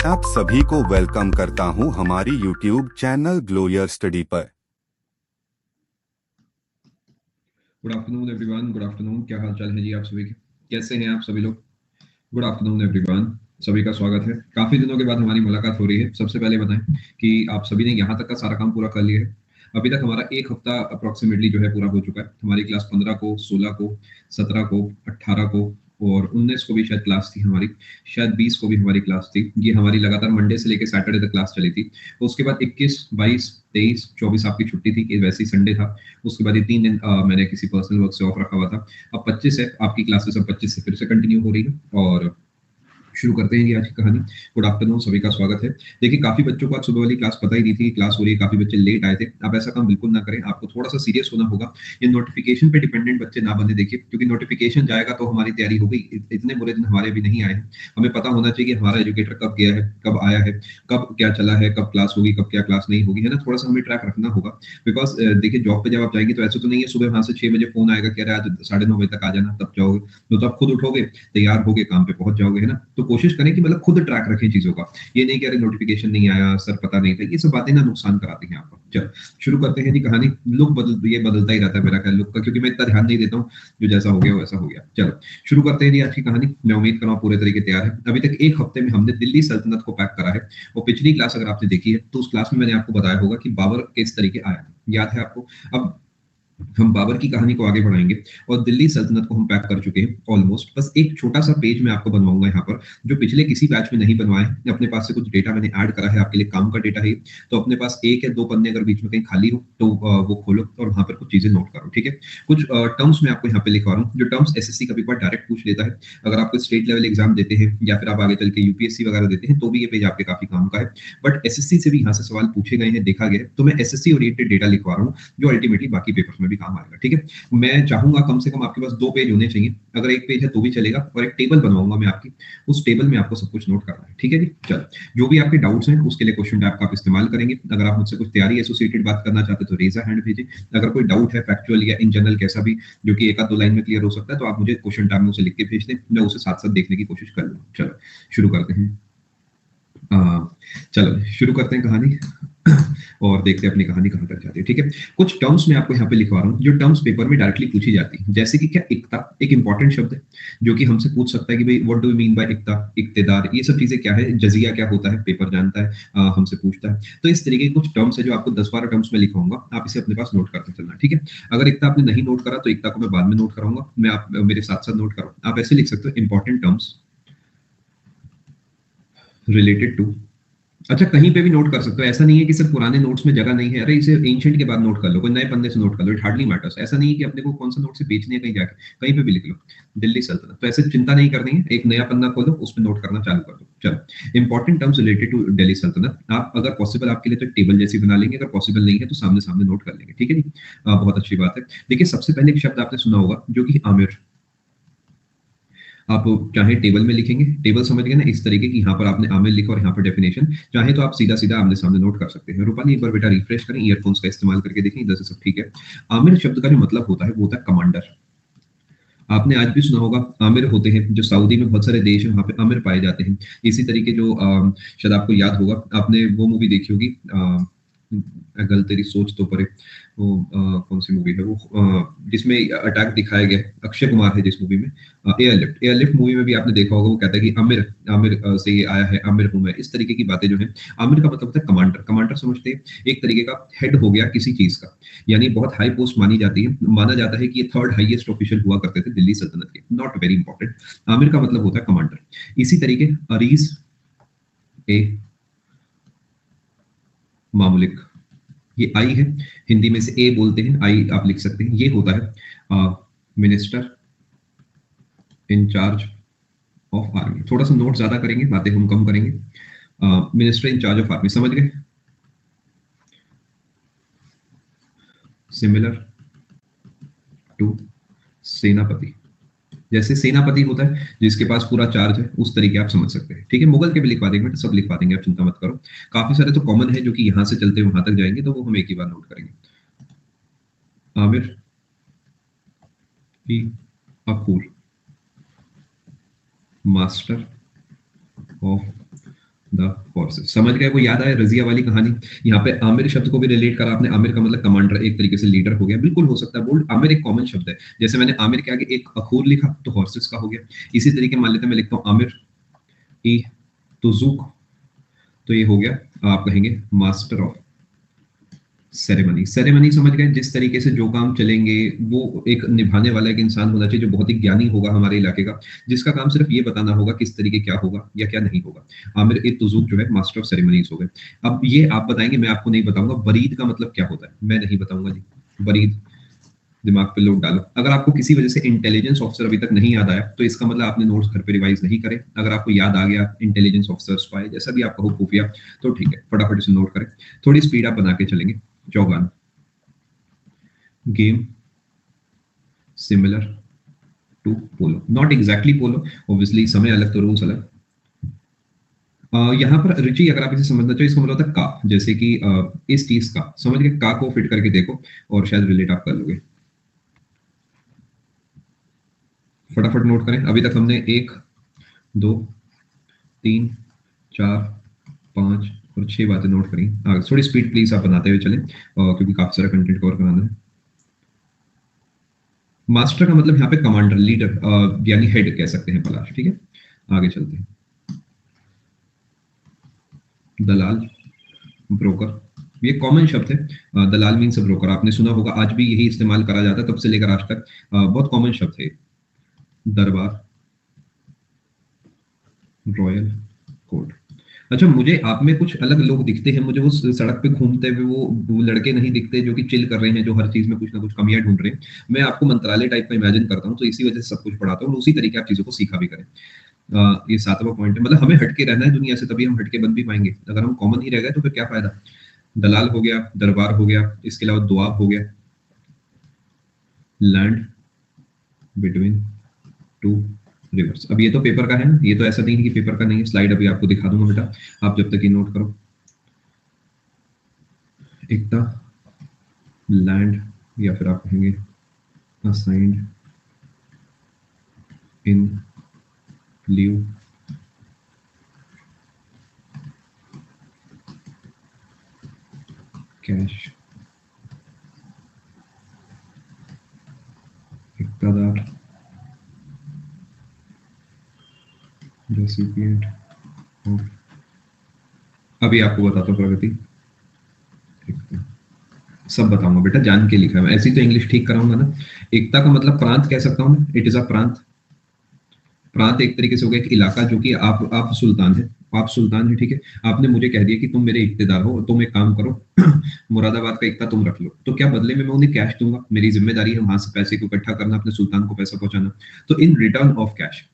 आप सभी को वेलकम करता हूं हमारी यूट्यूब चैनल ग्लोयर स्टडी पर। Good afternoon everyone. Good afternoon. क्या हाल चाल है जी आप सभी के? कैसे हैं आप सभी लोग? Good afternoon everyone. सभी का स्वागत है। काफी दिनों के बाद हमारी मुलाकात हो रही है। सबसे पहले बताएं कि आप सभी ने यहाँ तक का सारा काम पूरा कर लिया है। अभी तक हमारा एक हफ्ता अप्रोक्सीमेटली जो है पूरा हो चुका है। हमारी क्लास 15 को, 16 को, 17 को, 18 को और 19 को भी शायद क्लास थी हमारी। शायद 20 को भी हमारी क्लास थी। ये हमारी लगातार मंडे से लेकर सैटरडे तक क्लास चली थी। उसके बाद 21, 22, 23, 24 आपकी छुट्टी थी कि वैसे ही संडे था। उसके बाद ये 3 दिन मैंने किसी पर्सनल वर्क से ऑफ रखा हुआ था। अब 25 है आपकी क्लासेस, अब 25 से फिर से कंटिन्यू हो रही है और शुरू करते हैं ये आज की कहानी। गुड आफ्टरनून, सभी का स्वागत है। देखिए काफी बच्चों को आज सुबह वाली क्लास पता ही नहीं थी क्लास हो रही है, काफी बच्चे लेट आए थे। आप ऐसा काम बिल्कुल ना करें, आपको थोड़ा सा सीरियस होना होगा। ये नोटिफिकेशन पे डिपेंडेंट बच्चे ना बने, देखिए क्योंकि नोटिफिकेशन जाएगा तो हमारी तैयारी हो गई। इतने बुरे दिन हमारे अभी नहीं आए हैं। हमें पता होना चाहिए कि हमारा एजुकेटर कब गया है, कब आया है, कब क्या चला है, कब क्लास होगी, कब क्या क्लास नहीं होगी, है ना। थोड़ा सा हमें ट्रैक रखना होगा। बिकॉज देखिए जॉब पे जब आप जाएंगे तो ऐसा तो नहीं है सुबह वहां से 6 बजे फोन आएगा कि अरे आज 9:30 बजे तक आ जाना, तब जाओगे। तो आप खुद उठोगे, तैयार होगे, काम पे पहुंच जाओगे, है ना। तो कोशिश करें कि मतलब खुद ट्रैक रखें चीजों का। ये नहीं कि अरे नोटिफिकेशन नहीं आया, सर पता नहीं था, ये सब बातें ना नुकसान कराती हैं आपको। चलो शुरू करते हैं जी कहानी। लुक ये बदलता ही रहता है मेरा ख्याल लुक का, क्योंकि मैं इतना ध्यान नहीं देता हूँ। जो जैसा हो गया वैसा हो गया। चलो शुरू करते हैं जी आज की कहानी। मैं उम्मीद कर रहा हूँ पूरे तरीके तैयार है। अभी तक एक हफ्ते में हमने दिल्ली सल्तनत को पैक करा है। और पिछली क्लास अगर आपने देखी है तो उस क्लास में मैंने आपको बताया होगा कि बाबर किस तरीके आया, याद है आपको। अब हम बाबर की कहानी को आगे बढ़ाएंगे और दिल्ली सल्तनत को हम पैक कर चुके हैं ऑलमोस्ट। बस एक छोटा सा पेज मैं आपको बनवाऊंगा यहाँ पर, जो पिछले किसी बैच में नहीं बनवाए। अपने पास से कुछ डेटा मैंने ऐड करा है आपके लिए, काम का डेटा है। तो अपने पास एक या दो पन्ने अगर बीच में कहीं खाली हो तो वो खोलो और वहां पर कुछ चीजें नोट करो, ठीक है। कुछ टर्म्स मैं आपको यहाँ पे लिखवा रहा हूँ, जो टर्म्स एसएससी कभी बार डायरेक्ट पूछ लेता है। अगर आप स्टेट लेवल एग्जाम देते हैं या फिर आप आगे चल के यूपीएससी वगैरह देते हैं तो भी ये पेज आपके काफी काम का है। बट एसएससी से भी यहाँ से सवाल पूछे गए हैं, देखा गया है, तो मैं एसएससी ओरिएंटेड डेटा लिखवा रहा हूँ जो अल्टीमेटली बाकी पेपर्स में भी काम आएगा, ठीक है। मैं चाहूंगा कम से कम आपके पास 2 पेज होने चाहिए। अगर एक पेज है तो भी चलेगा, और एक टेबल बनवाऊंगा मैं आपकी, उस टेबल में आपको सब कुछ नोट करना है, ठीक है जी। चलो जो भी आपके डाउट्स हैं उसके लिए क्वेश्चन टैब का आप इस्तेमाल करेंगे। अगर आप मुझसे कुछ तैयारी एसोसिएटेड बात करना चाहते हैं तो रेज अ हैंड भेजें। अगर कोई डाउट है फैक्चुअल या इन जनरल कैसा भी, जो कि एक आध दो लाइन में क्लियर हो सकता है, तो आप मुझे क्वेश्चन टैब में उसे लिख के भेज दें, मैं उसे साथ साथ देखने की कोशिश कर लूंगा। चलो शुरू करते हैं। चलो शुरू करते हैं कहानी और देखते हैं अपनी कहानी कहां तक जाती है, ठीक है। कुछ टर्म्स मैं आपको यहाँ पे लिखवा रहा हूँ जो टर्म्स पेपर में डायरेक्टली पूछी जाती है। जैसे कि क्या एकता एक इंपॉर्टेंट शब्द है जो कि हमसे पूछ सकता है कि भाई what do you mean by एकता, इक्तेदार, ये सब चीजें क्या है। जजिया क्या होता है पेपर जानता है, हमसे पूछता है। तो इस तरीके के कुछ टर्म्स है जो आपको 10-12 टर्म्स में लिखाऊंगा, आप इसे अपने पास नोट करते चलना, ठीक है। अगर एकता आपने नहीं नोट करा तो एकता को मैं बाद में नोट कराऊंगा, मैं आप मेरे साथ साथ नोट करो। आप ऐसे लिख सकते हो इंपॉर्टेंट टर्म्स रिलेटेड टू। अच्छा कहीं पे भी नोट कर सकते हो, ऐसा नहीं है कि सिर्फ पुराने नोट्स में जगह नहीं है, अरे इसे एंशिएंट के बाद नोट कर लो, कोई नए पन्ने से नोट कर लो, इट हार्डली मैटर्स। ऐसा नहीं है कि अपने को कौन सा नोट से बेचनी है कहीं जाके, कहीं पे भी लिख लो दिल्ली सल्तनत। तो ऐसे चिंता नहीं करनी है, एक नया पन्ना खोलो उसमें नोट करना चालू कर दो। चलो important terms related to Delhi Sultanat. आप अगर पॉसिबल आपके लिए तो टेबल जैसी बना लेंगे, अगर पॉसिबल नहीं है तो सामने सामने नोट कर लेंगे, ठीक है जी। बहुत अच्छी बात है। देखिए सबसे पहले एक शब्द आपने सुना होगा जो कि आमिर। आप चाहे टेबल में लिखेंगे, टेबल समझ गए ना, इस तरीके की यहाँ पर आपने आमिर लिखा और यहाँ पर डेफिनेशन, चाहे तो आप सीधा सीधा आमने सामने नोट कर सकते हैं। रूपाली एक बार बेटा रिफ्रेश करें, ईयरफोन्स का इस्तेमाल करके देखें इधर से सब ठीक है। आमिर शब्द का जो मतलब होता है वो होता है कमांडर। आपने आज भी सुना होगा आमिर होते हैं, जो सऊदी में बहुत सारे देश हैं वहां पे आमिर पाए जाते हैं। इसी तरीके जो शायद आपको याद होगा, आपने वो मूवी देखी होगी अगल तेरी सोच तो परे, वो कौन सी मूवी है वो, जिसमें अटैक दिखाया गया है, अक्षय कुमार है जिस मूवी में, एयरलिफ्ट। एयरलिफ्ट मूवी में भी आपने देखा होगा, वो कहता है कि आमिर आमिर से ये आया है, आमिर हूं मैं, इस तरीके की बातें जो है। आमिर का मतलब होता है कमांडर। कमांडर समझते हैं, एक तरीके का हेड हो गया किसी चीज का, यानी बहुत हाई पोस्ट मानी जाती है। माना जाता है कि ये थर्ड हाईएस्ट ऑफिशियल हुआ करते थे दिल्ली सल्तनत के, नॉट वेरी इंपॉर्टेंट। आमिर का मतलब होता है कमांडर। इसी तरीके अरीज ए मामुलिक, ये आई है, हिंदी में से ए बोलते हैं, आई आप लिख सकते हैं। ये होता है मिनिस्टर इंचार्ज ऑफ आर्मी। थोड़ा सा नोट ज्यादा करेंगे, बातें हम कम करेंगे। मिनिस्टर इंचार्ज ऑफ आर्मी समझ गए। सिमिलर टू सेनापति, जैसे सेनापति होता है जिसके पास पूरा चार्ज है, उस तरीके आप समझ सकते हैं, ठीक है। मुगल के भी लिखवा देंगे, सब लिखवा देंगे, आप चिंता मत करो। काफी सारे तो कॉमन है जो कि यहाँ से चलते वहां तक जाएंगे, तो वो हम एक ही बार नोट करेंगे। आमिर की a cool, master of the horses. समझ गए? वो याद आया रजिया वाली कहानी। यहाँ पे आमिर शब्द को भी रिलेट करा आपने। आमिर का मतलब कमांडर, एक तरीके से लीडर हो गया। बिल्कुल हो सकता है बोल्ड। आमिर एक कॉमन शब्द है। जैसे मैंने आमिर के आगे एक अखूर लिखा तो हॉर्सेस का हो गया। इसी तरीके मान लेते हैं मैं लिखता हूँ आमिर ई तो जूक, तो ये हो गया, आप कहेंगे मास्टर ऑफ सेरेमनी। सेरेमनी समझ गए? जिस तरीके से जो काम चलेंगे वो एक निभाने वाला एक इंसान होना चाहिए जो बहुत ही ज्ञानी होगा हमारे इलाके का, जिसका काम सिर्फ ये बताना होगा किस तरीके क्या होगा या क्या नहीं होगा। आमिर ए तुजूक जो है मास्टर ऑफ सेरेमनीज हो गए। अब ये आप बताएंगे, मैं आपको नहीं बताऊंगा बरीद का मतलब क्या होता है, मैं नहीं बताऊंगा जी। बरीद दिमाग पे लोड डालो। अगर आपको किसी वजह से इंटेलिजेंस ऑफिसर अभी तक नहीं याद आया तो इसका मतलब आपने नोट्स घर पे रिवाइज नहीं करे। अगर आपको याद आ गया इंटेलिजेंस ऑफिसर, स्पाई, जैसा भी आप कहो, खुफिया, तो ठीक है, फटाफट इसे नोट करें। थोड़ी स्पीड आप बना के चलेंगे। Chaugan, game similar to polo, not exactly polo, obviously समय अलग तो रूल्स अलग। यहाँ पर रुचि अगर आप इसे समझना चाहिए, इसका मतलब होता है का, जैसे कि इस चीज का, समझ गए? का को फिट करके देखो और शायद रिलेट आप कर लोगे। फटाफट नोट करें। अभी तक हमने 1 2 3 4 5 और 6 बातें नोट करी। थोड़ी स्पीड प्लीज आप बनाते हुए चलें क्योंकि काफी सारा कंटेंट कवर कराना है। मास्टर का मतलब यहाँ पे कमांडर, लीडर, यानी हेड कह सकते हैं पलाश। ठीक है, आगे चलते हैं। दलाल, ब्रोकर, ये कॉमन शब्द है। दलाल मीन्स ब्रोकर, आपने सुना होगा, आज भी यही इस्तेमाल करा जाता है तब से लेकर आज तक। बहुत कॉमन शब्द है। दरबार, रॉयल कोर्ट। अच्छा, मुझे आप में कुछ अलग लोग दिखते हैं। मुझे वो सड़क पे घूमते हुए वो लड़के नहीं दिखते जो कि चिल कर रहे हैं, जो हर चीज में कुछ ना कुछ कमियां ढूंढ रहे हैं। मैं आपको मंत्रालय टाइप का इमेजिन करता हूँ, तो इसी वजह से सब कुछ पढ़ाता हूँ, उसी तरीके आप चीजों को सीखा भी करें। ये 7वां पॉइंट है, मतलब हमें हटके रहना है दुनिया से, तभी हम हटके बन भी पाएंगे। अगर हम कॉमन ही रह गए तो फिर क्या फायदा। दलाल हो गया, दरबार हो गया, इसके अलावा दुआब हो गया, लैंड बिटवीन टू रिवर्स। अब ये तो पेपर का है ना, ये तो ऐसा नहीं है कि पेपर का नहीं है। स्लाइड अभी आपको दिखा दूंगा बेटा, आप जब तक ये नोट करो। एकता, लैंड, या फिर आप कहेंगे असाइंड इन लीव कैश, इकतदार, रेसिपिएंट ऑफ। अभी आपको बताता हूँ प्रगति, सब बताऊंगा बेटा, जान के लिखा है, मैं ऐसी तो इंग्लिश ठीक कराऊंगा ना। एकता का मतलब प्रांत कह सकता हूँ, इट इज अ प्रांत। प्रांत एक तरीके से हो गया एक इलाका, जो कि आप सुल्तान है, आप सुल्तान है, ठीक है। आपने मुझे कह दिया कि तुम मेरे इक्तेदार हो, तुम एक काम करो मुरादाबाद का इक्ता तुम रख लो, तो क्या बदले में मैं उन्हें कैश दूंगा। मेरी जिम्मेदारी है वहां से पैसे को इकट्ठा करना, अपने सुल्तान को पैसा पहुंचाना। तो इन रिटर्न ऑफ कैश,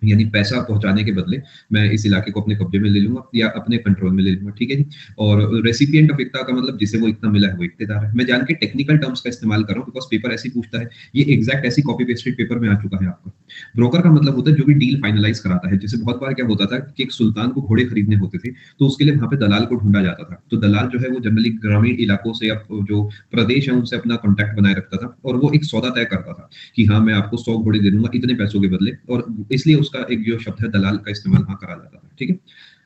यानी पैसा पहुंचाने के बदले मैं इस इलाके को अपने कब्जे में ले लूंगा या अपने कंट्रोल में ले लूंगा, ठीक है जी। और रेसिपिएंट ऑफ इक्ता का मतलब जिसे वो इतना मिला है वो इक्तेदार है। मैं जान के टेक्निकल टर्म्स का इस्तेमाल कर रहा हूं बिकॉज पेपर ऐसे ही पूछता है। ये एग्जैक्ट ऐसी कॉपी पेस्टेड पेपर में आ चुका है आपका। ब्रोकर का मतलब होता है जो भी डील फाइनलाइज कराता है। जैसे बहुत बार क्या होता था कि एक सुल्तान को घोड़े खरीदने होते थे, तो उसके लिए वहां पे दलाल को ढूंढा जाता था। तो दलाल जो है वो जनरली ग्रामीण इलाकों से या जो प्रदेश है उनसे अपना कॉन्टैक्ट बनाए रखता था, और वो एक सौदा तय करता था कि हाँ मैं आपको 100 घोड़े दे दूंगा इतने पैसों के बदले, और इसलिए उसका एक जो शब्द है दलाल का इस्तेमाल वहां करा जाता था, ठीक है।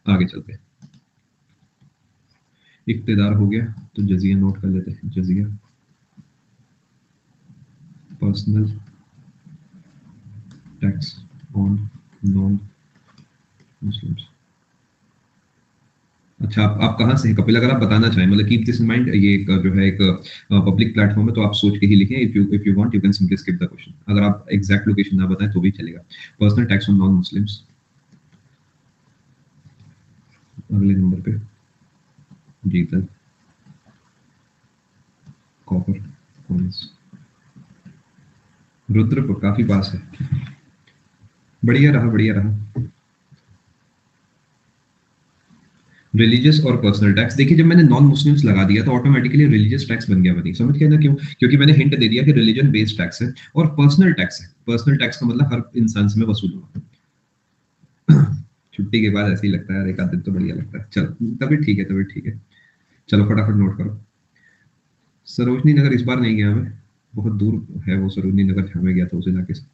आगे चलते हैं। इक्तेदार हो गया, तो जजिया नोट कर लेते हैं। जजिया, personal tax on non Muslims. अच्छा, आप कहाँ से हैं कपिल, अगर आप बताना चाहें, मतलब कीप दिस इन माइंड, ये एक जो है एक पब्लिक प्लेटफॉर्म है, तो आप सोच के ही लिखें। If you want you can simply skip the question, अगर आप एग्जैक्ट लोकेशन ना बताएं तो भी चलेगा। Personal tax on non Muslims, अगले नंबर पे जीतल, कॉपर कॉइंस, रुद्रपुर काफी पास है। बढ़िया रहा, बढ़िया रहा। रिलीजियस और पर्सनल टैक्स, देखिए जब मैंने नॉन मुस्लिम्स लगा दिया तो ऑटोमेटिकली रिलीजियस टैक्स बन गया बनी, समझ गए ना क्यों? क्योंकि मैंने हिंट दे दिया कि रिलीजन बेस्ड टैक्स है और पर्सनल टैक्स है। पर्सनल टैक्स का मतलब हर इंसान से मैं वसूलूंगा। छुट्टी के बाद ऐसे ही लगता है यार, एक आध दिन तो बढ़िया लगता है। चलो तभी ठीक है, तभी ठीक है। चलो फटाफट नोट करो। सरोजनी नगर इस बार नहीं गया मैं, बहुत दूर है वो सरोजनी नगर जहाँ मैं गया था उस इलाके से।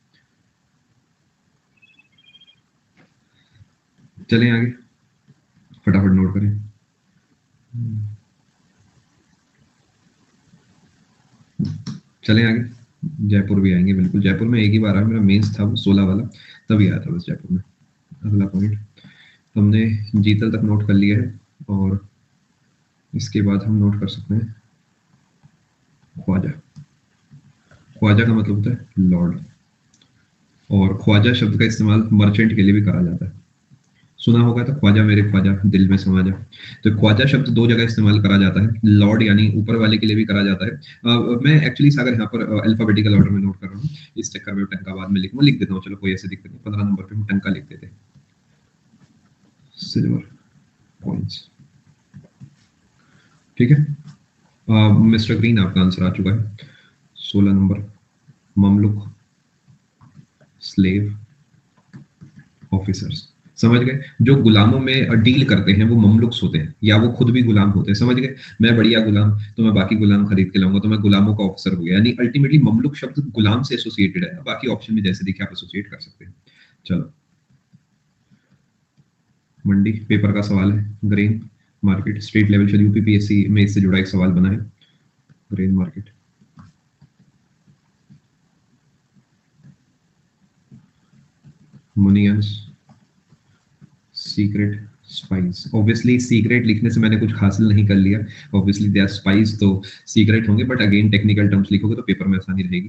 चलें आगे। फटाफट नोट करें। चलें आगे। जयपुर भी आएंगे, बिल्कुल जयपुर में एक ही बार आया, मेरा मेंस था वो 16 वाला, तभी आया था बस जयपुर में। अगला पॉइंट हमने जीतल तक नोट कर लिया है, और इसके बाद हम नोट कर सकते हैं ख्वाजा। ख्वाजा का मतलब होता है लॉर्ड, और ख्वाजा शब्द का इस्तेमाल मर्चेंट के लिए भी करा जाता है। सुना होगा तो ख्वाजा मेरे ख्वाजा दिल में समा जा। तो ख्वाजा शब्द दो जगह इस्तेमाल करा जाता है, लॉर्ड यानी ऊपर वाले के लिए भी करा जाता है। मैं एक्चुअली सागर यहाँ पर अल्फाबेटिकल ऑर्डर में नोट कर रहा हूँ, इस चक्कर में टंका बाद में लिख देता हूँ, चलो कोई ऐसे दिक्कत नहीं। 15 नंबर पे हम टंका लिख देते हैं। सिल्वर कॉइंस, ठीक है। मिस्टर ग्रीन आपका आंसर आ चुका है। 16 नंबर ममलुक, स्लेव, ऑफिसर्स। समझ गए, जो गुलामों में डील करते हैं वो ममलुक्स होते हैं, या वो खुद भी गुलाम होते हैं। समझ गए, मैं बढ़िया गुलाम तो मैं बाकी गुलाम खरीद के लाऊंगा, तो मैं गुलामों का ऑफिसर हो गया। यानी अल्टीमेटली ममलुक शब्द गुलाम से एसोसिएटेड है, बाकी ऑप्शन में जैसे देखिए आप एसोसिएट कर सकते हैं। चलो, मंडी पेपर का सवाल है। ग्रेन मार्केट स्टेट लेवल शायद यूपीपीएससी में इससे जुड़ा एक सवाल बना है। ग्रेन मार्केट, मोनियंस, सीक्रेट स्पाइस। ऑब्वियसली सीक्रेट लिखने से मैंने कुछ हासिल नहीं कर लिया, ऑब्वियसली दे आर स्पाइस, तो सीक्रेट होंगे, बट अगेन टेक्निकल टर्म्स लिखोगे तो पेपर में आसानी रहेगी।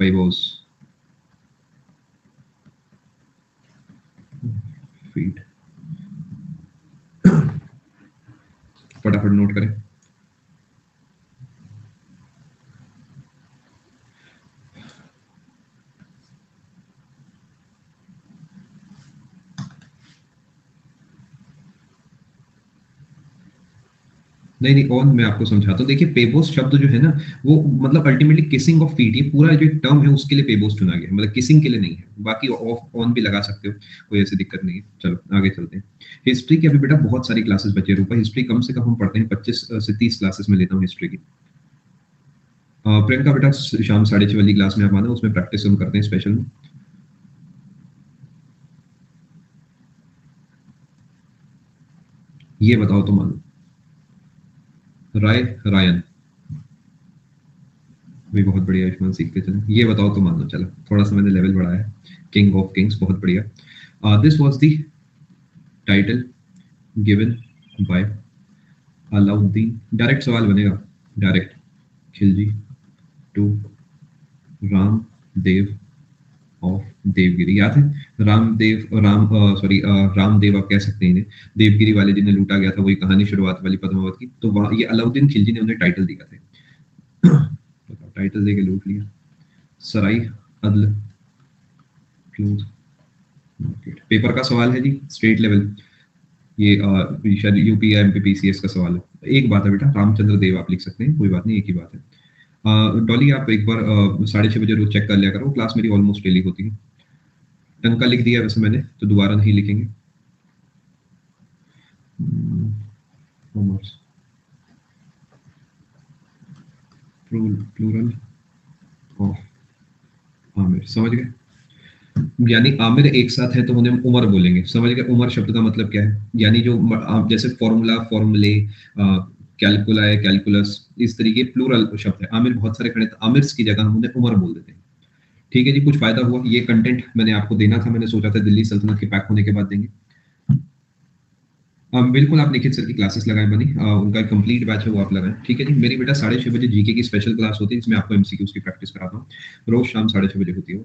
पैबोस, फीट, फटाफट नोट करें। नहीं नहीं, और मैं आपको समझाता हूँ। देखिए पेबोस शब्द जो है ना, वो मतलब अल्टीमेटली किसिंग ऑफ फीट, ये पूरा जो टर्म है उसके लिए पेबोस चुना गया है, मतलब किसिंग के लिए नहीं है। बाकी ऑफ ऑन भी लगा सकते हो, कोई ऐसी दिक्कत नहीं है। चलो आगे चलते हैं। हिस्ट्री की अभी बेटा बहुत सारी क्लासेस बची है। रूपा हिस्ट्री कम से कम हम पढ़ते हैं 25 से 30 क्लासेस में लेता हूँ हिस्ट्री की। प्रियंका बेटा शाम 6:30 वाली क्लास में आप आना, उसमें प्रैक्टिस हम करते हैं स्पेशल में। ये बताओ तो मानो, राय रायन भी बहुत बढ़िया, आयुष्मान सीखते चले। ये बताओ तो मान लो, चलो थोड़ा सा मैंने लेवल बढ़ाया है। किंग ऑफ किंग्स, बहुत बढ़िया। This was the title given by Alauddin. Direct सवाल बनेगा, direct. Khilji to Ramdev of Devgiri, याद है? रामदेव, रामदेव आप कह सकते हैं इन्हें। देवगिरी वाले जिन्हें लूटा गया था, वही कहानी शुरुआत वाली पद्मावत की। तो वहां ये अलाउद्दीन खिलजी ने उन्हें टाइटल दिया था। टाइटल देके लूट लिया। सराई अदल क्लोथ मार्केट, पेपर का सवाल है जी, स्टेट लेवल। ये शायद यूपी या एमपीपीसीएस का सवाल है। एक बात है बेटा, रामचंद्र देव आप लिख सकते हैं, कोई बात नहीं, एक ही बात है। डॉली आप एक बार 6:30 बजे रोज चेक कर लिया करो, क्लास मेरी ऑलमोस्ट डेली होती है। टंका लिख दिया वैसे मैंने, तो दोबारा नहीं लिखेंगे। प्लूरल ऑफ आमिर, समझ गए? यानी आमिर एक साथ है तो उन्हें उमर बोलेंगे। समझ गए? उमर शब्द का मतलब क्या है? यानी जो जैसे फॉर्मूला, फॉर्मूले, कैलकुला है, कैलकुलस, इस तरीके प्लूरल शब्द है। आमिर बहुत सारे खड़े, तो आमिर्स की जगह हम उन्हें उमर बोल देते हैं। ठीक है जी, कुछ फायदा हुआ? ये कंटेंट मैंने आपको देना था, मैंने सोचा था दिल्ली सल्तनत के पैक होने के बाद देंगे। बिल्कुल, आप निखिल सर की क्लासेस लगाएं बनी, उनका कंप्लीट बैच है वो आप लगाएं। ठीक है जी, मेरी बेटा 6:30 बजे जीके की स्पेशल क्लास होती है, जिसमें आपको एमसीक्यूज की प्रैक्टिस कराता हूँ। रोज शाम 6:30 बजे होती है।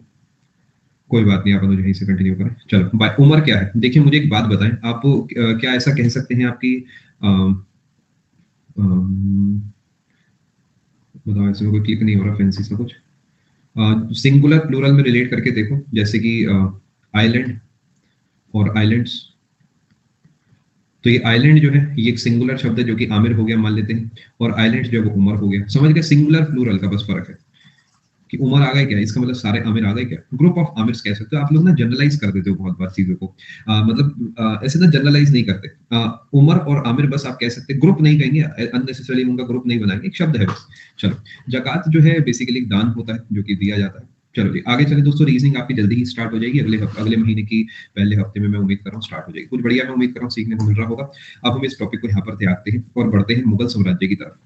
कोई बात नहीं, आप लोग यहीं से कंटिन्यू करें। चलो बाय। उम्र क्या है? देखिए मुझे एक बात बताएं आप, क्या ऐसा कह सकते हैं आपकी बताओ, ऐसे में कोई क्लिक नहीं हो रहा फैंसी सा कुछ। सिंगुलर प्लूरल में रिलेट करके देखो, जैसे कि आइलैंड और आइलैंड्स। तो ये आइलैंड जो है ये एक सिंगुलर शब्द है, जो कि आमिर हो गया मान लेते हैं, और आइलैंड जो है वो उमर हो गया। समझ गए? सिंगुलर प्लूरल का बस फर्क है कि उमर आ गए क्या, इसका मतलब सारे आमिर आ गए क्या। ग्रुप ऑफ आमिर्स कह सकते हो। आप लोग ना जनरलाइज कर देते हो बहुत बार चीजों को, मतलब ऐसे ना जनरलाइज नहीं करते। उमर और आमिर बस आप कह सकते, ग्रुप नहीं कहेंगे, अननेसेसरली उनका ग्रुप नहीं बनाएंगे, एक शब्द है बस। चलो, जकात जो है बेसिकली दान होता है जो कि दिया जाता है। चलो जी, आगे चलें दोस्तों। रीजनिंग आपकी जल्दी ही स्टार्ट हो जाएगी, अगले महीने की पहले हफ्ते में मैं उम्मीद कर रहा हूँ स्टार्ट हो जाएगी। कुछ बढ़िया मैं उम्मीद कर रहा हूँ सीखने को मिल रहा होगा। अब हम इस टॉपिक को यहाँ पर त्यागते हैं और बढ़ते हैं मुगल साम्राज्य की तरफ।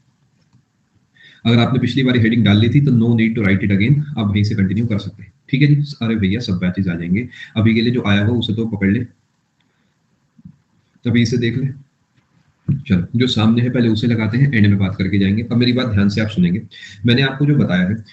अगर आपने पिछली बार हेडिंग डाल ली थी तो no need to write it again, आप वहीं से कंटिन्यू कर सकते हैं। ठीक है जी। अरे भैया सब बैचेज आ जाएंगे, अभी के लिए जो आया हुआ उसे तो पकड़ ले, अभी इसे देख ले। चलो जो सामने है पहले उसे लगाते हैं, एंड में बात करके जाएंगे। अब मेरी बात ध्यान से आप सुनेंगे। मैंने आपको जो बताया है,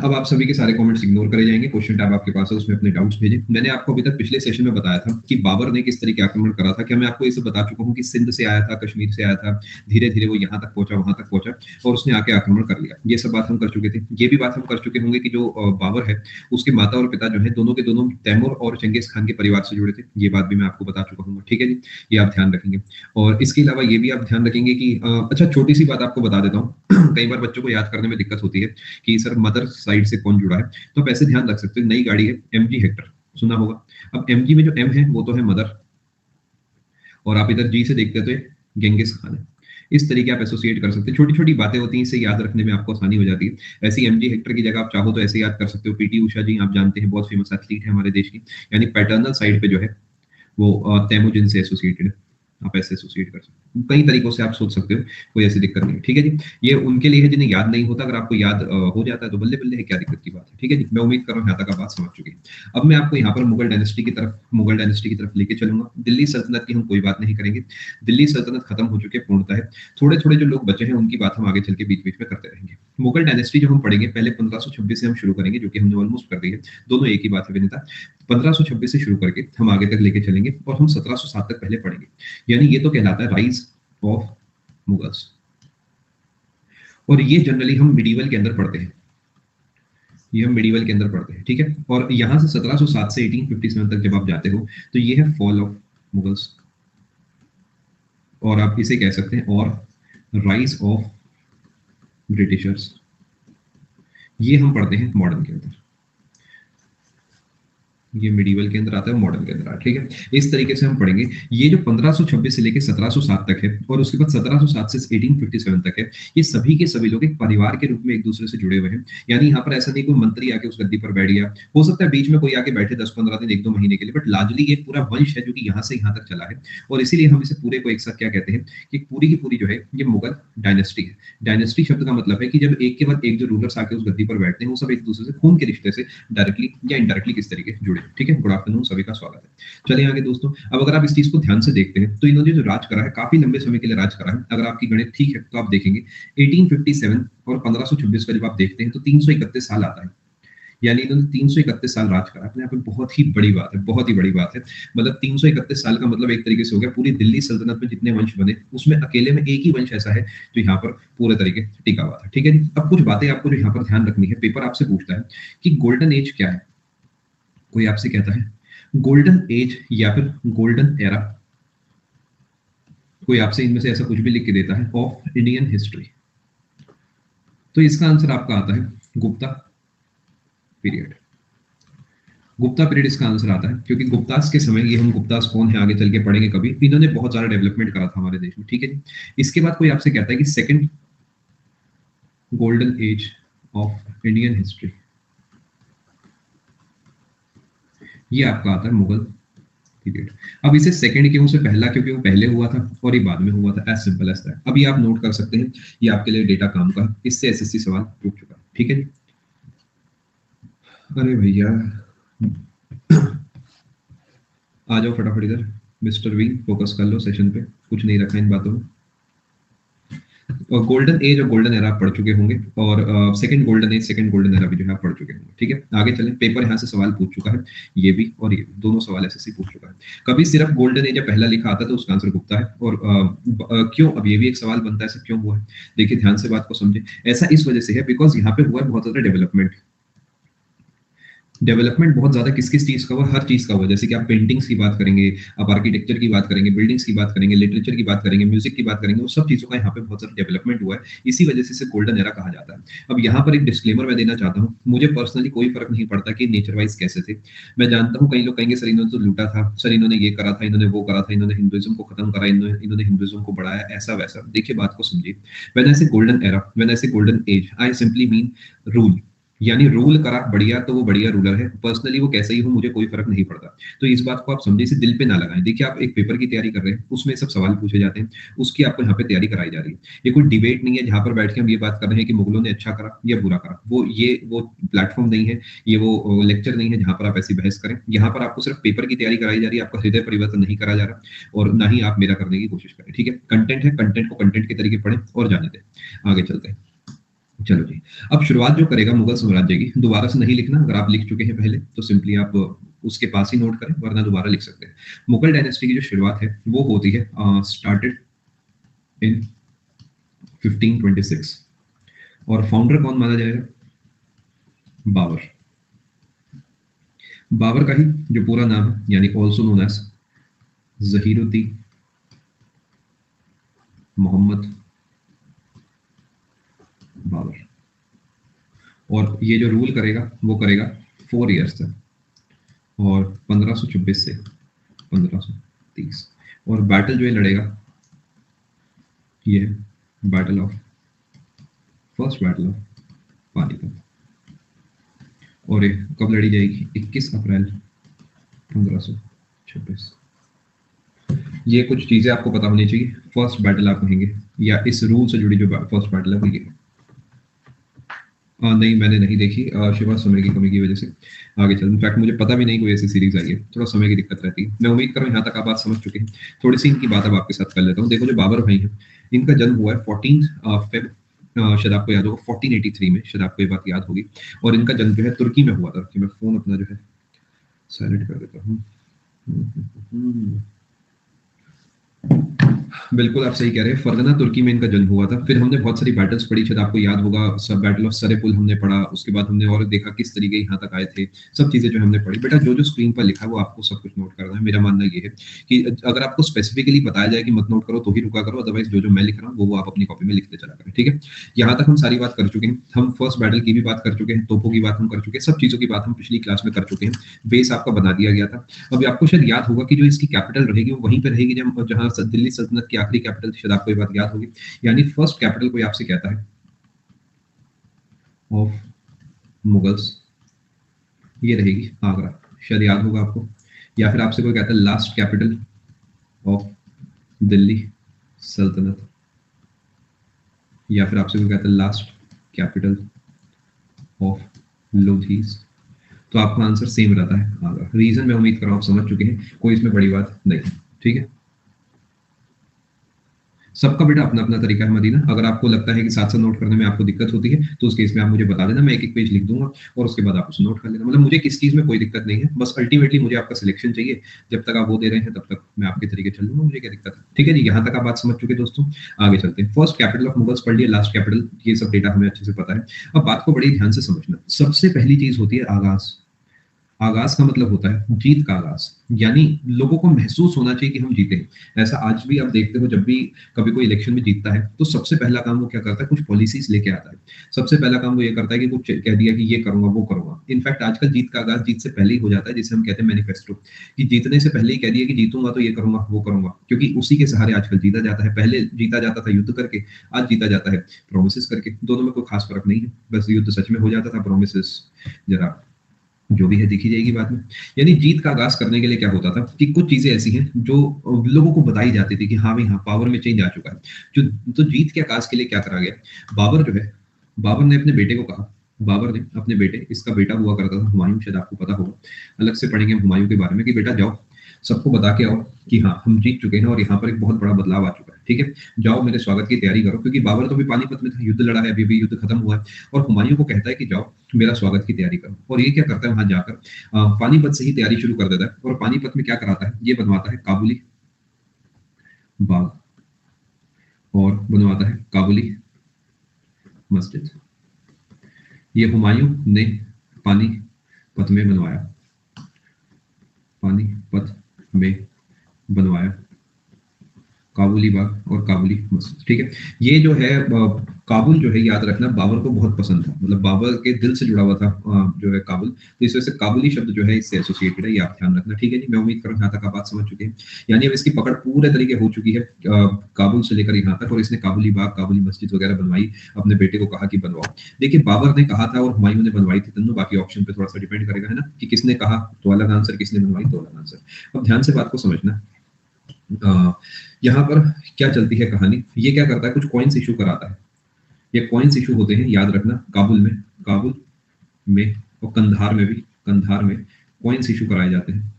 अब आप सभी के सारे कमेंट्स इग्नोर करे जाएंगे। क्वेश्चन टैब आपके पास है, उसमें अपने डाउट्स भेजें। मैंने आपको अभी तक पिछले सेशन में बताया था कि बाबर ने किस तरीके आक्रमण करा था। क्या मैं आपको ये सब बता चुका हूँ कि सिंध से आया था, कश्मीर से आया था, धीरे धीरे वो यहाँ तक पहुंचा, वहां तक पहुंचा और उसने आके आक्रमण कर लिया। ये सब बात हम कर चुके थे। ये भी बात हम कर चुके होंगे कि जो बाबर है उसके माता और पिता जो है दोनों के दोनों तैमूर और चंगेज खान के परिवार से जुड़े थे। ये बात भी मैं आपको बता चुका हूँ। ठीक है जी, ये आप ध्यान रखेंगे। और इसके अलावा ये भी आप ध्यान रखेंगे कि अच्छा छोटी सी बात आपको बता देता हूँ कई बार बच्चों को याद करने में दिक्कत होती है कि सर मदर साइड से कौन जुड़ा है। तो आप ऐसे ध्यान रख सकते हो, नई गाड़ी है एमजी हेक्टर, सुना होगा। अब एमजी में जो एम है वो तो है मदर, और आप इधर जी से देखते हो तो गेंगिस खान है। इस तरीके आप एसोसिएट कर सकते हैं। छोटी छोटी बातें होती हैं, इसे याद रखने में आपको आसानी हो जाती है। ऐसी एमजी हेक्टर की जगह आप चाहो तो ऐसे याद कर सकते हो। पीटी उषा जी आप जानते हैं, बहुत फेमस एथलीट है हमारे देश की, यानी पैटर्नल साइड पे जो है वो तैमुजिन से एसोसिएटेड है। आप ऐसे एसोसिएट कर सकते हो, कई तरीकों से आप सोच सकते हो, कोई ऐसी दिक्कत नहीं। ठीक है जी, ये उनके लिए है जिन्हें याद नहीं होता। अगर आपको याद हो जाता है तो बल्ले बल्ले है, क्या दिक्कत की बात है। ठीक है जी, मैं उम्मीद कर रहा हूँ यहाँ तक आप बात समझ चुके हैं। अब मैं आपको यहाँ पर मुगल डायनेस्टी की तरफ लेके चलूंगा। दिल्ली सल्तनत की हम कोई बात नहीं करेंगे, दिल्ली सल्तनत खत्म हो चुकी है पूर्णतः। थोड़े थोड़े जो लोग बचे हैं उनकी बात हम आगे चल के बीच बीच में करते रहेंगे। मुगल डायनेस्टी जो हम पढ़ेंगे पहले 1526 से हम शुरू करेंगे, जो कि हमने ऑलमोस्ट कर दी है। दोनों एक ही बात है विनीता। 1526 से शुरू करके हम आगे तक लेके चलेंगे और हम 1707 तक पहले पढ़ेंगे। यानी ये तो कहलाता है राइज ऑफ मुगल्स, और ये जनरली हम मिडीवल के अंदर पढ़ते हैं। ये हम मिडीवल के अंदर पढ़ते हैं। ठीक है, और यहां से 1707 से 1857 तक जब आप जाते हो तो ये है फॉल ऑफ मुगल्स, और आप इसे कह सकते हैं और राइज ऑफ ब्रिटिशर्स। ये हम पढ़ते हैं मॉडर्न के अंदर, ये मिडीवल के अंदर आता है, मॉडर्न के अंदर आता है। ठीक है, इस तरीके से हम पढ़ेंगे। ये जो 1526 से लेकर 1707 तक है और उसके बाद 1707 से 1857 तक है, ये सभी के सभी लोग एक परिवार के रूप में एक दूसरे से जुड़े हुए हैं। यानी यहाँ पर ऐसा नहीं कोई मंत्री आके उस गद्दी पर बैठ गया, हो सकता है बीच में कोई आके बैठे 10-15 दिन, 1-2 महीने के लिए, बट लार्जली ये पूरा वंश है जो कि यहाँ से यहाँ तक चला है। और इसीलिए हम इसे पूरे को एक साथ क्या कहते हैं कि पूरी की पूरी जो है ये मुगल डायनेस्टी है। डायनेस्टी शब्द का मतलब है कि जब एक के बाद एक जो रूलर्स आके उस गद्दी पर बैठते हैं वो सब एक दूसरे से खून के रिश्ते से डायरेक्टली या इनडायरेक्टली किस तरीके से जुड़े। ठीक है, गुड आफ्टरनून, सभी का स्वागत है। चलिए आगे दोस्तों, अब अगर आप इस चीज को ध्यान से देखते हैं तो इन्होंने जो राज करा है काफी लंबे समय के लिए राज करा है। अगर आपकी गणित ठीक है तो आप देखेंगे 1857 और 1526 का जब आप देखते हैं तो 331 साल आता है। यानी इन्होंने 331 साल राज करा। अपने आप में बहुत ही बड़ी बात है, बहुत ही बड़ी बात है। मतलब 331 साल का मतलब एक तरीके से हो गया पूरी दिल्ली सल्तनत में जितने वंश बने उसमें अकेले में एक ही वंश ऐसा है जो यहाँ पर पूरे तरीके टिका हुआ था। ठीक है जी, अब कुछ बातें आपको जो यहाँ पर ध्यान रखनी है। पेपर आपसे पूछता है कि गोल्डन एज क्या है। कोई आपसे कहता है गोल्डन एज या फिर गोल्डन एरा, कोई आपसे इनमें से ऐसा कुछ भी लिख के देता है ऑफ इंडियन हिस्ट्री, तो इसका आंसर आपका आता है गुप्ता पीरियड। गुप्ता पीरियड इसका आंसर आता है, क्योंकि गुप्तास के समय, ये हम गुप्तास कौन है आगे चल के पढ़ेंगे कभी, इन्होंने बहुत सारा डेवलपमेंट करा था हमारे देश में। ठीक है जी, इसके बाद कोई आपसे कहता है कि second golden age of Indian history, ये आपका आता है मुगल पीरियड। अब इसे सेकंड क्यों से पहला, क्योंकि वो पहले हुआ था और ये बाद में हुआ था, एज सिंपल एज दैट। अब ये आप नोट कर सकते हैं, ये आपके लिए डेटा काम का है, इससे एसएससी सवाल पूछ चुका है। ठीक है जी, अरे भैया आ जाओ फटाफट इधर, मिस्टर वी फोकस कर लो सेशन पे, कुछ नहीं रखा इन बातों में। और गोल्डन एज और गोल्डन एरा आप पढ़ चुके होंगे, और second golden age second golden era भी जो है आप पढ़ चुके होंगे। ठीक है, आगे चलें। पेपर यहाँ से सवाल पूछ चुका है, ये भी और ये भी, दोनों सवाल एसएससी पूछ चुका है। कभी सिर्फ गोल्डन एज या पहला लिखा आता है तो उसका आंसर गुप्ता है। और क्यों, अब ये भी एक सवाल बनता है ऐसा क्यों हुआ है। देखिए ध्यान से बात को समझे, ऐसा इस वजह से है बिकॉज यहाँ पे हुआ है बहुत ज्यादा डेवलपमेंट बहुत ज्यादा किस किस चीज का हुआ, हर चीज का हुआ। जैसे कि आप पेंटिंग्स की बात करेंगे, आप आर्किटेक्चर की बात करेंगे, बिल्डिंग्स की बात करेंगे, लिटरेचर की बात करेंगे, म्यूजिक की बात करेंगे, वो सब चीजों का यहाँ पे बहुत ज्यादा डेवलपमेंट हुआ है। इसी वजह से इसे गोल्डन एरा कहा जाता है। अब यहाँ पर एक डिस्क्लेमर मैं देना चाहता हूँ, मुझे पर्सनली कोई फर्क नहीं पड़ता कि नेचर वाइज कैसे थे। मैं जानता हूँ कई लोग कहेंगे सर इन्होंने तो लूटा था, सर इन्होंने ये करा था, इन्होंने वो करा था, इन्होंने हिंदुइज्म को खत्म करा, इन्होंने हिंदुइज्म को बढ़ाया, ऐसा वैसा। देखिए बात को समझिए, व्हेन आई से गोल्डन एरा, व्हेन आई से golden age, I simply mean rule. यानी रूल करा बढ़िया तो वो बढ़िया रूलर है, पर्सनली वो कैसे ही हो मुझे कोई फर्क नहीं पड़ता। तो इस बात को आप समझे, इसे दिल पे ना लगाएं। देखिए आप एक पेपर की तैयारी कर रहे हैं, उसमें सब सवाल पूछे जाते हैं, उसकी आपको यहाँ पे तैयारी कराई जा रही है। ये कोई डिबेट नहीं है जहाँ पर बैठ के हम ये बात कर रहे हैं कि मुगलों ने अच्छा करा या बुरा करा। वो प्लेटफॉर्म नहीं है, ये वो लेक्चर नहीं है जहाँ पर आप ऐसी बहस करें। यहाँ पर आपको सिर्फ पेपर की तैयारी कराई जा रही है, आपका हृदय परिवर्तन नहीं करा जा रहा और ना ही आप मेरा करने की कोशिश करें। ठीक है, कंटेंट है, कंटेंट को कंटेंट के तरीके पढ़ें और जाने दें। आगे चलते हैं। चलो जी, अब शुरुआत जो करेगा मुगल साम्राज्य की, दोबारा से नहीं लिखना। अगर आप लिख चुके हैं पहले तो सिंपली आप उसके पास ही नोट करें, वरना दोबारा लिख सकते हैं। मुगल डायनेस्टी की जो शुरुआत है वो होती है स्टार्टेड इन 1526 और फाउंडर कौन माना जाएगा? बाबर। बाबर का ही जो पूरा नाम है, यानी also known as Zahiruddin Mohammad Babur. और ये जो रूल करेगा वो करेगा 4 ईयर्स तक, और 1526 से 1530। और बैटल जो ये लड़ेगा ये है battle of first battle of Panipat. और ये कब लड़ी जाएगी? 21 अप्रैल 1526। ये कुछ चीजें आपको पता होनी चाहिए। फर्स्ट बैटल आप कहेंगे, या इस रूल से जुड़ी जो फर्स्ट बैटल है वो ये। नहीं मैंने नहीं देखी शिवा, समय की कमी की वजह से। आगे चल, इनफैक्ट मुझे पता भी नहीं कोई ऐसी सीरीज आई है, थोड़ा समय की दिक्कत रहती है। मैं उम्मीद कर रहा हूँ यहाँ तक आप बात समझ चुके हैं। थोड़ी सी इनकी बात अब आपके साथ कर लेता हूँ। देखो जो बाबर भाई हैं, इनका जन्म हुआ है 14 फेब, शायद आपको याद होगा 1483 में, शायद आपको ये बात याद होगी। और इनका जन्म जो है तुर्की में हुआ था। कि मैं फोन अपना जो है साइलेंट कर देता हूँ। बिल्कुल आप सही कह रहे हैं, फरगना तुर्की में इनका जन्म हुआ था। फिर हमने बहुत सारी बैटल्स पढ़ी, शायद आपको याद होगा, सब बैटल ऑफ सरेपुल हमने पढ़ा। उसके बाद हमने और देखा किस तरीके यहाँ तक आए थे, सब चीजें जो हमने पढ़ी। बेटा जो जो स्क्रीन पर लिखा है वो आपको सब कुछ नोट करना है। मेरा मानना ये है कि अगर आपको स्पेसिफिकली बताया जाए कि मत नोट करो तो ही रुका करो, अदरवाइज जो जो मैं लिख रहा हूँ वो आप अपनी कॉपी में लिखते चला करें। ठीक है, यहाँ तक हम सारी बात कर चुके हैं। हम फर्स्ट बैटल की भी बात कर चुके हैं, तोपों की बात हम कर चुके हैं, सब चीजों की बात हम पिछली क्लास में कर चुके हैं। बेस आपका बना दिया गया था। अब आपको शायद याद होगा कि जो इसकी कैपिटल रहेगी वो वहीं पर रहेगी जहाँ दिल्ली सल्तनत की आखिरी कैपिटल, शायद आपको ये बात याद होगी। यानी फर्स्ट कैपिटल कोई आपसे कहता है ऑफ मुगल्स, ये रहेगी आगरा, शायद याद होगा आपको। या फिर आपसे कोई कहता है लास्ट कैपिटल ऑफ दिल्ली सल्तनत, या फिर आपसे कोई कहता है लास्ट कैपिटल ऑफ लोधीस। तो आपका आंसर सेम रहता है आगरा। रीजन मैं उम्मीद कर रहा हूं आप समझ चुके हैं, कोई इसमें बड़ी बात नहीं। ठीक है, सबका बेटा अपना अपना तरीका है मदीना। अगर आपको लगता है कि साथ साथ नोट करने में आपको दिक्कत होती है तो उस केस में आप मुझे बता देना, मैं एक एक पेज लिख दूंगा और उसके बाद आप उसे नोट कर लेना। मतलब मुझे किस चीज में कोई दिक्कत नहीं है, बस अल्टीमेटली मुझे आपका सिलेक्शन चाहिए। जब तक आप वो दे रहे हैं तब तक मैं आपके तरीके चल लूंगा, मुझे क्या दिक्कत है। ठीक है जी, यहाँ तक आप बात समझ चुके दोस्तों। आगे चलते हैं। फर्स्ट कैपिटल ऑफ मुगल्स पढ़ लिया, लास्ट कैपिटल, ये सब डेटा हमें अच्छे से पता है। अब बात को बड़ी ध्यान से समझना। सबसे पहली चीज होती है आगाज। आगाज का मतलब होता है जीत का आगाज, यानी लोगों को महसूस होना चाहिए कि हम जीते हैं। ऐसा आज भी आप देखते हो, जब भी कभी कोई इलेक्शन में जीतता है तो सबसे पहला काम वो क्या करता है? कुछ पॉलिसीज लेके आता है। सबसे पहला काम वो ये करता है कि कुछ कह दिया कि ये करूंगा वो करूंगा। इनफैक्ट आजकल जीत का आगाज जीत से पहले ही हो जाता है, जिसे हम कहते हैं मैनिफेस्टो, कि जीतने से पहले ही कह दिया कि जीतूंगा तो ये करूंगा वो करूंगा, क्योंकि उसी के सहारे आजकल जीता जाता है। पहले जीता जाता था युद्ध करके, आज जीता जाता है प्रोमिस करके। दोनों में कोई खास फर्क नहीं है, बस युद्ध सच में हो जाता था, प्रोमिस जरा जो भी है देखी जाएगी बाद में। यानी जीत का आगाज करने के लिए क्या होता था कि कुछ चीजें ऐसी हैं जो लोगों को बताई जाती थी कि हाँ भाई हाँ, पावर में चेंज आ चुका है। जो तो जीत के आगाज के लिए क्या करा गया? बाबर जो है, बाबर ने अपने बेटे को कहा, बाबर ने अपने बेटे, इसका बेटा हुआ करता था हुमायूं, शायद आपको पता होगा, अलग से पढ़ेंगे हम हुमायूं के बारे में, कि बेटा जाओ सबको बता के आओ कि हाँ हम जीत चुके हैं और यहाँ पर एक बहुत बड़ा बदलाव आ चुका है। ठीक है, जाओ मेरे स्वागत की तैयारी करो, क्योंकि बाबर तो भी पानीपत में था, युद्ध लड़ा है, अभी भी युद्ध खत्म हुआ है। और हुमायूं को कहता है कि जाओ मेरा स्वागत की तैयारी करो। और ये क्या करता है? वहां जाकर पानीपत से ही तैयारी शुरू कर देता है। और पानीपत में क्या कराता है? ये बनवाता है काबुली बाग और बनवाता है काबुली मस्जिद। ये हुमायूं ने पानीपत में बनवाया, पानीपत में बनवाया। काबुली बाग और काबुली मस्जिद, ठीक है। ये जो है काबुल जो है, याद रखना, बाबर को बहुत पसंद था, मतलब बाबर के दिल से जुड़ा हुआ था जो है काबुल, तो इस वजह से काबुली शब्द जो है इससे एसोसिएटेड है, ये आप ध्यान रखना, ठीक है जी। मैं उम्मीद करूँ यहाँ तक आप बात समझ चुके हैं, यानी अब इसकी पकड़ पूरे तरीके हो चुकी है काबुल से लेकर यहाँ तक, और इसने काबुली बाग, काबुली मस्जिद वगैरह बनवाई, अपने बेटे को कहा कि बनवाओ। देखिए, बाबर ने कहा था और हुमायूं ने बनवाई थी दोनों, बाकी ऑप्शन पे थोड़ा सा डिपेंड करेगा, है ना, कि किसने कहा तो अलग आंसर, किसने बनवाई तो अलग आंसर। अब ध्यान से बात को समझना, यहाँ पर क्या चलती है कहानी, ये क्या करता है, कुछ कॉइन्स इशू कराता है, ये कॉइन्स इशू होते हैं, याद रखना, काबुल में और कंधार में भी, कंधार में कॉइन्स इशू कराए जाते हैं।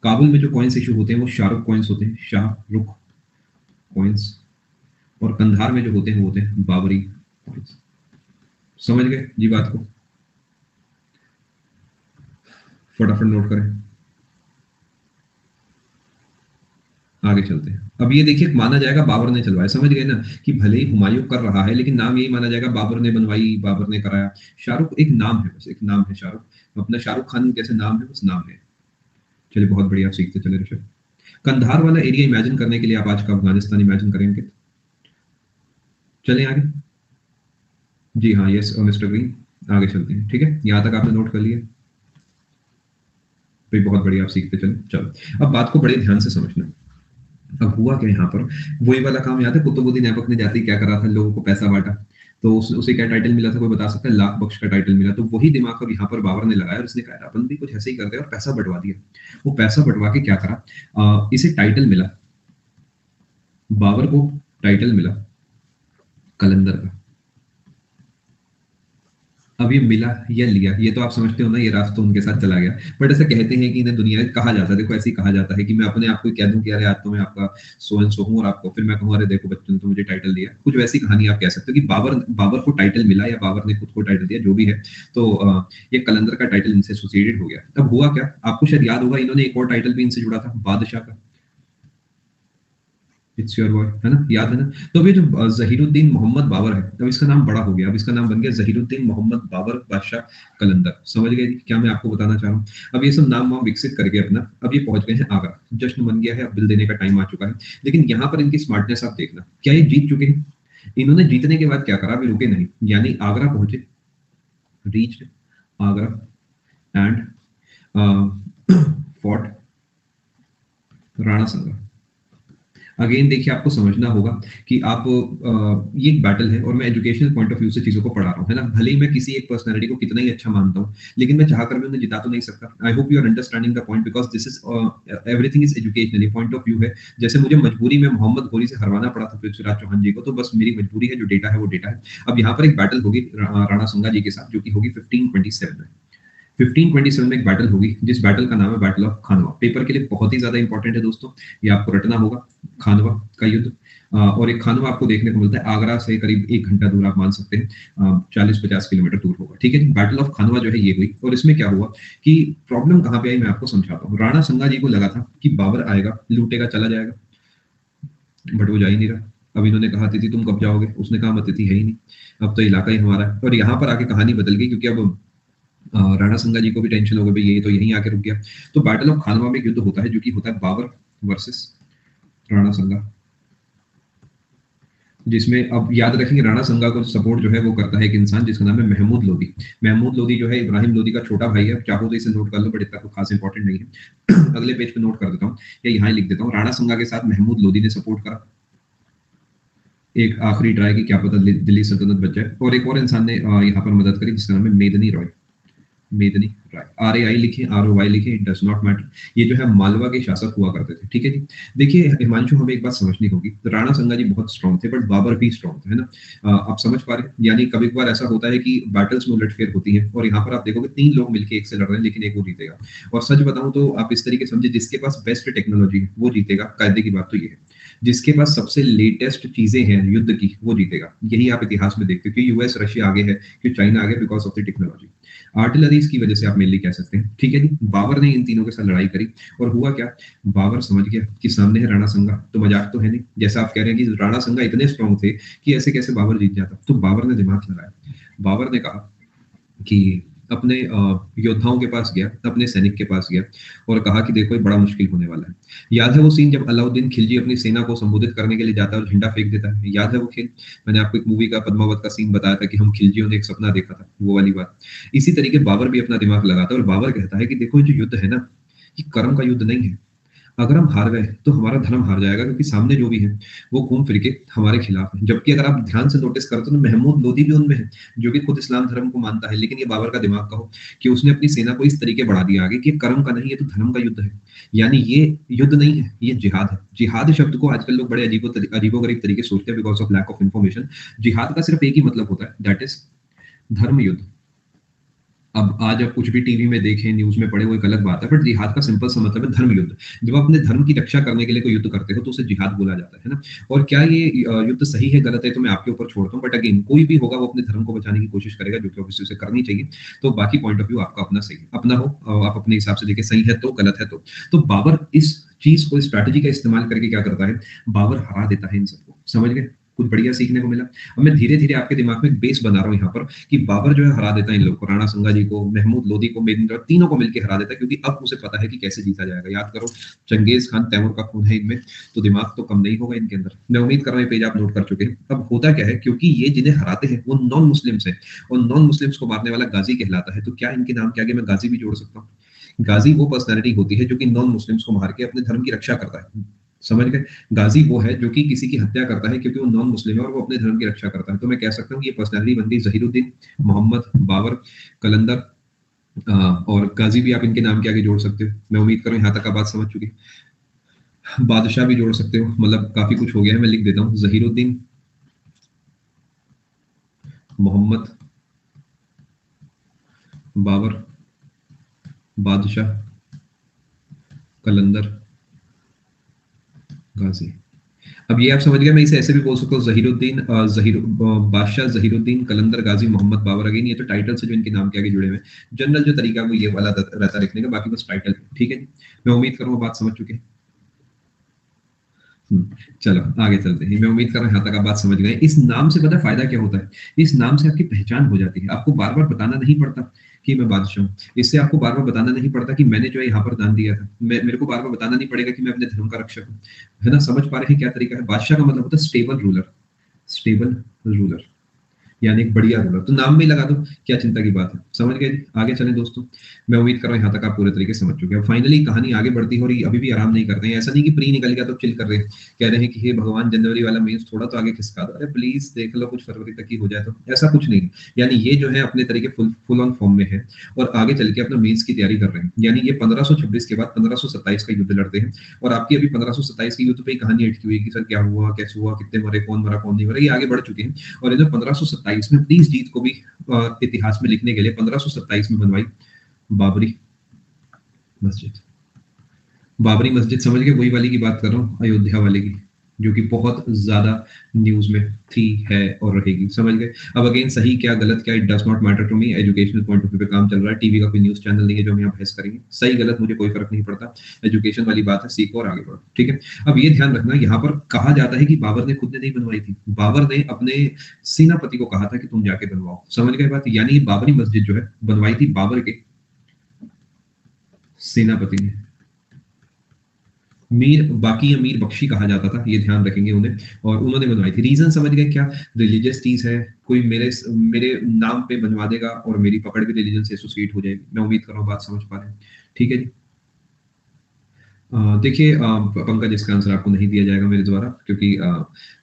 काबुल में जो कॉइन्स इशू होते हैं वो शाहरुख कॉइन्स होते हैं, शाहरुख कॉइन्स, और कंधार में जो होते हैं वो होते हैं बाबरी कॉइन्स। समझ गए जी बात को, फटाफट नोट करें, आगे चलते हैं। अब ये देखिए, माना जाएगा बाबर ने चलवाया, समझ गए ना, कि भले ही हुमायूं कर रहा है लेकिन नाम यही माना जाएगा बाबर ने बनवाई, बाबर ने कराया। शाहरुख एक नाम है, बस एक नाम है शाहरुख, अपना शाहरुख खान जैसे नाम है, बस नाम है। चलिए, बहुत बढ़िया, आप सीखते चले ऋषभ। कंधार वाला एरिया इमेजिन करने के लिए आप आज का अफगानिस्तान इमेजिन करेंगे। चलें आगे। जी हाँ, यस मिस्टर ग्रीन, आगे चलते हैं, ठीक है, यहाँ तक आपने नोट कर लिया, तो बहुत बढ़िया, आप सीखते चले। चलो, अब बात को बड़े ध्यान से समझना। अब हुआ क्या यहाँ पर, वही वाला काम याद है, कुतुबुद्दीन ऐबक ने जाते ही क्या करा था, लोगों को पैसा बांटा, तो उसे क्या टाइटल मिला था, कोई बता सकता है, लाख बख्श का टाइटल मिला। तो वही दिमाग अब यहाँ पर बाबर ने लगाया और उसने कहा अपन भी कुछ ऐसे ही करते हैं, और पैसा बंटवा दिया। वो पैसा बंटवा के क्या करा, इसे टाइटल मिला, बाबर को टाइटल मिला कलंदर का। अब ये मिला या लिया, ये तो आप समझते हो ना, ये रास्ता उनके साथ चला गया। बट ऐसा कहते हैं कि इन्हें दुनिया कहा जाता है, देखो ऐसे ही कहा जाता है कि मैं अपने आप को कह दूं कि अरे आज तो मैं आपका सो एंड सो हूं, और आपको फिर मैं कहूं अरे देखो बच्चों ने तो मुझे टाइटल दिया, कुछ वैसी कहानी आप कह सकते हो कि बाबर बाबर को टाइटल मिला या बाबर ने खुद को टाइटल दिया, जो भी है। तो ये कलंदर का टाइटल इनसे एसोसिएटेड हो गया। अब हुआ क्या, आपको शायद याद होगा, इन्होंने एक और टाइटल भी इनसे जुड़ा था, बादशाह का, इट्स योर बॉय, है ना, याद है ना। तो अभी जो जहीरुद्दीन मोहम्मद बाबर है, तो इसका नाम बड़ा हो गया, अब इसका नाम बन गया जहीरुद्दीन मोहम्मद बाबर बादशाह कलंदर। समझ गए क्या मैं आपको बताना चाह रहा हूँ। अब ये सब नाम वाम विकसित करके अपना, अब ये पहुंच गए हैं आगरा, जश्न बन गया है, अब बिल देने का टाइम आ चुका है। लेकिन यहाँ पर इनकी स्मार्टनेस आप देखना, क्या ये जीत चुके हैं, इन्होंने जीतने के बाद क्या करा, अभी रुके नहीं, यानी आगरा पहुंचे, reach Agra and fort Rana संगा। अगेन देखिए, आपको समझना होगा कि आप ये एक बैटल है, और मैं एजुकेशनल पॉइंट ऑफ व्यू से चीजों को पढ़ा रहा हूँ, है ना। भले ही मैं किसी एक पर्सनैलिटी को कितना ही अच्छा मानता हूँ, लेकिन मैं चाहकर भी उन्हें जिता तो नहीं सकता। I hope you are understanding the point, because this is everything is educationally point of view है। जैसे मुझे मजबूरी में मोहम्मद घोरी से हरवाना पड़ा था पृथ्वीराज चौहान जी को, तो बस मेरी मजबूरी है, जो डेटा है वो डेटा है। अब यहाँ पर एक बैटल होगी राणा संगा जी के साथ, जो कि होगी 1527 में। 1527 में एक बैटल होगी, जिस बैटल का नाम है बैटल ऑफ खानवा। पेपर के लिए बहुत ही ज्यादा इंपॉर्टेंट है दोस्तों, ये आपको रटना होगा, खानवा का युद्ध। और एक खानवा आपको देखने को मिलता है आगरा से करीब 1 घंटा दूर, आप मान सकते हैं 40-50 किलोमीटर दूर होगा, ठीक है। बैटल ऑफ खानवा जो है ये हुई, और इसमें क्या हुआ कि प्रॉब्लम कहाँ पे आई, मैं आपको समझाता हूँ। राणा संगा जी को लगा था कि बाबर आएगा, लूटेगा, चला जाएगा, बट वो जा ही नहीं रहा। अब इन्होंने कहा तिथि तुम कब जाओगे, उसने कहा तिथि है ही नहीं, अब तो इलाका ही हमारा है। और यहाँ पर आके कहानी बदल गई, क्योंकि अब राणा संगा जी को भी टेंशन हो गई, भाई ये तो यहीं आके रुक गया। तो बैटल ऑफ खानवा में एक युद्ध होता है, जो कि होता है बाबर वर्सेस राणा संगा, जिसमें अब याद रखेंगे राणा संगा को सपोर्ट जो है वो करता है एक इंसान जिसका नाम है महमूद लोदी। महमूद लोदी जो है इब्राहिम लोदी का छोटा भाई है, चाहो तो इसे नोट कर लो, बट इतना तो खास इंपॉर्टेंट नहीं है। अगले पेज पे नोट कर देता हूँ या यहाँ लिख देता हूँ, राणा संगा के साथ महमूद लोदी ने सपोर्ट करा, एक आखिरी ट्राई की क्या पता दिल्ली सल्तनत बच जाए। और एक और इंसान ने यहाँ पर मदद करी, जिसका नाम है मेदनी रॉय, मेदनी राय, RAI लिखे, ROY लिखे, इट डज नॉट मैटर। ये जो है मालवा के शासक हुआ करते थे, ठीक है जी। देखिए हिमांशु, हमें एक बात समझनी होगी, तो राणा संगा जी बहुत स्ट्रॉन्ग थे, बट बाबर भी स्ट्रॉन्ग थे, है ना। आप समझ पा रहे हैं, यानी कभी कभार ऐसा होता है कि बैटल्स में उलटफेर होती है, और यहाँ पर आप देखोगे 3 लोग मिलकर एक से लड़ रहे हैं, लेकिन एक वो जीतेगा। और सच बताऊं तो आप इस तरीके समझे, जिसके पास बेस्ट टेक्नोलॉजी है वो जीतेगा। कायदे की बात तो ये है, जिसके पास सबसे लेटेस्ट चीजें हैं युद्ध की, वो जीतेगा। यही आप इतिहास में देखते हो कि यूएस रशिया आगे है, कि चाइना आगे, because of the technology, artilleries की वजह से आप मेनली कह सकते हैं, ठीक है जी। बाबर ने इन तीनों के साथ लड़ाई करी, और हुआ क्या, बाबर समझ गया कि सामने है राणा संगा, तो मजाक तो है नहीं। जैसा आप कह रहे हैं कि राणा संगा इतने स्ट्रॉन्ग थे कि ऐसे कैसे बाबर जीत जाता, तो बाबर ने दिमाग लगाया। बाबर ने कहा कि अपने योद्धाओं के पास गया, अपने सैनिक के पास गया और कहा कि देखो ये बड़ा मुश्किल होने वाला है। याद है वो सीन जब अलाउद्दीन खिलजी अपनी सेना को संबोधित करने के लिए जाता है और झंडा फेंक देता है? याद है वो खेल? मैंने आपको एक मूवी का पद्मावत का सीन बताया था कि हम खिलजियों ने एक सपना देखा था, वो वाली बात। इसी तरीके बाबर भी अपना दिमाग लगाता है और बाबर कहता है कि देखो ये जो युद्ध है ना, ये कर्म का युद्ध नहीं है। अगर हम हार गए तो हमारा धर्म हार जाएगा, क्योंकि सामने जो भी है वो घूम फिर के हमारे खिलाफ है। जबकि अगर आप ध्यान से नोटिस करते हो तो महमूद लोदी भी उनमें है, जो कि खुद इस्लाम धर्म को मानता है। लेकिन ये बाबर का दिमाग का हो कि उसने अपनी सेना को इस तरीके बढ़ा दिया आगे कि ये कर्म का नहीं, ये तो धर्म का युद्ध है। यानी ये युद्ध नहीं है, ये जिहाद है। जिहाद शब्द को आजकल लोग बड़े अजीबोगरीब तरीके से सोचते हैं because of lack of information. जिहाद का सिर्फ एक ही मतलब होता है, दैट इज धर्म युद्ध। अब आज आप कुछ भी टीवी में देखें, न्यूज़ में पढ़े, वो एक अलग बात है, बट जिहाद का सिंपल सा मतलब है धर्म युद्ध। जब आप अपने धर्म की रक्षा करने के लिए कोई युद्ध करते हो तो उसे जिहाद बोला जाता है ना? और क्या ये युद्ध सही है, गलत है, तो मैं आपके ऊपर छोड़ता हूँ। बट अगेन कोई भी होगा वो अपने धर्म को बचाने की कोशिश करेगा, जो कि ऑब्वियसली उसे करनी चाहिए। तो बाकी पॉइंट ऑफ व्यू आपका अपना सही अपना हो, आप अपने हिसाब से देखिए, सही है तो, गलत है तो। तो बाबर इस चीज़ को, स्ट्रैटेजी का इस्तेमाल करके क्या करता है, बाबर हरा देता है इन सबको। समझ गए? कुछ बढ़िया सीखने को मिला। अब मैं धीरे-धीरे आपके दिमाग में एक बेस बना रहा हूँ यहाँ पर कि बाबर जो है हरा देता है इन लोगों को, राणा संगा जी को, महमूद लोदी को, मेदिनी, तीनों को मिलके हरा देता है, क्योंकि अब उसे पता है कि कैसे जीता जाएगा। याद करो, चंगेज खान तैमूर का खून है इनमें, तो दिमाग तो कम नहीं होगा इनके अंदर। मैं उम्मीद कर रहा हूँ ये पेज आप नोट कर चुके हैं। अब होता क्या है, क्योंकि ये जिन्हें हराते हैं वो नॉन मुस्लिम्स हैं और नॉन मुस्लिम्स को मारने वाला गाजी कहलाता है। तो क्या इनके नाम के आगे मैं गाजी भी जोड़ सकता हूँ? गाजी वो पर्सनैलिटी होती है जो कि नॉन मुस्लिम्स को मार के अपने धर्म की रक्षा करता है। समझ गए? गाजी वो है जो कि किसी की हत्या करता है क्योंकि वो नॉन मुस्लिम है और वो अपने धर्म की रक्षा करता है। तो मैं कह सकता हूँ कि ये पर्सनैलिटी बन गई ज़हीरुद्दीन, मोहम्मद, बाबर, कलंदर, और गाजी भी आप इनके नाम के आगे जोड़ सकते हो। मैं उम्मीद कर रहा हूँ यहाँ तक आप बात समझ चुके हैं। बादशाह भी जोड़ सकते हो, मतलब काफ़ी कुछ हो गया है, मैं लिख देता हूँ। ज़हीरुद्दीन, मोहम्मद, बाबर, बादशाह, कलंदर, गाजी। अब ये आप समझ गए, मैं इसे ऐसे भी बोल सकता हूँ, ज़हीरुद्दीन, बादशाह, ज़हीरुद्दीन, कलंदर, गाजी, मोहम्मद, बाबर। अगेन ये तो टाइटल से जो इनके नाम के आगे जुड़े हुए हैं। जनरल जो तरीका है वो ये वाला रहता है लिखने का, बाकी बस टाइटल। ठीक है जी? मैं उम्मीद कर रहा हूँ बात समझ चुके हैं। चलो आगे चलते हैं। मैं उम्मीद कर रहा हूँ यहाँ तक आप बात समझ गए। इस नाम से पता है फायदा क्या होता है? इस नाम से आपकी पहचान हो जाती है। आपको बार-बार बताना नहीं पड़ता कि मैं बादशाह हूँ। इससे आपको बार-बार बताना नहीं पड़ता कि मैंने जो है यहाँ पर दान दिया था। मैं मेरे को बार-बार बताना नहीं पड़ेगा कि मैं अपने धर्म का रक्षक हूँ। है ना? समझ पा रहे हैं क्या तरीका है? बादशाह का मतलब होता है स्टेबल रूलर, स्टेबल रूलर। यानी एक बढ़िया रूलर। तो नाम में ही लगा दो, क्या चिंता की बात है। समझ गए जी? आगे चलें दोस्तों। मैं उम्मीद कर रहा हूँ यहाँ तक आप पूरे तरीके से समझ चुके हैं। फाइनली कहानी आगे बढ़ती हो रही, अभी भी आराम नहीं करते हैं। ऐसा नहीं कि प्री निकल गया तो चिल कर रहे हैं। कह रहे हैं कि हे भगवान, जनवरी वाला मीन्स थोड़ा तो आगे खिसका दो। अरे प्लीज देख लो, कुछ फरवरी तक ही हो जाए तो। ऐसा कुछ नहीं। यानी ये जो है अपने तरीके फुल ऑन फॉर्म में है और आगे चल के अपना मीन्स की तैयारी कर रहे हैं। यानी ये 1526 के बाद 1527 का युद्ध लड़ते हैं और आपकी अभी 1527 की युद्ध पे ही कहानी अटकी हुई है कि सर क्या हुआ, कैसे हुआ, कितने मरे, कौन मरा, कौन नहीं मरा। ये आगे बढ़ चुके हैं और इन्हें 1527 में प्लीज जीत को भी इतिहास में लिखने के लिए 1527 में बनवाई बाबरी मस्जिद। बाबरी मस्जिद समझ गए? वही वाली की बात कर रहा हूँ, अयोध्या वाले की, जो कि बहुत ज्यादा न्यूज में थी, है और रहेगी। समझ गए? अब अगेन सही क्या गलत क्या, it does not matter to me. Educational point of view पे काम चल रहा है। टीवी का कोई न्यूज चैनल नहीं है जो हम यहाँ बहस करेंगे। सही गलत मुझे कोई फर्क नहीं पड़ता। एजुकेशन वाली बात है, सीखो और आगे बढ़ो। ठीक है? अब ये ध्यान रखना, यहाँ पर कहा जाता है कि बाबर ने खुद ने नहीं बनवाई थी। बाबर ने अपने सेनापति को कहा था कि तुम जाके बनवाओ। समझ गए बात? यानी बाबरी मस्जिद जो है बनवाई थी बाबर के सेनापति ने। मीर बाकी अमीर बख्शी कहा जाता था, ये ध्यान रखेंगे उन्हें, और उन्होंने बनवाई थी। रीजन समझ गए क्या? रिलीजियस चीज है, कोई मेरे मेरे नाम पे बनवा देगा और मेरी पकड़ भी रिलीजन से एसोसिएट हो जाएगी। मैं उम्मीद कर रहा हूँ बात समझ पा रहे हैं। ठीक है जी? देखिए, पंकज, इसका आंसर आपको नहीं दिया जाएगा मेरे द्वारा, क्योंकि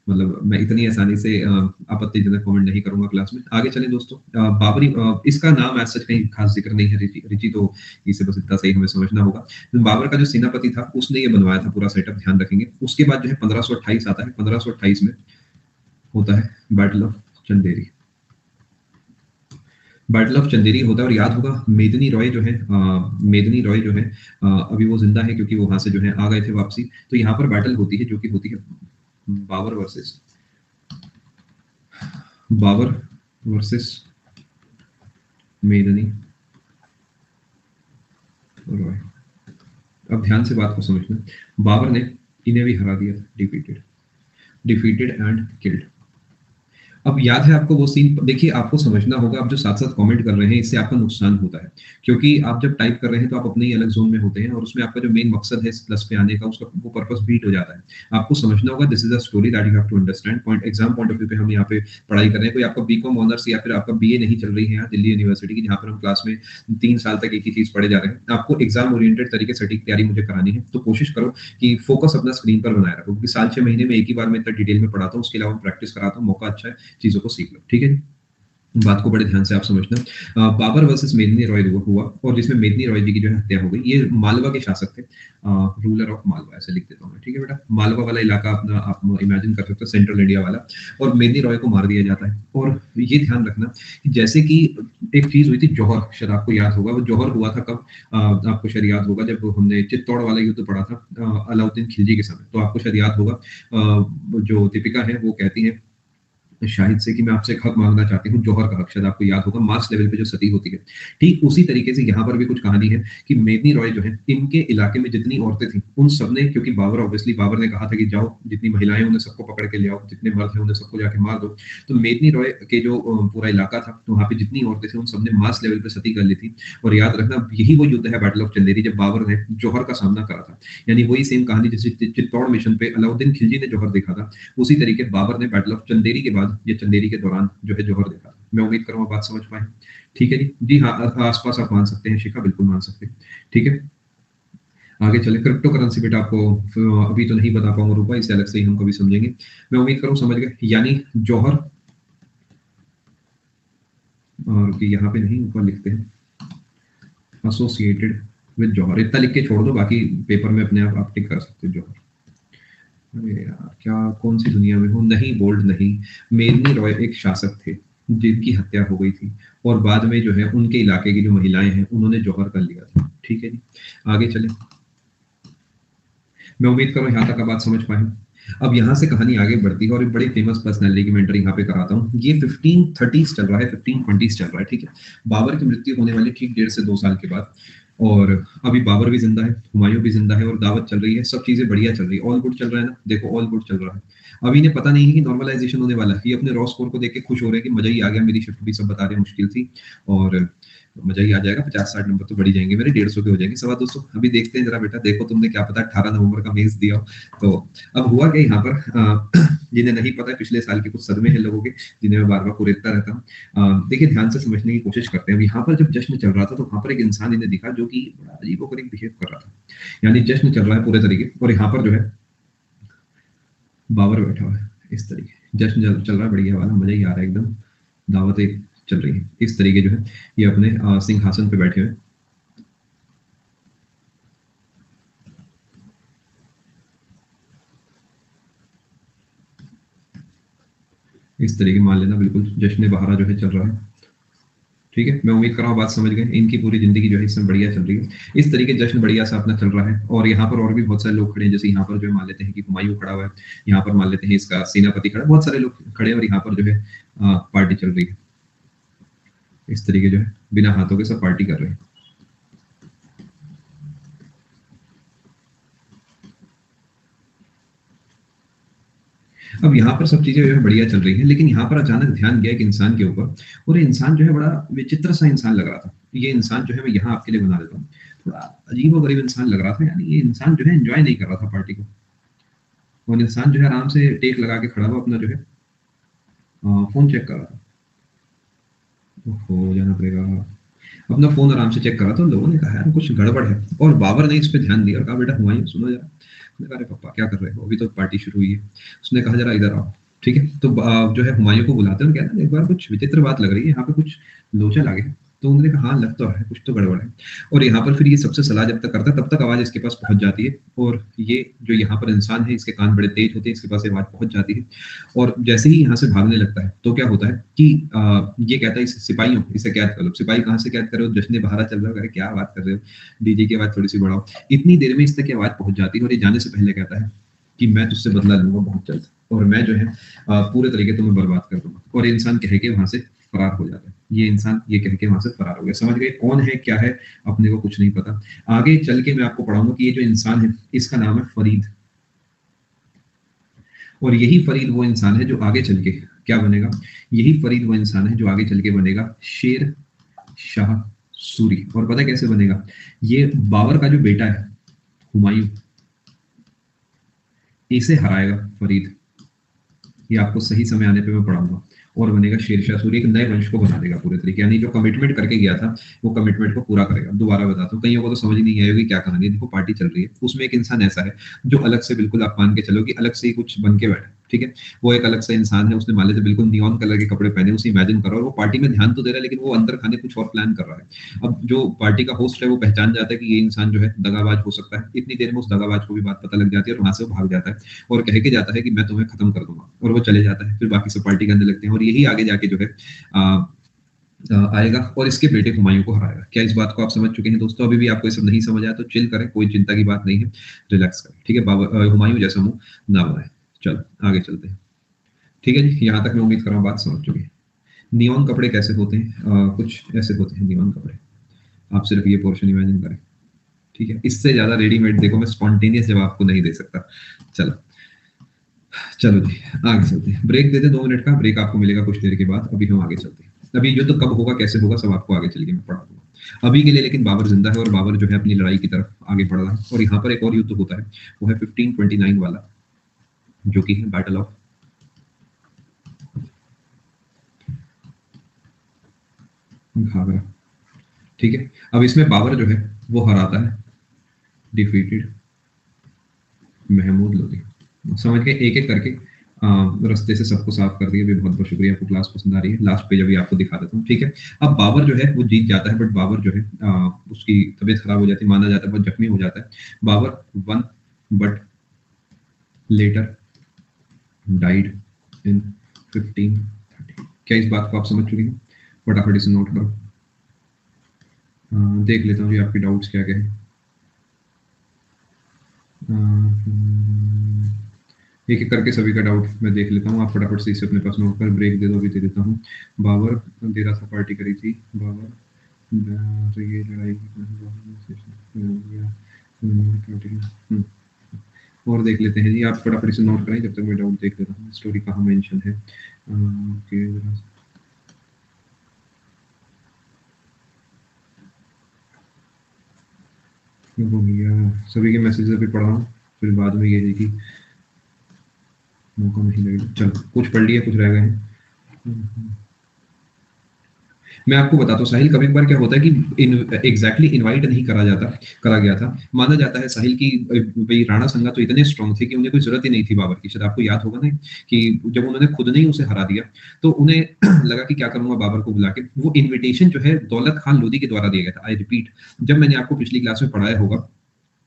मतलब मैं इतनी आसानी से आपत्तिजनक कमेंट नहीं करूंगा क्लास में। आगे चलें दोस्तों। बाबरी, इसका नाम ऐसा कहीं खास जिक्र नहीं है। रिची रिची तो इसे बस इतना सही हमें समझना होगा। बाबर का जो सेनापति था उसने ये बनवाया था पूरा सेटअप, ध्यान रखेंगे। उसके बाद जो है 1528 आता है। 1528 में होता है battle of Chanderi. Battle of Chanderi होता है और याद होगा मेदिनी रॉय जो है, मेदिनी रॉय जो है, अभी वो जिंदा है क्योंकि वो वहां से जो है आ गए थे वापसी। तो यहाँ पर बैटल होती है जो कि होती है बाबर वर्सेस बाबर वर्सेस मेदिनी रॉय। अब ध्यान से बात को समझना। बाबर ने इन्हें भी हरा दिया, डिफीटेड, डिफीटेड एंड किल्ड। अब याद है आपको वो सीन? देखिए, आपको समझना होगा, आप जो साथ-साथ कमेंट कर रहे हैं, इससे आपका नुकसान होता है। क्योंकि आप जब टाइप कर रहे हैं, तो आप अपने ही अलग ज़ोन में होते हैं और उसमें आपका जो मेन मकसद है इस प्लस पे आने का, उसका वो पर्पस बीट हो जाता है। आपको समझना होगा, this is a story that you have to understand. Exam point of view पे हम यहाँ पे पढ़ाई कर रहे हैं। कोई आपका बीकॉम ऑनर्स या फिर आपका बीए नहीं चल रही है यहाँ दिल्ली यूनिवर्सिटी की, जहाँ पर हम क्लास में 3 साल तक एक ही चीज़ पढ़े जा रहे हैं। आपको एग्ज़ाम ओरिएंटेड तरीके से सटीक तैयारी मुझे करानी है, तो कोशिश करो कि फोकस अपना स्क्रीन पर बनाए रखो, क्योंकि साल 6 महीने में एक ही बार मैं इतना डिटेल में पढ़ाता हूँ, उसके अलावा प्रैक्टिस कराता हूँ। मौका अच्छा है, चीज़ों को सीख लो, ठीक है जी? बात को बड़े ध्यान से आप समझना। बाबर वर्सेस मेदिनी रॉय हुआ और जिसमें मेदिनी रॉय जी की जो है हत्या हो गई। ये मालवा के शासक थे, रूलर ऑफ मालवा, ऐसे लिख देता हूँ मैं, ठीक है बेटा? मालवा वाला इलाका अपना आप इमेजिन कर सकते हो, सेंट्रल इंडिया वाला। और मेदिनी रॉय को मार दिया जाता है। और ये ध्यान रखना कि जैसे कि एक चीज़ हुई थी जौहर, शायद आपको याद होगा, वो जौहर हुआ था कब? आपको शायद याद होगा जब हमने चित्तौड़ वाला युद्ध पढ़ा था अलाउद्दीन खिलजी के समय। तो आपको शायद याद होगा, जो दीपिका है वो कहती है शाहिद से कि मैं आपसे एक हक माँगना चाहती हूँ, जौहर का हक, शायद आपको याद होगा, मास लेवल पे जो सती होती है। ठीक उसी तरीके से यहाँ पर भी कुछ कहानी है कि मेदिनी रॉय जो है, इनके इलाके में जितनी औरतें थीं, उन सबने, क्योंकि बाबर ने कहा था कि जाओ, जितनी महिलाएँ हैं उन्हें सबको पकड़ के ले आओ, जितने मर्द हैं उन्हें सबको जाके मार दो। तो मेदिनी रॉय के जो पूरा इलाका था, तो वहाँ पे जितनी औरतें थीं, उन सबने मास लेवल पे सती कर ली थी। और याद रखना, यही वो युद्ध है बैटल ऑफ चंदेरी, जब बाबर ने जौहर का सामना करा था। यानी वही सेम कहानी जैसे चित्तौड़ मिशन पे अलाउद्दीन खिलजी ने जौहर देखा था, उसी तरीके बाबर ने बैटल ऑफ चंदेरी के बाद या चंदेरी के दौरान जो है जौहर देखा। मैं उम्मीद कर रहा हूँ आप बात समझ पाए। ठीक है जी? जी हाँ, आस-पास आप मान सकते हैं शिखा, बिल्कुल मान सकते हैं। ठीक है? आगे चलें। क्रिप्टो करेंसी बेटा आपको अभी तो नहीं बता पाऊँगा रूपा, इसे अलग से ही हम कभी समझेंगे। मैं उम्मीद कर रहा हूँ समझ गए। यानी जौहर, और यहाँ पे नहीं, ऊपर लिखते हैं एसोसिएटेड विद जौहर, इतना लिख के छोड़ दो, बाकी पेपर में अपने आप टिक कर सकते हो जौहर। अरे यार, क्या कौन सी दुनिया में हूँ? नहीं, बोल्ड नहीं। मेदिनी रॉय एक शासक थे, जिनकी हत्या हो गई थी और बाद में जो है उनके इलाके की जो महिलाएं हैं उन्होंने जौहर कर लिया था। ठीक है जी? आगे चले। मैं उम्मीद कर रहा हूँ यहाँ तक आप बात समझ पाए। अब यहाँ से कहानी आगे बढ़ती है और एक बड़ी फेमस पर्सनैलिटी की मेंटरी यहाँ पे कराता हूँ। ये 1530s चल रहा है, 1520s चल रहा है, ठीक है? बाबर की मृत्यु होने वाली ठीक 1.5 से 2 साल के बाद। और अभी बाबर भी ज़िंदा है, हुमायूँ भी ज़िंदा है और दावत चल रही है, सब चीज़ें बढ़िया चल रही है, ऑल गुड चल रहा है ना? देखो, ऑल गुड चल रहा है। अभी इन्हें पता नहीं है कि नॉर्मलाइज़ेशन होने वाला है। ये अपने रॉ स्कोर को देख के खुश हो रहे हैं कि मज़ा ही आ गया, मेरी शिफ्ट भी सब बता रहे हैं मुश्किल थी और मज़ा ही आ जाएगा, 50-60 नंबर तो बढ़ ही जाएँगे मेरे, 150 के हो जाएँगे, सवा 200। अभी देखते हैं ज़रा बेटा, देखो तुमने क्या पता 18 नवंबर का मेज़ दिया हो। तो अब हुआ क्या यहाँ पर, जिन्हें नहीं पता है, पिछले साल के कुछ सदमे हैं लोगों के, जिन्हें मैं बार-बार कुरेदता रहता हूँ। देखिए, ध्यान से समझने की कोशिश करते हैं। अब यहाँ पर जब जश्न चल रहा था, तो वहाँ पर एक इंसान इन्हें दिखा जो कि बड़ा अजीबो-गरीब बिहेव कर रहा था। यानी जश्न चल रहा है पूरे तरीके, और यहाँ पर जो है बाबर बैठा हुआ है इस तरीके। जश्न चल रहा है बढ़िया वाला, मज़ा ही आ रहा है एकदम। दावतें चल रही हैं। इस तरीके जो है ये अपने सिंहासन पे बैठे हुए हैं। इस तरीके मान लेना, बिल्कुल जश्न बहारा जो है चल रहा है। ठीक है? मैं उम्मीद कर रहा हूँ बात समझ गए। इनकी पूरी ज़िंदगी जो है इसमें बढ़िया चल रही है। इस तरीके जश्न बढ़िया सा अपना चल रहा है और यहाँ पर और भी बहुत सारे लोग खड़े हैं। जैसे यहाँ पर जो है मान लेते हैं कि हुमायूँ खड़ा हुआ है, यहाँ पर मान लेते हैं इसका सेनापति खड़ा है, बहुत सारे लोग खड़े हैं और यहाँ पर जो है पार्टी चल रही है। इस तरीके जो है बिना हाथों के सब पार्टी कर रहे हैं। अब यहाँ पर सब चीज़ें जो है बढ़िया चल रही हैं, लेकिन यहाँ पर अचानक ध्यान गया एक इंसान के ऊपर, और ये इंसान जो है बड़ा विचित्र सा इंसान लग रहा था। ये इंसान जो है मैं यहाँ आपके लिए बना देता हूँ। थोड़ा अजीब-ओ-गरीब इंसान लग रहा था, यानी ये इंसान जो है एन्जॉय नहीं कर रहा था पार्टी को। और इंसान जो है आराम से टेक लगा के खड़ा हुआ अपना जो है फ़ोन चेक कर रहा था। ओहो! जाना पड़ेगा। अपना फ़ोन आराम से चेक कर रहा था, लोगों ने कहा यार कुछ गड़बड़ है, और बाबर ने इस पे ध्यान दिया और कहा बेटा हुमायूँ सुनो ज़रा। उसने कहा अरे पापा क्या कर रहे हो? अभी तो पार्टी शुरू हुई है। उसने कहा ज़रा इधर आओ। ठीक है? तो जो है हुमायूँ को बुलाते हैं और कहते हैं एक बार कुछ विचित्र बात लग रही है, यहाँ पे कुछ लोचा लगे है। तो उन्होंने कहा हाँ, लग तो रहा है, कुछ तो गड़बड़ है। और यहाँ पर फिर ये सबसे सलाह जब तक करता है, तब तक आवाज़ इसके पास पहुँच जाती है, और ये जो यहाँ पर इंसान है इसके कान बड़े तेज होते हैं, इसके पास ये आवाज़ पहुँच जाती है। और जैसे ही यहाँ से भागने लगता है, तो क्या होता है कि ये कहता है इस सिपाहियों, इसे कैद कर लो। सिपाही कहाँ से कैद कर रहे हो? जश्न बहारा चल रहा है। अरे क्या बात कर रहे हो? डीजे की आवाज़ थोड़ी-सी बढ़ाओ। इतनी देर में इस तक ये आवाज़ पहुँच जाती है और ये जाने से पहले कहता है कि मैं तुझसे बदला लूँगा बहुत जल्द, और मैं जो है पूरे तरीके तुम्हें बर्बाद कर दूँगा। और ये इंसान कह के वहाँ से फरार हो जाता है। ये इंसान ये कह के वहाँ से फरार हो गया। समझ गए कौन है, क्या है? अपने को कुछ नहीं पता। आगे चल के मैं आपको पढ़ाऊँगा कि ये जो इंसान है, इसका नाम है फरीद। और यही फरीद वो इंसान है जो आगे चल के क्या बनेगा? यही फरीद वो इंसान है जो आगे चल के बनेगा शेर शाह सूरी। और पता है कैसे बनेगा? ये बाबर का जो बेटा है हुमायूं, इसे हराएगा फरीद। ये आपको सही समय आने पे मैं पढ़ाऊंगा। और बनेगा शेरशाह सूरी, एक नए वंश को बना देगा पूरे तरीके, यानी जो कमिटमेंट करके गया था वो कमिटमेंट को पूरा करेगा। दोबारा बताता हूँ, कईयों को तो समझ नहीं आई होगी क्या कहानी है। देखो पार्टी चल रही है, उसमें एक इंसान ऐसा है जो अलग से, बिल्कुल आप मान के चलो कि अलग से ही कुछ बन के बैठा, ठीक है। वो एक अलग सा इंसान है, उसने मान लीजिए बिल्कुल नियॉन कलर के कपड़े पहने, उसे इमेजिन करो। और वो पार्टी में ध्यान तो दे रहा है, लेकिन वो अंदर खाने कुछ और प्लान कर रहा है। अब जो पार्टी का होस्ट है वो पहचान जाता है कि ये इंसान जो है दगाबाज हो सकता है। इतनी देर में उस दगाबाज को भी बात पता लग जाती है और वहां से वो भाग जाता है और कह के जाता है कि मैं तुम्हें खत्म कर दूंगा, और वो चले जाता है। फिर बाकी सब पार्टी करने लगते हैं और यही आगे जाके जो है आएगा और इसके बेटे हुमायूं को हराएगा। क्या इस बात को आप समझ चुके हैं दोस्तों? अभी भी आपको ये सब नहीं समझ आया तो चिल करें, कोई चिंता की बात नहीं है, रिलैक्स करें, ठीक है। हुमायूं जैसा मुंह ना बनाए। चलो आगे चलते हैं, ठीक है जी। यहाँ तक मैं उम्मीद कर रहा हूँ बात समझ चुके हैं। नियॉन कपड़े कैसे होते हैं? कुछ ऐसे होते हैं नियॉन कपड़े। आप सिर्फ ये पोर्शन इमेजिन करें, ठीक है। इससे ज्यादा रेडीमेड देखो मैं स्पॉन्टेनियस जवाब आपको नहीं दे सकता। चलो चलो जी आगे चलते हैं। ब्रेक देते 2 मिनट का ब्रेक आपको मिलेगा कुछ देर के बाद। अभी हम आगे चलते हैं। अभी युद्ध कब होगा, कैसे होगा, सब आपको आगे चल के मैं पढ़ा दूंगा। अभी के लिए लेकिन बाबर जिंदा है और बाबर जो है अपनी लड़ाई की तरफ आगे बढ़ रहा है। और यहाँ पर एक और युद्ध होता है, वो है 1529 वाला, जो कि है बैटल ऑफ घाघरा, ठीक है। अब इसमें बाबर जो है वो हराता है डिफीटेड महमूद लोधी। समझ के एक एक करके रास्ते से सबको साफ कर दिया भी। बहुत बहुत शुक्रिया, आपको क्लास पसंद आ रही है। लास्ट पेज अभी आपको दिखा देता हूँ, ठीक है। अब बाबर जो है वो जीत जाता है, बट बाबर जो है उसकी तबीयत खराब हो जाती है, माना जाता है बहुत जख्मी हो जाता है। Babur won but later died in 1530। क्या इस बात को आप समझ चुके हैं? फटाफट इसे नोट करो। देख लेता हूँ जी आपके डाउट्स क्या क्या है। एक एक करके सभी का डाउट मैं देख लेता हूँ। आप फटाफट से इसे अपने पास नोट कर ब्रेक दे दो, भी दे देता हूँ। बाबर दे रहा था, पार्टी करी थी बाबर, तो ये लड़ाई और देख लेते हैं जी। आप फटाफट इसे नोट करें जब तक मैं डाउट देख लेता हूँ। स्टोरी कहाँ मेंशन है? सभी के मैसेज अभी पढ़ा हूँ, फिर बाद में ये है कि मौका नहीं लगेगा। चलो कुछ पढ़ लिया, कुछ रह गए हैं। मैं आपको बताता हूँ साहिल, कभी कभार क्या होता है कि एग्जैक्टली इनवाइट नहीं करा गया था। माना जाता है साहिल की भाई राणा संगा तो इतने स्ट्रांग थे कि उन्हें कोई जरूरत ही नहीं थी बाबर की। शायद आपको याद होगा ना कि जब उन्होंने खुद ने ही उसे हरा दिया तो उन्हें लगा कि क्या करूंगा बाबर को बुला के। वो इन्विटेशन जो है दौलत खान लोधी के द्वारा दिया गया था। आई रिपीट, जब मैंने आपको पिछली क्लास में पढ़ाया होगा,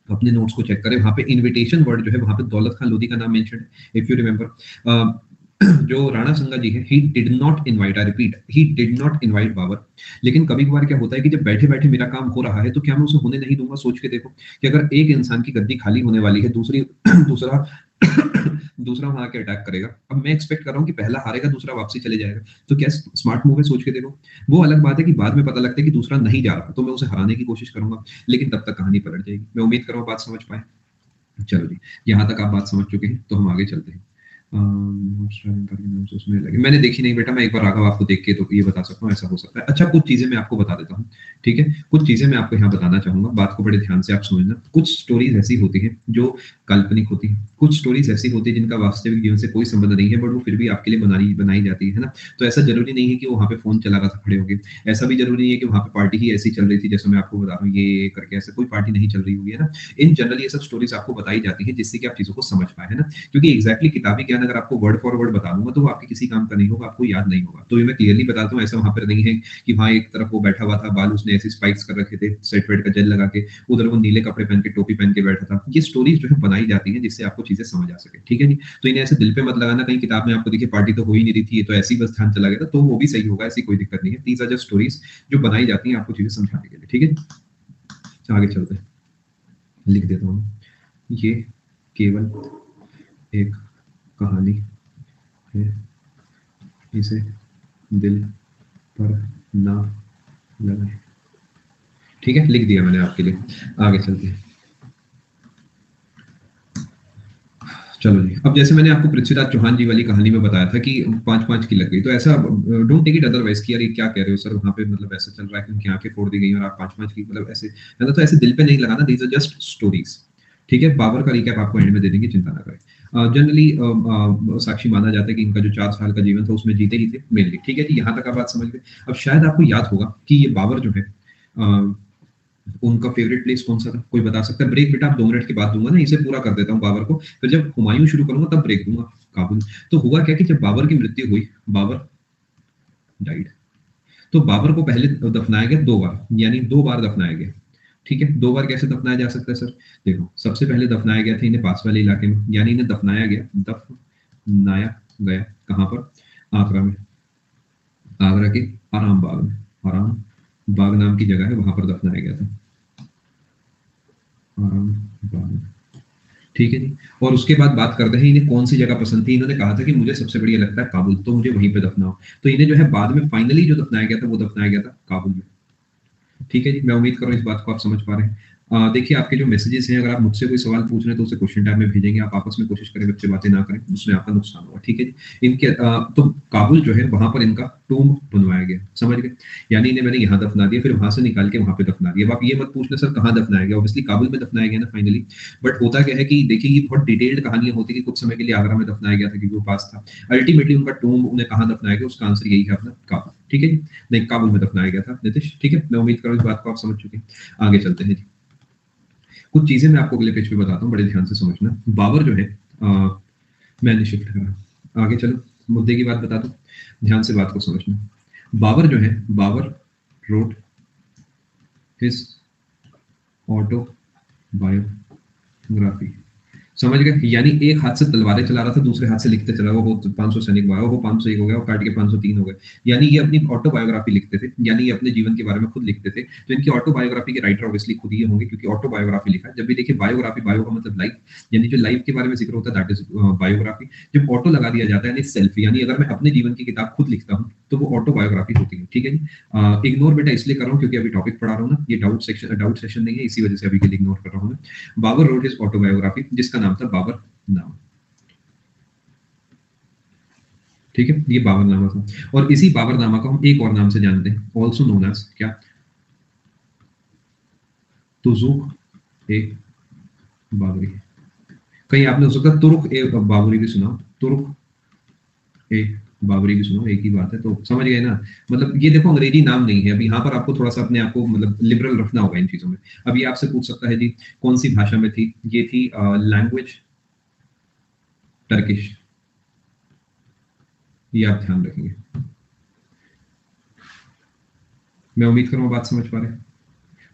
अपने नोट्स को चेक करें, वहां पे इनविटेशन वर्ड जो है वहां पे दौलत खान लोधी का नाम मेंशन है, इफ यू रिमेंबर। जो राणा संगा जी है, he did not invite, I repeat, he did not invite Babur. लेकिन कभी कभार क्या होता है कि जब बैठे बैठे मेरा काम हो रहा है तो क्या मैं उसे होने नहीं दूंगा? सोच के देखो कि अगर एक इंसान की गद्दी खाली होने वाली है, दूसरा दूसरा वहां के अटैक करेगा। अब मैं एक्सपेक्ट कर रहा हूँ कि पहला हारेगा, दूसरा वापसी चले जाएगा, तो क्या स्मार्ट मूव है? सोच के देखो। वो अलग बात है कि बाद में पता लगता है कि दूसरा नहीं जा रहा, तो मैं उसे हराने की कोशिश करूंगा, लेकिन तब तक कहानी पलट जाएगी। मैं उम्मीद कर रहा हूँ बात समझ पाए। चलो जी, यहाँ तक आप बात समझ चुके हैं तो हम आगे चलते हैं। उसमें लगे मैंने देखी नहीं बेटा, मैं एक बार राघव आपको देख के तो ये बता सकता हूँ, ऐसा हो सकता है। अच्छा कुछ चीजें मैं आपको बता देता हूँ, ठीक है। कुछ चीजें मैं आपको यहाँ बताना चाहूंगा, बात को बड़े ध्यान से आप समझना। कुछ स्टोरीज ऐसी होती है जो काल्पनिक होती है, कुछ स्टोरीज ऐसी होती है जिनका वास्तविक जीवन से कोई संबंध नहीं है, बट वो फिर भी आपके लिए बनाई जाती है ना। तो ऐसा जरूरी नहीं है कि वहाँ पे फोन चला रहा था खड़े होगे, ऐसा भी जरूरी नहीं है कि वहाँ पे पार्टी ही ऐसी चल रही थी जैसे मैं आपको बता रहा हूँ ये करके, ऐसे कोई पार्टी नहीं चल रही होगी, है ना। इन जनरल ये सब स्टोरीज आपको बताई जाती है जिससे कि आप चीजों को समझ पाए, है ना। क्योंकि एग्जैक्टली किताबी ज्ञान अगर आपको वर्ड फॉर वर्ड बता दूंगा तो वो आपके किसी काम का नहीं होगा, आपको याद नहीं होगा। तो ये मैं क्लियरली बताता हूँ, ऐसा वहां पर नहीं है कि वहां एक तरफ वो बैठा हुआ था, बाल उसने ऐसे स्पाइक्स कर रखे थे, सेट वेट का जेल लगा के, उधर वो नीले कपड़े पहन के टोपी पहन के बैठा था। ये स्टोरीज जो है बनाई जाती है जिससे आपको चीजें समझ आ सके, ठीक है जी। तो इन्हें ऐसे दिल पे मत लगाना, कहीं किताब में आपको देखिए पार्टी तो हो ही नहीं रही थी, ये तो ऐसी बस ध्यान चला गया था, तो वो भी सही होगा, ऐसी कोई दिक्कत नहीं है। दीज आर जस्ट स्टोरीज जो बनाई जाती हैं आपको चीजें समझाने के लिए, ठीक है। आगे चलते हैं, लिख देता हूँ, ये केवल एक कहानी है, इसे दिल पर ना लगाए, ठीक है। लिख दिया मैंने आपके लिए, आगे चलते हैं। चलो जी, अब जैसे मैंने आपको पृथ्वीराज चौहान जी वाली कहानी में बताया था कि 5-5 की लग गई, तो ऐसा डोंट टेक इट अदरवाइज़ कि यार ये क्या कह रहे हो सर, वहाँ पे मतलब ऐसा चल रहा है कि उनकी आँखें फोड़ दी गई और आप 5-5 की मतलब ऐसे, है ना? तो ऐसे दिल पे नहीं लगाना, दीज़ आर जस्ट स्टोरीज़। ठीक है? बाबर का रिकैप आपको एंड में दे देंगे, चिंता ना करें। जनरली साक्षी माना जाता है कि इनका जो 4 साल का जीवन था उसमें जीते ही थे मेनली। ठीक है जी, यहाँ तक आप बात समझ गए। अब शायद आपको याद होगा कि ये बाबर जो है अ, उनका फेवरेट प्लेस कौन-सा था? कोई बता सकता है? ब्रेक बेटा आप 2 मिनट के बाद दूँगा ना, इसे पूरा कर देता हूँ बाबर को, फिर जब हुमायूँ शुरू करूँगा तब ब्रेक दूँगा, काबुल। तो हुआ क्या कि जब बाबर की मृत्यु हुई, बाबर डाइड। तो बाबर को पहले दफनाया गया 2 बार, यानी 2 बार दफनाया गया। ठीक है? 2 बार कैसे दफनाया जा सकता है सर? देखो, सबसे पहले दफनाया गया था इन्हें पास वाले इलाके में, यानी इन्हें दफनाया गया, दफनाया गया कहाँ पर? आगरा में। आगरा के आराम बाग में। आराम बाग नाम की जगह है, वहाँ पर दफनाया गया था। आराम बाग। ठीक है जी। और उसके बाद बात करते हैं इन्हें कौन सी जगह पसंद थी। इन्होंने कहा था कि मुझे सबसे बढ़िया लगता है काबुल, तो मुझे वहीं पे दफनाओ। तो इन्हें जो है बाद में फाइनली जो दफनाया गया था वो दफनाया गया था काबुल में। ठीक है जी, मैं उम्मीद कर रहा हूँ इस बात को आप समझ पा रहे हैं। देखिए आपके जो मैसेजेस हैं, अगर आप मुझसे कोई सवाल पूछ रहे हैं तो उसे क्वेश्चन टैब में भेजेंगे। आप आपस में कोशिश करें बच्चे बातें ना करें, उसमें आपका नुकसान होगा। ठीक है जी। तो काबुल जो है वहाँ पर इनका टूम्ब बनवाया गया, समझ गए? यानी इन्हें मैंने यहाँ दफना दिया, फिर वहाँ से निकाल के वहाँ पे दफना दिया। अब आप ये मत पूछना सर कहाँ दफनाया गया, ऑब्वियसली काबुल में दफनाया गया ना फाइनली। बट होता क्या है कि देखिए ये बहुत डिटेल्ड कहानियाँ होती है कि कुछ समय के लिए आगरा में दफनाया गया था क्योंकि वो पास था। अल्टीमेटली उनका टूम्ब उन्हें कहाँ दफनाया गया, उसका आंसर यही है अपना काबुल। ठीक है जी? नहीं, काबुल में दफनाया गया था नितिश। ठीक है, मैं उम्मीद कर रहा हूँ इस बात को आप समझ चुके हैं। आगे चलते हैं जी। कुछ चीजें मैं आपको अगले पेज पे बताता हूँ, बड़े ध्यान से समझना। बाबर जो है मैंने शिफ्ट करा, आगे चलो, मुद्दे की बात बता दूं, ध्यान से बात को समझना। बाबर जो है, बाबर रोट हिज ऑटोबायोग्राफी, समझ गए? यानी एक हाथ से तलवारें चला रहा था, दूसरे हाथ से लिखते चला, वो 500 सैनिक भागा, वो 501 हो गया, वो काट के 503 हो गए। यानी ये अपनी ऑटोबायोग्राफी लिखते थे, यानी ये अपने जीवन के बारे में खुद लिखते थे। तो इनकी ऑटोबायोग्राफी के राइटर ऑब्वियसली खुद ही होंगे, क्योंकि ऑटोबायोग्राफी लिखा है। जब भी देखिए बायोग्राफी, बायो का मतलब लाइफ, यानी जो लाइफ के बारे में जिक्र होता है दैट इज बायोग्राफी। जब ऑटो लगा दिया जाता है यानी सेल्फ, यानी अगर मैं अपने जीवन की किताब खुद लिखता हूँ तो वो ऑटोबायोग्राफी होती है। ठीक है जी? इग्नोर बेटा इसलिए कर रहा हूँ क्योंकि अभी टॉपिक पढ़ा रहा हूँ ना, ये डाउट सेशन नहीं है, इसी वजह से अभी के लिए इग्नोर कर रहा हूँ मैं। बाबर रोड हिज ऑटोबायोग्राफी, जिसका नाम था बाबर नामा। ठीक है, ये बाबरनामा था। और इसी बाबरनामा को हम एक और नाम से जानते हैं, ऑल्सो नोन एज क्या? तुजुक ए बाबरी। कहीं आपने हो सकता है तुरुक ए बाबरी भी सुना, तुरुक ए बाबरी भी सुनो, एक ही बात है। तो समझ गए ना? मतलब ये देखो अंग्रेजी नाम नहीं है, अब यहाँ पर आपको थोड़ा सा अपने आप को मतलब लिबरल रखना होगा इन चीजों में। अब ये आपसे पूछ सकता है जी कौन सी भाषा में थी, ये थी लैंग्वेज टर्किश, ये आप ध्यान रखेंगे। मैं उम्मीद करूँ बात समझ पा रहे हैं।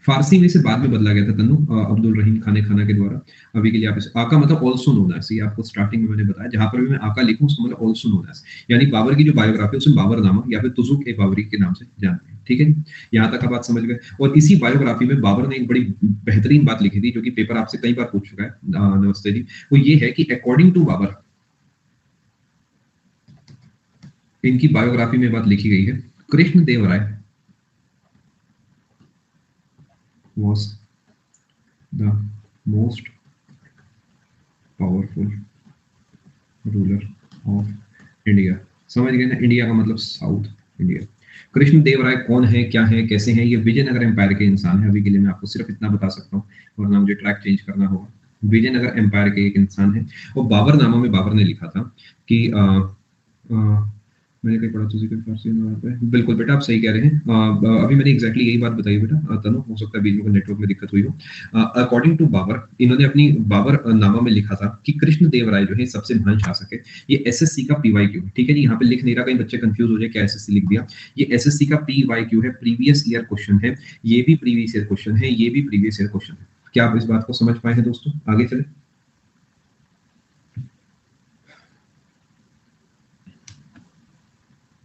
फारसी में इसे बाद में बदला गया था तन्नु, अब्दुल रहीम खाने खाना के द्वारा। अभी के लिए आप इसे आका मतलब ऑल्सो नोन एज, ये आपको स्टार्टिंग में मैंने बताया, जहां पर भी मैं आका लिखूं उसको मतलब ऑल्सो नोन एज, यानी बाबर की जो बायोग्राफी है उसे बाबरनामा या फिर तुजुक ए बाबरी के नाम से जानते हैं। ठीक है जी? यहाँ तक आप बात समझ गए। और इसी बायोग्राफी में बाबर ने एक बड़ी बेहतरीन बात लिखी थी जो कि पेपर आपसे कई बार पूछ चुका है, नमस्ते जी, वो ये है कि अकॉर्डिंग टू बाबर, इनकी बायोग्राफी में बात लिखी गई है, कृष्ण देव राय was the most powerful ruler of India. समझ गए ना? इंडिया का मतलब साउथ इंडिया। कृष्ण देव राय कौन है, क्या है, कैसे हैं? ये विजयनगर एम्पायर के इंसान है। अभी के लिए मैं आपको सिर्फ इतना बता सकता हूँ, वरना मुझे ट्रैक चेंज करना होगा। विजयनगर एम्पायर के एक इंसान है। और बाबरनामा में बाबर ने लिखा था कि मैंने कहीं पढ़ा तुझे कोई फारसी में आता है, बिल्कुल बेटा आप सही कह रहे हैं। अभी मैंने एग्जैक्टली यही बात बताई बेटा, तनु हो सकता है बीच में कोई नेटवर्क में दिक्कत हुई हो। अकॉर्डिंग टू बाबर, इन्होंने अपनी बाबर नामा में लिखा था कि कृष्ण देव राय जो है सबसे महान शासक है। ये एसएससी का पीवाईक्यू है। ठीक है जी? यहाँ पे लिख नहीं रहा, कहीं बच्चे कंफ्यूज हो जाए क्या एसएससी लिख दिया। ये एसएससी का पीवाईक्यू है, प्रीवियस ईयर क्वेश्चन है। ये भी प्रीवियस ईयर क्वेश्चन है, ये भी प्रीवियस ईयर क्वेश्चन है। क्या आप इस बात को समझ पाए हैं दोस्तों? आगे चले।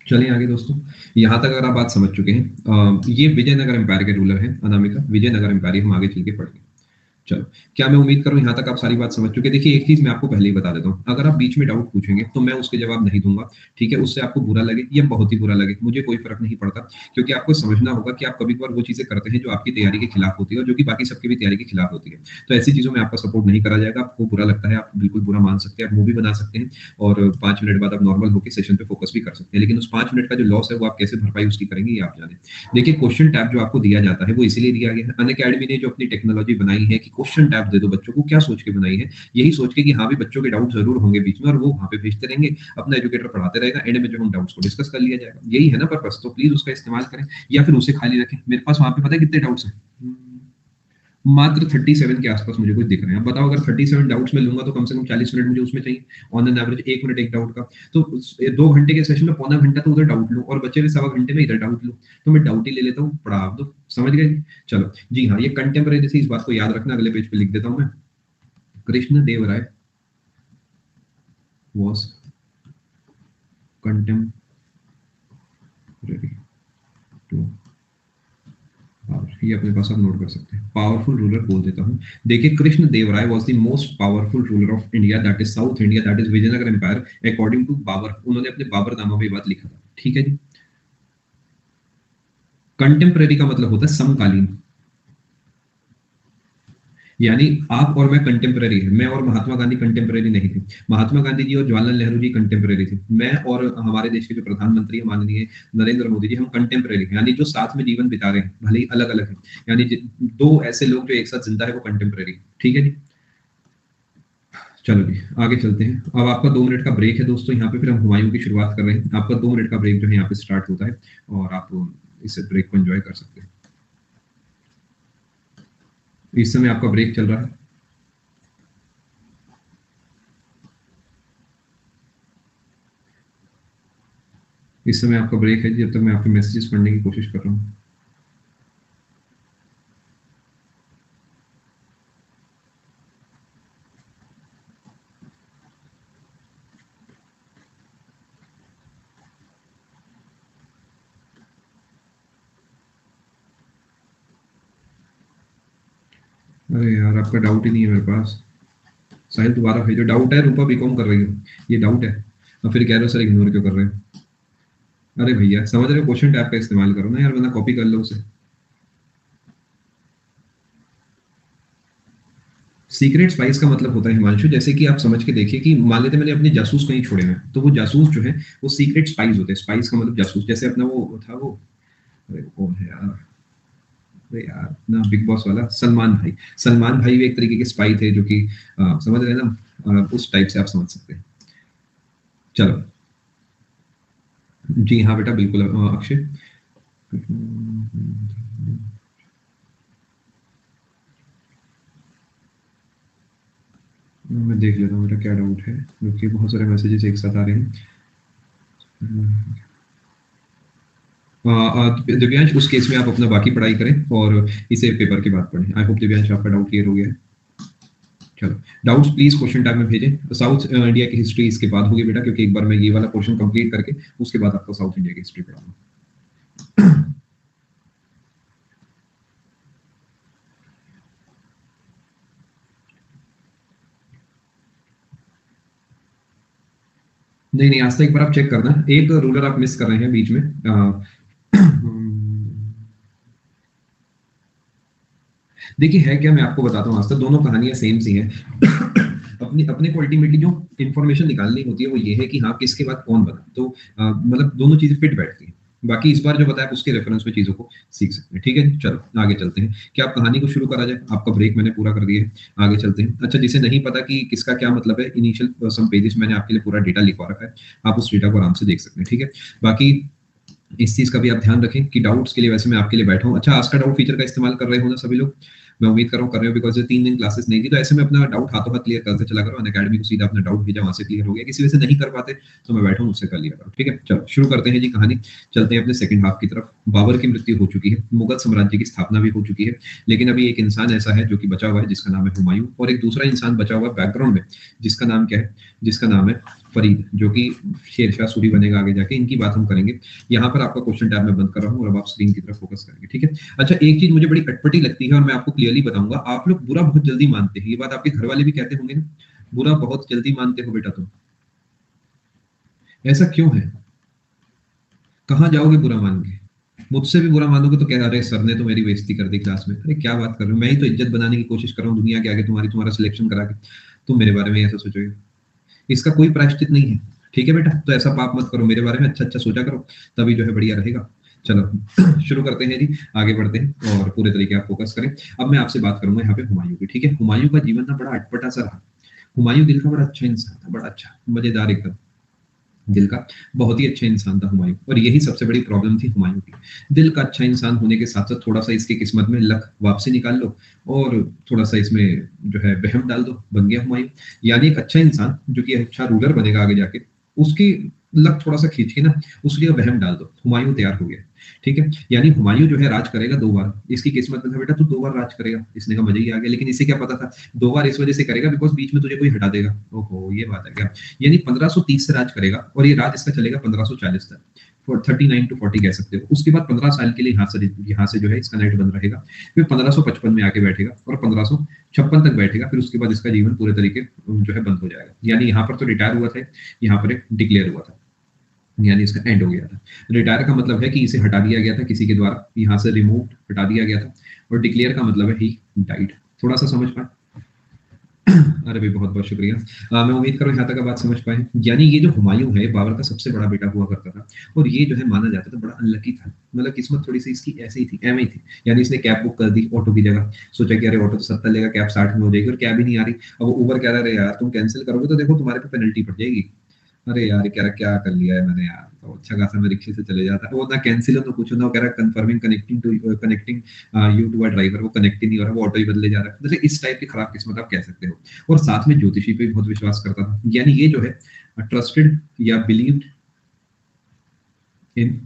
चलिए आगे दोस्तों, यहाँ तक अगर आप बात समझ चुके हैं, ये विजयनगर एम्पायर के रूलर हैं, अनामिका, विजयनगर एम्पायर हम आगे चल के पढ़ेंगे। चलो, क्या मैं उम्मीद करूँ यहाँ तक आप सारी बात समझ चुके हैं। देखिए, एक चीज़ मैं आपको पहले ही बता देता हूँ, अगर आप बीच में डाउट पूछेंगे, तो मैं उसके जवाब नहीं दूँगा, ठीक है? उससे आपको बुरा लगे या बहुत ही बुरा लगे, मुझे कोई फ़र्क नहीं पड़ता, क्योंकि आपको समझना होगा कि आप कभी-कभार वो चीज़ें करते हैं, जो आपकी तैयारी के खिलाफ होती है और जो कि बाकी सबकी भी तैयारी के खिलाफ होती है। तो ऐसी चीज़ों में आपका सपोर्ट नहीं करा जाएगा, आपको बुरा लगता है, आप बिल्कुल बुरा मान सकते हैं, आप मुँह भी बना सकते हैं और 5 मिनट बाद आप नॉर्मल होके सेशन पे फ़ोकस भी कर सकते हैं। लेकिन उस 5 मिनट का जो लॉस है, वो आप कैसे भरपाई उसकी करेंगे, ये आप जानें। देखिए, क्वेश्चन टैब जो आपको दिया जाता है, वो इसीलिए दिया गया है। अनअकैडमी ने जो अपनी टेक्नोलॉजी बनाई है कि क्वेश्चन टैब दे दो बच्चों को, क्या सोच के बनाई है? यही सोच के कि हाँ, भी बच्चों के डाउट ज़रूर होंगे बीच में और वो वहाँ पे भेजते रहेंगे, अपना एजुकेटर पढ़ाते रहेगा, एंड में जो हम डाउट्स को डिस्कस कर लिया जाएगा। यही है ना पर्पस, तो प्लीज़ उसका इस्तेमाल करें या फिर उसे खाली रखें। मेरे पास वहाँ पे पता है कितने डाउट्स हैं? मात्र 37 के आसपास मुझे कुछ दिख रहे हैं। अब बताओ, अगर 37 डाउट्स मैं लूँगा तो कम से कम 40 मिनट मुझे उसमें चाहिए। On an average 1 minute 1 doubt का। तो 2 घंटे के सेशन में पौना घंटा तो उधर डाउट लूँ और बचे हुए सवा घंटे में इधर डाउट लूँ। तो मैं डाउट ही ले लेता हूँ, पढ़ा दो। समझ गए? चलो, जी हाँ, ये कंटेम्परेरी से इस बात को याद रखना, अगले पेज पे लिख देता हूँ मैं। कृष्ण देव राय वाज़ कंटेम्परेरी टू पावर, ये अपने पास आप नोट कर सकते हैं। पावरफुल रूलर बोल देता हूँ। देखिए, Krishna Deva Raya was the most powerful ruler of India, that is South India, that is Vijayanagara empire according to Babur. उन्होंने अपने बाबरनामा में ये बात लिखा था। ठीक है जी। कंटेम्परेरी का मतलब होता है समकालीन, यानी आप और मैं कंटेम्परेरी है। मैं और महात्मा गांधी कंटेम्परेरी नहीं थे। महात्मा गांधी जी और जवाहरलाल नेहरू जी कंटेम्परेरी थे। मैं और हमारे देश के जो प्रधानमंत्री हैं माननीय नरेंद्र मोदी जी, हम कंटेम्परेरी हैं, यानी जो साथ में जीवन बिता रहे हैं, भले ही अलग अलग हैं। यानी दो ऐसे लोग जो एक साथ जिंदा है, वो कंटेम्परेरी। ठीक है जी। चलो जी, आगे चलते हैं। अब आपका 2 मिनट का ब्रेक है दोस्तों, यहाँ पे फिर हम हुमायूं की शुरुआत कर रहे हैं। आपका 2 मिनट का ब्रेक जो है यहाँ पे स्टार्ट होता है और आप इस ब्रेक को एंजॉय कर सकते हैं। इस समय आपका ब्रेक चल रहा है। इस समय आपका ब्रेक है, जब तक मैं आपके मैसेजेस पढ़ने की कोशिश कर रहा हूँ। अरे यार, आपका डाउट ही नहीं है मेरे पास। साहिल दोबारा भेजो। डाउट है, रूपा बीकॉम कर रही हो, ये डाउट है और फिर कह रहे हो सर इग्नोर क्यों कर रहे हैं? अरे भैया, समझ रहे हो, क्वेश्चन टैब का इस्तेमाल करो ना यार, वरना कॉपी कर लो उसे। सीक्रेट स्पाइस का मतलब होता है हिमांशु, जैसे कि आप समझ के देखिए कि मान लेते मैंने अपने जासूस कहीं छोड़े हैं, तो वो जासूस जो है वो सीक्रेट स्पाइस होते हैं। स्पाइस का मतलब जासूस, जैसे अपना वो था वो, अरे कौन है यार, अरे यार ना, बिग बॉस वाला सलमान भाई। सलमान भाई भी एक तरीके के स्पाई थे, जो कि समझ रहे हैं ना, उस टाइप से आप समझ सकते हैं। चलो, जी हाँ बेटा, बिल्कुल अक्षय। मैं देख लेता हूँ बेटा क्या डाउट है, क्योंकि बहुत सारे मैसेजेस एक साथ आ रहे हैं। दिव्यांश, उस केस में आप अपना बाकी पढ़ाई करें और इसे पेपर के बाद पढ़ें। आई होप दिव्यांश आपका डाउट क्लियर हो गया है। चलो, डाउट्स प्लीज क्वेश्चन टाइम में भेजें। साउथ इंडिया की हिस्ट्री इसके बाद होगी बेटा, क्योंकि एक बार मैं ये वाला पोर्शन कंप्लीट करके उसके बाद आपको साउथ इंडिया की हिस्ट्री पढ़ाऊंगा। नहीं नहीं, आज तक एक बार आप चेक करना, एक रूलर आप मिस कर रहे हैं बीच में। देखिए, है क्या, मैं आपको बताता हूँ, आज तक दोनों कहानियां सेम सी हैं। अपनी अपने को अल्टीमेटली जो इन्फॉर्मेशन निकालनी होती है वो ये है कि हाँ, किसके बाद कौन बना, तो मतलब दोनों चीजें फिट बैठती हैं। बाकी इस बार जो बताया उसके रेफरेंस में चीजों को सीख सकते हैं। ठीक है, चलो आगे चलते हैं। क्या आप कहानी को शुरू करा जाए? आपका ब्रेक मैंने पूरा कर दिया है, आगे चलते हैं। अच्छा, जिसे नहीं पता कि किसका क्या मतलब है, इनिशियल सम पेजेस मैंने आपके लिए पूरा डेटा लिखवा रखा है, आप उस डेटा को आराम से देख सकते हैं। ठीक है, बाकी इस चीज का भी आप ध्यान रखें कि डाउट्स के लिए वैसे मैं आपके लिए बैठा हूँ। अच्छा, आज का डाउट फीचर का इस्तेमाल कर रहे हो ना सभी लोग? मैं उम्मीद कर रहा हूँ कर रहे हो, बिकॉज 3 दिन क्लासेस नहीं थी, तो ऐसे में अपना डाउट हाथों हाथ क्लियर करते चला करो। अनअकैडमी को सीधा अपना डाउट भेजा, वहां से क्लियर हो गया। किसी वजह से नहीं कर पाते तो मैं बैठा हूँ, उससे कर लिया करो। ठीक है, चलो शुरू करते हैं जी कहानी। चलते हैं अपने सेकंड हाफ की तरफ। बाबर की मृत्यु हो चुकी है, मुगल साम्राज्य की स्थापना भी हो चुकी है, लेकिन अभी एक इंसान ऐसा है जो कि बचा हुआ है, जिसका नाम है हुमायूं, और एक दूसरा इंसान बचा हुआ है बैकग्राउंड में, जिसका नाम क्या है? जिसका नाम है फरीद, जो कि शेरशाह सूरी बनेगा आगे जाके। इनकी बात हम करेंगे। यहाँ पर आपका क्वेश्चन टैब में बंद कर रहा हूँ और अब आप स्क्रीन की तरफ फोकस करेंगे। ठीक है, अच्छा, एक चीज मुझे बड़ी अटपटी लगती है और मैं आपको क्लियर रियली बताऊंगा, आप लोग बुरा बहुत जल्दी मानते हैं। ये बात आपके घर वाले भी कहते होंगे ना, बुरा बहुत जल्दी मानते हो बेटा तुम, ऐसा क्यों है? कहाँ जाओगे बुरा मान के? मुझसे भी बुरा मानोगे तो कह अरे सर ने तो मेरी बेइज्जती कर दी क्लास में। अरे क्या बात कर रहे हो, मैं ही तो इज्जत बनाने की कोशिश कर रहा हूँ दुनिया के आगे, तुम्हारा सिलेक्शन करा के तुम मेरे बारे में ऐसा सोचोगे? इसका कोई प्रायश्चित नहीं है। ठीक है बेटा, तो ऐसा पाप मत करो, मेरे बारे में अच्छा अच्छा सोचा करो, तभी जो है बढ़िया रहेगा। चलो शुरू करते हैं जी, आगे बढ़ते हैं और पूरे तरीके आप फोकस करें। अब मैं आपसे बात करूंगा यहाँ पे हुमायूं की। ठीक है, हुमायूं का जीवन ना बड़ा अटपटा सा रहा। हुमायूं दिल का बड़ा अच्छा इंसान था, बड़ा अच्छा मजेदार एकदम दिल का, बहुत ही अच्छा इंसान था हुमायूं। और यही सबसे बड़ी प्रॉब्लम थी हुमायूं की, दिल का अच्छा इंसान होने के साथ साथ थोड़ा सा इसकी किस्मत में लक वापसी निकाल लो और थोड़ा सा इसमें जो है वहम डाल दो, बन गया हुमायूं। यानी एक अच्छा इंसान जो कि अच्छा रूलर बनेगा आगे जाके, उसकी लक थोड़ा सा खींच के ना उसके लिए वहम डाल दो, हुमायूं तैयार हो गया। ठीक है, यानी हुमायूं जो है राज करेगा 2 बार, इसकी किस्मत में था बेटा तू 2 बार राज करेगा। इसने कहा मजा ही आ गया, लेकिन इसे क्या पता था 2 बार इस वजह से करेगा बिकॉज बीच में तुझे कोई हटा देगा। ओहो ये बात है क्या? यानी 1530 से राज करेगा और ये राज इसका चलेगा 1540 तक, 39 to 40 कह सकते हो। उसके बाद 15 साल के लिए यहाँ से जो है इसका नेट बंद रहेगा, फिर 1555 में आके बैठेगा और 1556 तक बैठेगा, फिर उसके बाद इसका जीवन पूरे तरीके जो है बंद हो जाएगा। यानी यहाँ पर तो रिटायर हुआ था, यहाँ पर एक डिक्लेयर हुआ था, यानी इसका एंड हो गया था। रिटायर का मतलब है कि इसे हटा दिया गया था किसी के द्वारा, यहाँ से रिमूव हटा दिया गया था, और डिक्लेयर का मतलब है ही डाइड। थोड़ा सा समझ पाए? अरे भाई बहुत बहुत शुक्रिया। मैं उम्मीद करूँ यहाँ तक बात समझ पाए। यानी ये जो हुमायूं है बाबर का सबसे बड़ा बेटा हुआ करता था, और ये जो है माना जाता था बड़ा अनलकी था, मतलब किस्मत थोड़ी सी इसकी ऐसे ही थी, एम ही थी। यानी इसने कैब बुक कर दी ऑटो की जगह, सोचा कि अरे ऑटो तो 70 लेगा, कैब 60 में हो जाएगी, और कैब ही नहीं आ रही। अब उबर कह रहा है यार तुम कैंसिल करोगे तो देखो तुम्हारे पे पेनल्टी पड़ जाएगी। अरे यार क्या क्या कर लिया है मैंने यार, तो अच्छा खासा मैं रिक्शे से चले जाता, वो ना कैंसिल हो ना कुछ हो ना, वो कह रहा है confirming connecting you to a driver, वो कनेक्ट ही नहीं हो रहा, वो ऑटो ही बदले जा रहा है। जैसे इस टाइप की खराब किस्मत आप कह सकते हो। और साथ में ज्योतिषी पे भी बहुत विश्वास करता था, यानी ये जो है ट्रस्टेड या बिलीव्ड इन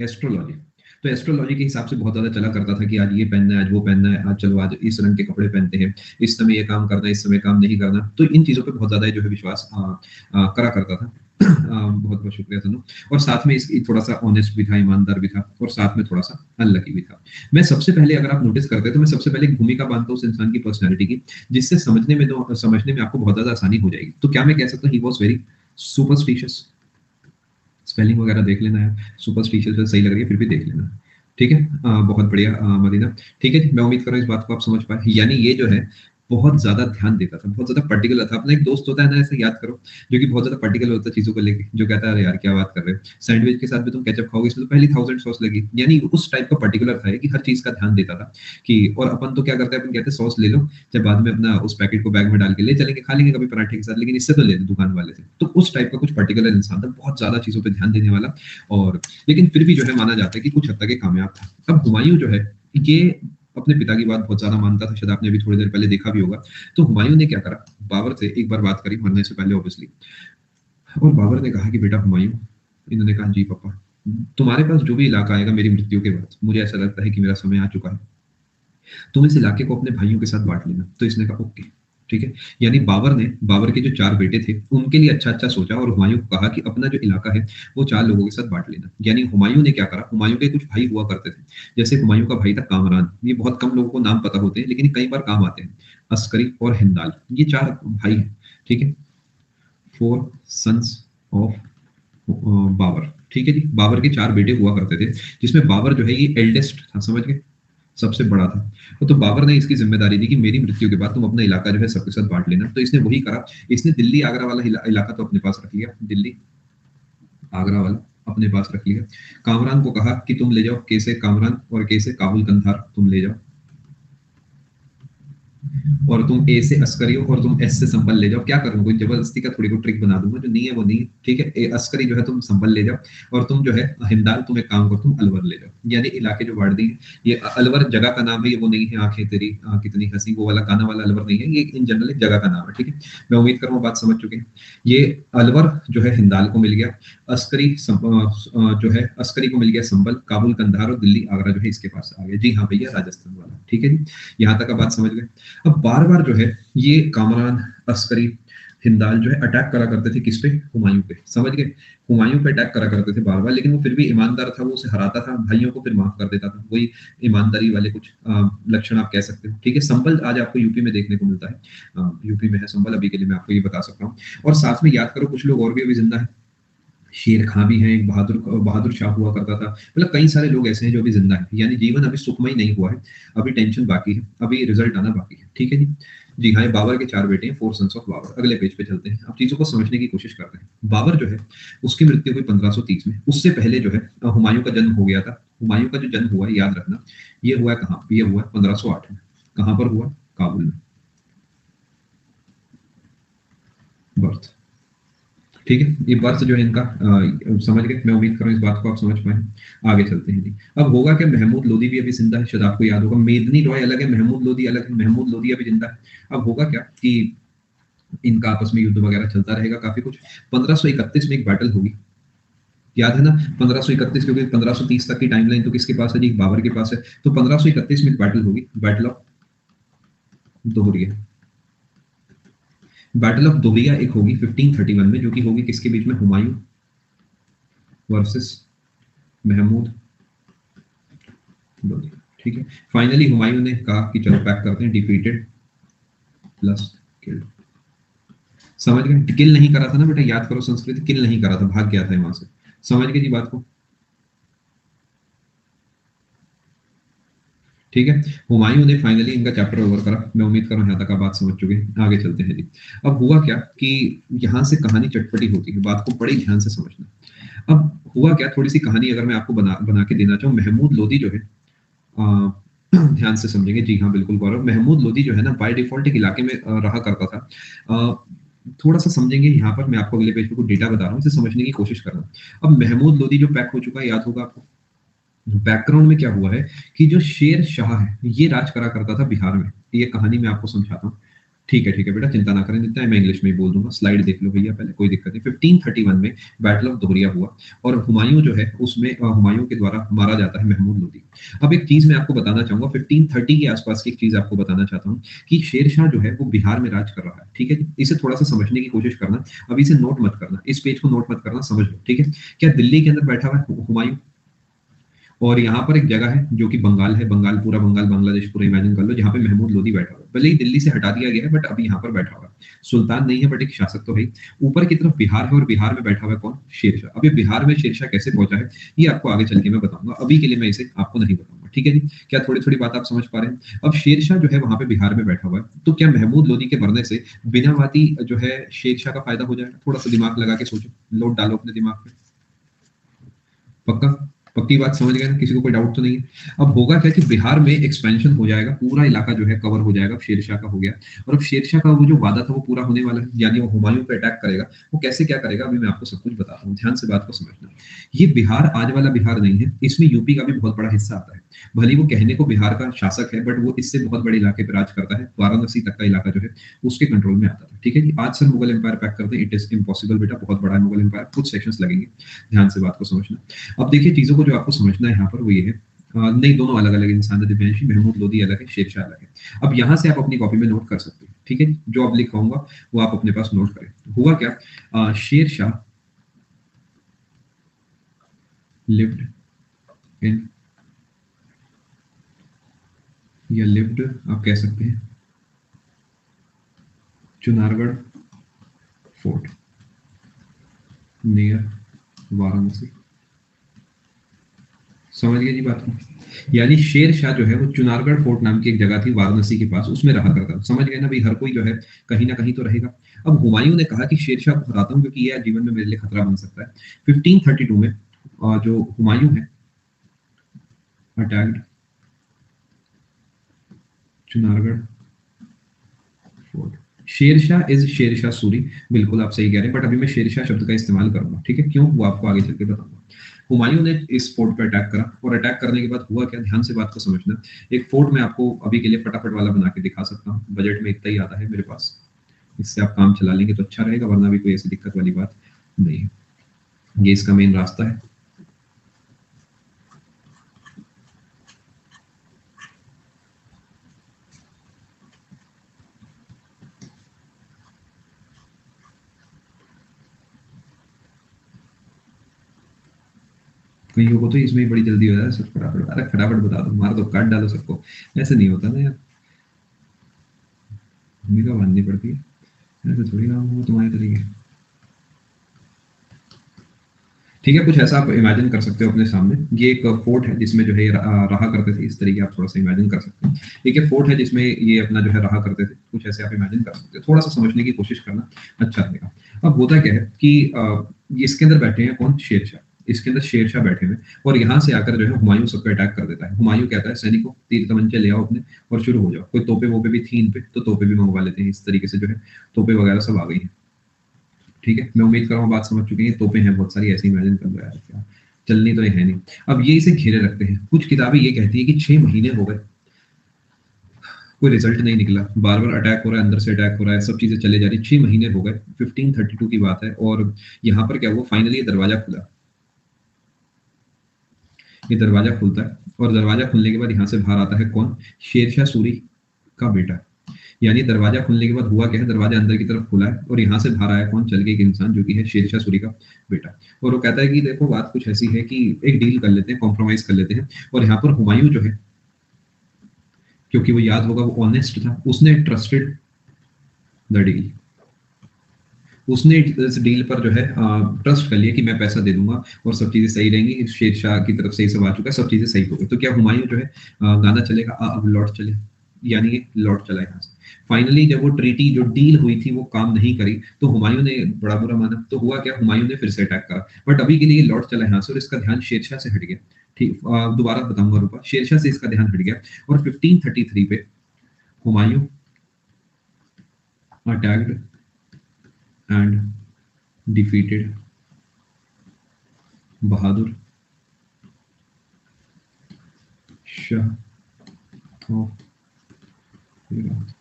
एस्ट्रोलॉजी। तो एस्ट्रोलॉजी के हिसाब से बहुत ज्यादा चला करता था कि आज ये पहनना है, आज वो पहनना है, आज चलो आज इस रंग के कपड़े पहनते हैं, इस समय ये काम करना है, इस समय काम नहीं करना। तो इन चीजों पे बहुत ज्यादा जो है विश्वास करा करता था। बहुत बहुत शुक्रिया तनु। और साथ में इस थोड़ा सा ऑनेस्ट भी था, ईमानदार भी था, और साथ में थोड़ा सा अनलकी भी था। मैं सबसे पहले अगर आप नोटिस करते हैं तो मैं सबसे पहले एक भूमिका बांधता हूँ उस इंसान की पर्सनैलिटी की, जिससे समझने में आपको बहुत ज्यादा आसानी हो जाएगी। तो क्या मैं कह सकता हूँ he was very superstitious? Spelling वगैरह देख लेना है, सुपरस्टिशियस सही लग रही है फिर भी देख लेना। ठीक है, बहुत बढ़िया मदीना। ठीक है जी, मैं उम्मीद कर रहा हूँ इस बात को आप समझ पाए। यानी ये जो है बहुत ज्यादा ध्यान देता था, बहुत ज्यादा पर्टिकुलर था। अपना एक दोस्त होता है ना, ऐसे याद करो, जो कि बहुत ज्यादा पर्टिकुलर होता है चीजों को लेके, जो कहता है अरे यार क्या बात कर रहे हो, सैंडविच के साथ भी तुम केचप खाओगे, इसमें तो पहली 1000 सॉस लगी। यानी उस टाइप का पर्टिकुलर था कि हर चीज का ध्यान देता था कि। और अपन तो क्या करते हैं, अपन कहते हैं सॉस ले लो, जब बाद में अपना उस पैकेट को बैग में डाल के ले चलेंगे, खा लेंगे कभी पराठे के साथ, लेकिन इससे तो ले लो दुकान वाले से। तो उस टाइप का कुछ पर्टिकुलर इंसान था, बहुत ज्यादा चीजों पर ध्यान देने वाला, और लेकिन फिर भी जो है माना जाता है कि कुछ हद तक ये कामयाब था। अब हुमायूं जो है ये अपने पिता की बात बहुत ज्यादा मानता था, शायद आपने अभी थोड़ी देर पहले देखा भी होगा। तो हुमायूं ने क्या करा, बाबर से एक बार बात करी मरने से पहले ऑब्वियसली, और बाबर ने कहा कि बेटा हुमायूं, इन्होंने कहा जी पापा, तुम्हारे पास जो भी इलाका आएगा मेरी मृत्यु के बाद, मुझे ऐसा लगता है कि मेरा समय आ चुका है, तुम इस इलाके को अपने भाइयों के साथ बांट लेना। तो इसने कहा ओके ठीक है। यानी बाबर के जो 4 बेटे थे उनके लिए अच्छा अच्छा सोचा, और हुमायूं को कहा कि अपना जो इलाका है वो 4 लोगों के साथ बांट लेना। यानी हुमायूं ने क्या करा, हुमायूं के कुछ भाई हुआ करते थे, जैसे हुमायूं का भाई था कामरान, ये बहुत कम लोगों को नाम पता होते हैं लेकिन कई बार काम आते हैं, अस्करी और हिंदाल, ये 4 भाई हैं। ठीक है, 4 सन्स ऑफ बाबर। ठीक है जी, बाबर के 4 बेटे हुआ करते थे, जिसमें बाबर जो है ये एल्डेस्ट था, समझ गए, सबसे बड़ा था। तो बाबर ने इसकी जिम्मेदारी दी कि मेरी मृत्यु के बाद तुम अपना इलाका जो है सबके साथ बांट लेना। तो इसने वही करा, इसने दिल्ली आगरा वाला इलाका तो अपने पास रख लिया, दिल्ली आगरा वाला अपने पास रख लिया। कामरान को कहा कि तुम ले जाओ कैसे कामरान, और कैसे काबुल कंधार तुम ले जाओ, और तुम ए से अस्करी हो और तुम एस से संबल ले जाओ। क्या करूं, कोई जबरदस्ती का थोड़ी को ट्रिक बना दूंगा, जो नहीं है वो नहीं है। ठीक है, ए अस्करी जो है तुम संबल ले जाओ, और तुम जो है हिंदाल, तुम एक काम करो तुम अलवर ले जाओ। यानी इलाके जो बांट दिए, ये अलवर जगह का नाम है, ये वो नहीं है आंखें तेरी कितनी हंसी वो वाला गाना वाला अलवर नहीं है, ये इन जनरल एक जगह का नाम है। ठीक है, मैं उम्मीद करूँ बात समझ चुके हैं। ये अलवर जो है हिंदाल को मिल गया, जो है अस्करी को मिल गया संबल, काबुल कंधार और दिल्ली आगरा जो है इसके पास आ गया। जी हाँ भैया, राजस्थान वाला। ठीक है जी, यहाँ तक बात समझ गए। अब बार बार जो है ये कामरान, अस्करी हिंदाल जो है अटैक करा करते थे किस पे? हुमायूं पे, समझ गए? हुमायूं पे अटैक करा करते थे बार बार, लेकिन वो फिर भी ईमानदार था, वो उसे हराता था, भाइयों को फिर माफ कर देता था। वही ईमानदारी वाले कुछ लक्षण आप कह सकते हो। ठीक है, संबल आज आपको यूपी में देखने को मिलता है, यूपी में है संबल, अभी के लिए मैं आपको ये बता सकता हूँ। और साथ में याद करो कुछ लोग और भी अभी जिंदा है, शेर खां भी हैं, एक बहादुर बहादुर शाह हुआ करता था, मतलब कई सारे लोग ऐसे हैं जो अभी जिंदा है, यानी जीवन अभी सुखमय नहीं हुआ है, अभी टेंशन बाकी है, अभी रिजल्ट आना बाकी है। ठीक है जी। जी हाँ, ये बाबर के 4 बेटे हैं, 4 सन्स ऑफ बाबर। अगले पेज पे चलते हैं, अब चीजों को समझने की कोशिश करते हैं। बाबर जो है उसकी मृत्यु हुई 1530 में, उससे पहले जो है हुमायूं का जन्म हो गया था। हुमायूं का जो जन्म हुआ है, याद रखना, ये हुआ है कहाँ? ये हुआ है 1508 में। कहाँ पर हुआ? काबुल में, बर्थ। ठीक है, ये बर्थ जो है इनका समझ गए, मैं उम्मीद कर रहा हूँ इस बात को आप समझ पाए। आगे चलते हैं जी। अब होगा क्या, महमूद लोदी भी अभी जिंदा है, शायद आपको याद होगा, मेदनी रॉय अलग है, महमूद लोदी अलग है, महमूद लोदी अभी जिंदा है। अब होगा क्या कि इनका आपस में युद्ध वगैरह चलता रहेगा काफी कुछ। 1531 में एक बैटल होगी, याद है ना? 1531, क्योंकि 1530 तक की टाइमलाइन तो किसके पास है जी? बाबर के पास है। तो 1531 में एक बैटल होगी, battle of Dohariya. Battle of Dohariya एक होगी 1531 में, जो कि होगी किसके बीच में? हुमायूं वर्सेस महमूद लोधी। ठीक है, फाइनली हुमायूं ने कहा कि चलो पैक करते हैं, डिफीटेड प्लस किल्ड। समझ गए? किल नहीं करा था ना बेटा, याद करो संस्कृति, किल नहीं करा था, भाग गया था वहां से। समझ गए जी बात को? ठीक है, हुमायूं ने फाइनली इनका चैप्टर ओवर करा। मैं उम्मीद कर रहा हूं यहाँ तक आप बात समझ चुके हैं। आगे चलते हैं जी। अब हुआ क्या कि यहाँ से कहानी चटपटी होती है, बात को बड़े ध्यान से समझना। अब हुआ क्या, थोड़ी सी कहानी अगर मैं आपको बना बना के देना चाहूँ, महमूद लोदी जो है, ध्यान से समझेंगे। जी हाँ बिल्कुल गौरव, महमूद लोदी जो है ना, बाय डिफॉल्ट एक इलाके में रहा करता था। थोड़ा सा समझेंगे यहाँ पर, मैं आपको अगले पेज पे कुछ डेटा बता रहा हूँ, इसे समझने की कोशिश कर रहा हूँ। अब महमूद लोदी जो पैक हो चुका है, याद होगा आपको, बैकग्राउंड में क्या हुआ है कि जो शेर शाह है ये राज करा करता था बिहार में। ये कहानी मैं आपको समझाता हूँ। ठीक है बेटा, चिंता ना करें, जितना है मैं इंग्लिश में ही बोल दूंगा, स्लाइड देख लो भैया पहले, कोई दिक्कत नहीं। 1531 में बैटल ऑफ दोहरिया हुआ, और हुमायूं जो है उसमें हुमायूं के द्वारा मारा जाता है महमूद लोदी। अब एक चीज मैं आपको बताना चाहूंगा, 1530 के आसपास की एक चीज आपको बताना चाहता हूँ कि शेर शाह जो है वो बिहार में राज कर रहा है। ठीक है जी, इसे थोड़ा सा समझने की कोशिश करना, अभी इसे नोट मत करना, इस पेज को नोट मत करना, समझ लो। ठीक है, क्या दिल्ली के अंदर बैठा हुआ है हुमायूं, और यहाँ पर एक जगह है जो कि बंगाल है, बंगाल पूरा बंगाल बांग्लादेश पूरा इमेजिन कर लो, जहाँ पे महमूद लोदी बैठा हुआ है। भले ही दिल्ली से हटा दिया गया है, बट अभी यहाँ पर बैठा हुआ है। सुल्तान नहीं है, बट एक शासक तो है ही। ऊपर की तरफ बिहार है, और बिहार में बैठा हुआ है कौन? शेरशाह। अभी बिहार में शेरशाह कैसे पहुंचा है ये आपको आगे चल के मैं बताऊंगा, अभी के लिए मैं इसे आपको नहीं बताऊंगा। ठीक है जी, क्या थोड़ी थोड़ी बात आप समझ पा रहे हैं? अब शेरशाह जो है वहां पे बिहार में बैठा हुआ है, तो क्या महमूद लोदी के मरने से बिनावाती जो है शेरशाह का फायदा हो जाएगा? थोड़ा सा दिमाग लगा के सोचो, लोड डालो अपने दिमाग में। पक्का? पक्की बात समझ गए ना? किसी को कोई डाउट तो नहीं है? अब होगा क्या कि बिहार में एक्सपेंशन हो जाएगा, पूरा इलाका जो है कवर हो जाएगा, अब शेरशाह का हो गया। और अब शेरशाह का वो जो वादा था वो पूरा होने वाला है, यानी वो हुमायूं पे अटैक करेगा। वो कैसे क्या करेगा अभी मैं आपको सब कुछ बता रहा हूँ, ध्यान से बात को समझना। ये बिहार आज वाला बिहार नहीं है, इसमें यूपी का भी बहुत बड़ा हिस्सा आता है। भले वो कहने को बिहार का शासक है, बट वो इससे बहुत बड़े इलाके पर राज करता है। वाराणसी तक का इलाका जो है उसके कंट्रोल में आता था। ठीक है जी, आज सर मुगल एम्पायर पैक करते हैं, इट इज इम्पॉसिबल बेटा, बहुत बड़ा है मुगल एम्पायर, कुछ सेक्शंस लगेंगे, ध्यान से बात को समझना। अब देखिए चीजों को जो आपको समझना है यहाँ पर वो ये है, नहीं दोनों अलग अलग इंसान है, दिव्यांशी, महमूद लोदी अलग है, शेरशाह अलग है। अब यहाँ से आप अपनी कॉपी में नोट कर सकते हैं। ठीक है जी, जो अब लिखाऊंगा वो आप अपने पास नोट करें। हुआ क्या, शेरशाह लिव्ड इन, या लिव्ड आप कह सकते हैं, चुनारगढ़ फोर्ट नियर वाराणसी। समझ गए जी बात को? यानी शेर शाह जो है वो चुनारगढ़ फोर्ट नाम की एक जगह थी वाराणसी के पास, उसमें रहा करता था। समझ गए ना भाई, हर कोई जो है कहीं ना कहीं तो रहेगा। अब हुमायूं ने कहा कि शेर शाह को हराता हूं, क्योंकि ये जीवन में मेरे लिए खतरा बन सकता है। 1532 में जो हुमायूं है attacked Chunargarh fort. Shershah is Shershah Suri, बिल्कुल आप सही कह रहे हैं, बट अभी मैं शेरशाह शब्द का इस्तेमाल करूंगा। ठीक है, क्यों वो आपको आगे चल के बताऊंगा। हुमायूं ने इस फोर्ट पर अटैक करा, और अटैक करने के बाद हुआ क्या, ध्यान से बात को समझना। एक फोर्ट मैं आपको अभी के लिए फटाफट वाला बना के दिखा सकता हूँ, बजट में इतना ही आता है मेरे पास, इससे आप काम चला लेंगे तो अच्छा रहेगा, वरना भी कोई ऐसी दिक्कत वाली बात नहीं है। ये इसका मेन रास्ता है। कईयों को तो इसमें ही बड़ी जल्दी हो जाता है, सब फटाफट, अरे फटाफट बता दो, मार दो, काट डालो सबको। ऐसे नहीं होता ना यार, भूमिका बांधनी पड़ती है, ऐसे थोड़ी ना हो तुम्हारे तरीके। ठीक है, कुछ ऐसा आप इमेजिन कर सकते हो अपने सामने। ये एक फोर्ट है जिसमें जो है ये रहा करते थे, इस तरीके आप थोड़ा सा इमेजिन कर सकते हैं। एक ये फोर्ट है जिसमें ये अपना जो है रहा करते थे, कुछ ऐसे आप इमेजिन कर सकते हो, थोड़ा सा समझने की कोशिश करना अच्छा रहेगा। अब होता क्या है कि इसके अंदर बैठे हैं कौन, शेरशाह। इसके अंदर शेरशाह बैठे हुए, और यहाँ से आकर जो है हुमायूं सब पे अटैक कर देता है। हुमायूं कहता है सैनिकों तीर तमंचे ले आओ अपने और शुरू हो जाओ। कोई तोपे वोपे भी थी इन पे, तो तोपे भी मंगवा लेते हैं। इस तरीके से जो है तोपे वगैरह सब आ गई हैं। ठीक है, मैं उम्मीद कर रहा हूँ बात समझ चुके हैं। तोपें हैं बहुत सारी, ऐसे इमेजिन कर रहा है क्या, चलनी तो ये है नहीं। अब ये इसे घेरे रखते हैं। कुछ किताबें ये कहती है कि 6 महीने हो गए, कोई रिजल्ट नहीं निकला, बार बार अटैक हो रहा है, अंदर से अटैक हो रहा है, सब चीजें चले जा रही। 6 महीने हो गए, 1532 की बात है। और यहाँ पर क्या हुआ, फाइनली दरवाजा खुला। ये दरवाजा खुलता है, और दरवाजा खुलने के बाद यहाँ से बाहर आता है कौन, शेरशाह सूरी का बेटा। यानी दरवाजा खुलने के बाद हुआ क्या है, दरवाजा अंदर की तरफ खुला है, और यहाँ से बाहर आया कौन, चल के एक इंसान जो कि है शेरशाह सूरी का बेटा। और वो कहता है कि देखो बात कुछ ऐसी है कि एक डील कर लेते हैं, कॉम्प्रोमाइज कर लेते हैं। और यहाँ पर हुमायूं जो है, क्योंकि वो याद होगा वो ऑनेस्ट था, उसने ट्रस्टेड द डील। उसने इस डील पर जो है ट्रस्ट कर लिया कि मैं पैसा दे दूंगा और सब चीजें सही रहेंगी। शेरशाह की तरफ से ये सब आ चुका है, सब चीजें सही हो गई। तो क्या हुमायूं जो है गाना चलेगा अब लौट चले, यानी ये लौट चला यहाँ से। फाइनली जब वो ट्रीटी जो डील हुई थी वो काम नहीं करी, तो हुमायूं ने बड़ा बुरा माना। तो हुआ क्या, हुमायूं ने फिर से अटैक करा, बट अभी के लिए लौट चला यहाँ से, और इसका ध्यान शेरशाह से हट गया। ठीक, दोबारा बताऊंगा रूपा, शेरशाह से इसका ध्यान हट गया। और 1533 पे Humayun attacked and defeated Bahadur Shah of Iraq.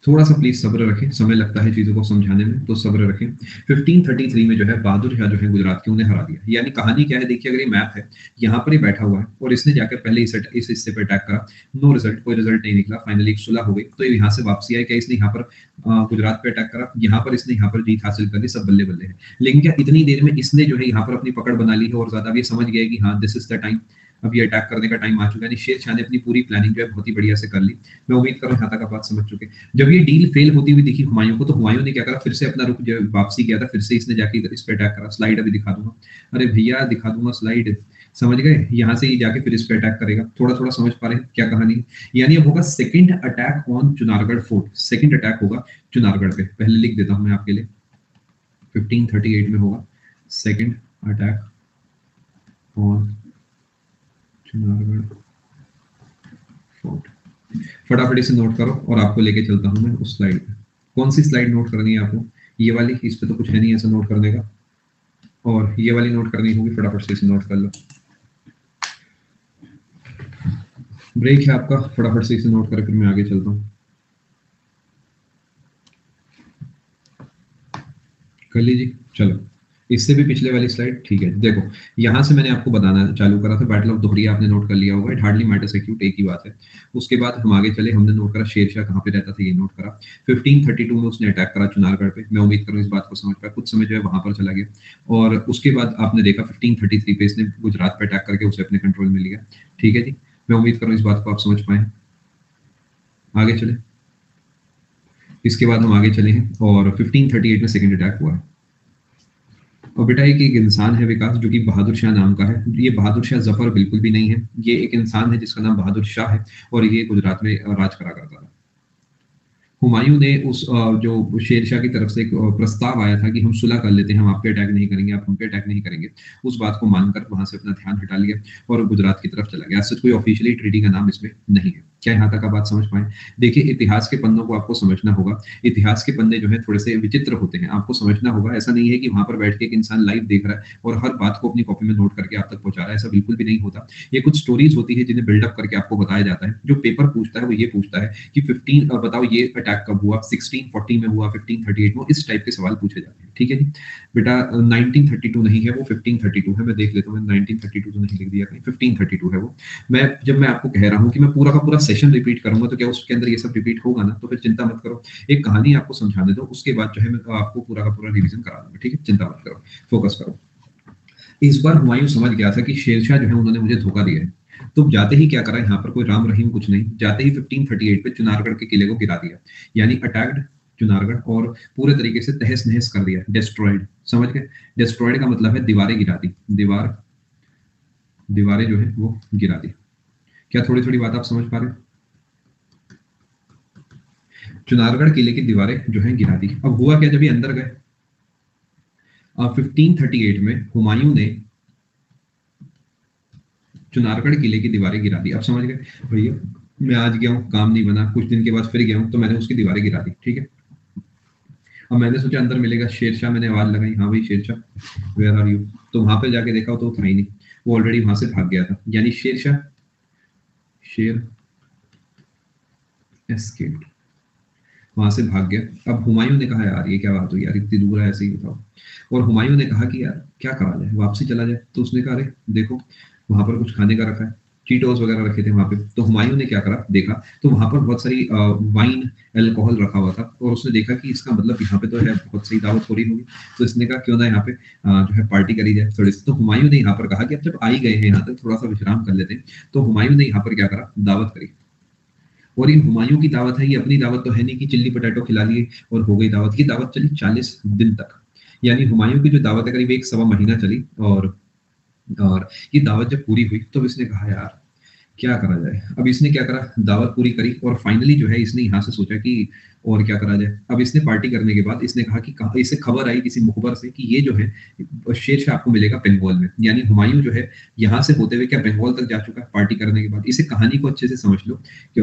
थोड़ा सा प्लीज सब्र रखें, समय लगता है चीजों को समझाने में, तो सब्र रखें। 1533 में जो है बहादुर शाह जो है गुजरात के, उन्हें हरा दिया। यानी कहानी क्या है देखिए, अगर ये मैप है, यहाँ पर ये बैठा हुआ है, और इसने जाकर पहले इस हिस्से पर अटैक करा। नो रिजल्ट, कोई रिजल्ट नहीं निकला। फाइनली एक सुलह हो गई, तो यहाँ से वापसी आई। क्या इसने यहाँ पर गुजरात पे अटैक करा, यहाँ पर इसने यहाँ पर जीत हासिल कर ली, सब बल्ले बल्ले है। लेकिन क्या इतनी देर में इसने जो है यहाँ पर अपनी पकड़ बना ली है, और ज्यादा अब ये समझ गया कि हाँ दिस इज द टाइम, अब ये अटैक करने का टाइम आ चुका है। शेर शाह ने अपनी पूरी प्लानिंग जो है बहुत ही बढ़िया से कर ली। मैं उम्मीद कर रहा हूँ यहाँ तक आप बात समझ चुके। जब ये डील फेल होती हुई दिखी हुमायूं को, तो हुमायूं ने क्या करा, फिर से अपना रुख जो वापसी किया था, फिर से इसने जाके इस पे अटैक करा। स्लाइड अभी दिखा दूंगा, अरे भैया दिखा दूंगा स्लाइड, समझ गए। यहाँ से ये जाके फिर इस पे अटैक करेगा। थोड़ा थोड़ा समझ पा रहे हैं क्या कहानी है। यानी अब होगा second attack on Chunargarh fort. Second attack होगा चुनारगढ़ पे, पहले लिख देता हूं मैं आपके लिए, 1538 में होगा second attack on Chunargarh fort. फटाफट इसे नोट करो, और आपको लेके चलता हूं मैं उस स्लाइड पे। कौन सी स्लाइड नोट करनी है आपको, ये वाली, इस पे तो कुछ है नहीं ऐसा नोट करने का, और ये वाली नोट करनी होगी। फटाफट से इसे नोट कर लो। ब्रेक है आपका, फटाफट से इसे नोट करके फिर मैं आगे चलता हूँ। कर लीजिए, चलो इससे भी पिछले वाली स्लाइड। ठीक है, देखो यहाँ से मैंने आपको बताना चालू करा था, बैटल ऑफ दोहरिया आपने नोट कर लिया होगा, इट हार्डली मैटर्स एक्यूट, एक ही बात है। उसके बाद हम आगे चले, हमने नोट करा शेरशाह कहाँ पे रहता था, ये नोट करा। 1532 में उसने अटैक करा चुनारगढ़ पे। मैं उम्मीद करूँ इस बात को समझ पाया। कुछ समय जो है वहां पर चला गया, और उसके बाद आपने देखा 1533 पे इसने गुजरात पे अटैक करके उसे अपने कंट्रोल में लिया। ठीक है जी, मैं उम्मीद करूँ इस बात को आप समझ पाए। आगे चले, इसके बाद हम आगे चले हैं, और 1538 में सेकंड अटैक हुआ है। और बेटा एक इंसान है विकास, जो कि बहादुर शाह नाम का है। ये बहादुर शाह जफर बिल्कुल भी नहीं है, ये एक इंसान है जिसका नाम बहादुर शाह है, और ये गुजरात में राज करा करता था। हुमायूं ने उस जो शेरशाह की तरफ से एक प्रस्ताव आया था कि हम सुलह कर लेते हैं, हम आप पे अटैक नहीं करेंगे, आप हम पे अटैक नहीं करेंगे, उस बात को मानकर वहां से अपना ध्यान हटा लिया और गुजरात की तरफ चला गया। सच कोई ऑफिशियली ट्रीटी का नाम इसमें नहीं है। क्या यहाँ तक आप बात समझ पाए? देखिए इतिहास के पन्नों को आपको समझना होगा। इतिहास के पन्ने जो है थोड़े से विचित्र होते हैं, आपको समझना होगा। ऐसा नहीं है कि वहां पर बैठ के एक इंसान लाइव देख रहा है और हर बात को अपनी कॉपी में नोट करके आप तक पहुंचा रहा है, ऐसा बिल्कुल भी नहीं होता। ये कुछ स्टोरीज होती है जिन्हें बिल्डअप करके आपको बताया जाता है। जो पेपर पूछता है वो ये पूछता है कि 15 बताओ ये अटैक कब हुआ, 1640 में हुआ, 1538 में, इस टाइप के सवाल पूछे जाते हैं। ठीक है जी बेटा, 1932 नहीं है वो, 1532 है। मैं देख लेता हूँ, 1932 तो नहीं लिख दिया कहीं, 1532 है वो। मैं आपको कह रहा हूँ कि मैं पूरा का पूरा सेशन रिपीट करूंगा, तो क्या उसके अंदर ये सब रिपीट होगा ना, तो फिर चिंता मत करो। एक कहानी आपको समझाने दो, उसके बाद जो है मैं आपको पूरा का पूरा रिवीजन करा दूंगा। ठीक है, चिंता मत करो, फोकस करो। इस बार हुमायूं समझ गया था कि शेरशाह जो है उन्होंने मुझे धोखा दिया है। तो जाते ही क्या करा, यहाँ पर कोई राम रहीम कुछ नहीं, जाते ही 1538 पे चुनारगढ़ के किले को गिरा दिया, यानी अटैक्ड चुनारगढ़ और पूरे तरीके से तहस नहस कर दिया, डिस्ट्रॉयड। समझ गए, डिस्ट्रॉयड का मतलब है दीवारें गिरा दी, दीवारें जो है वो गिरा दी। क्या थोड़ी थोड़ी बात आप समझ पा रहे हैं? चुनारगढ़ किले की दीवारें जो है गिरा दी। अब हुआ क्या, जब ये अंदर गए, 1538 में हुमायूं ने चुनारगढ़ किले की दीवारें गिरा दी। अब समझ गए भैया, मैं आज गया हूँ, काम नहीं बना, कुछ दिन के बाद फिर गया हूँ, तो मैंने उसकी दीवारें गिरा दी, ठीक है। अब मैंने सोचा अंदर मिलेगा शेरशाह, मैंने आवाज लगाई, हाँ भाई शेरशाह वेयर आर यू, तो वहां पे जाके देखा तो था ही नहीं, वो ऑलरेडी वहां से भाग गया था, यानी शेर एस्केप्ड, वहां से भाग गया। अब हुमायूं ने कहा यार ये क्या बात हुई यार, इतनी दूर है, ऐसे ही बताओ। और हुमायूं ने कहा कि यार क्या करा जाए, वापसी चला जाए। तो उसने कहा अरे देखो वहां पर कुछ खाने का रखा है, चीटोस वगैरह रखे थे वहां पे। तो हुमायूं ने क्या करा, देखा तो वहां पर बहुत सारी वाइन अल्कोहल रखा हुआ था, और उसने देखा कि इसका मतलब यहाँ पे तो है बहुत सही दावत हो रही होगी। तो इसने कहा क्यों ना यहाँ पे जो है पार्टी करी जाए थोड़ी सी। तो हुमायूं ने यहाँ पर कहा कि अब जब आ ही गए हैं यहाँ तक, थोड़ा सा विश्राम कर लेते हैं। तो हुमायूं ने यहाँ पर क्या करा, दावत करी। और ये हुमायूं की दावत है, ये अपनी दावत तो है नहीं कि चिल्ली पटेटो खिला लिए और हो गई दावत। की दावत चली 40 दिन तक, यानी हुमायूं की जो दावत है करीब 1 सवा महीना चली। और ये दावत जब पूरी हुई तो इसने कहा यार क्या करा जाए। अब इसने क्या करा, दावत पूरी करी, और फाइनली जो है इसने यहाँ से सोचा कि और क्या करा जाए। अब इसने पार्टी करने के बाद इसने कहा कि इसे खबर आई किसी मुखबर से कि ये जो है शेरशाह आपको मिलेगा बंगाल में, यानी हुमायूं जो है यहाँ से होते हुए क्या बंगाल तक जा चुका है पार्टी करने के बाद। इसे कहानी को अच्छे से समझ लो कि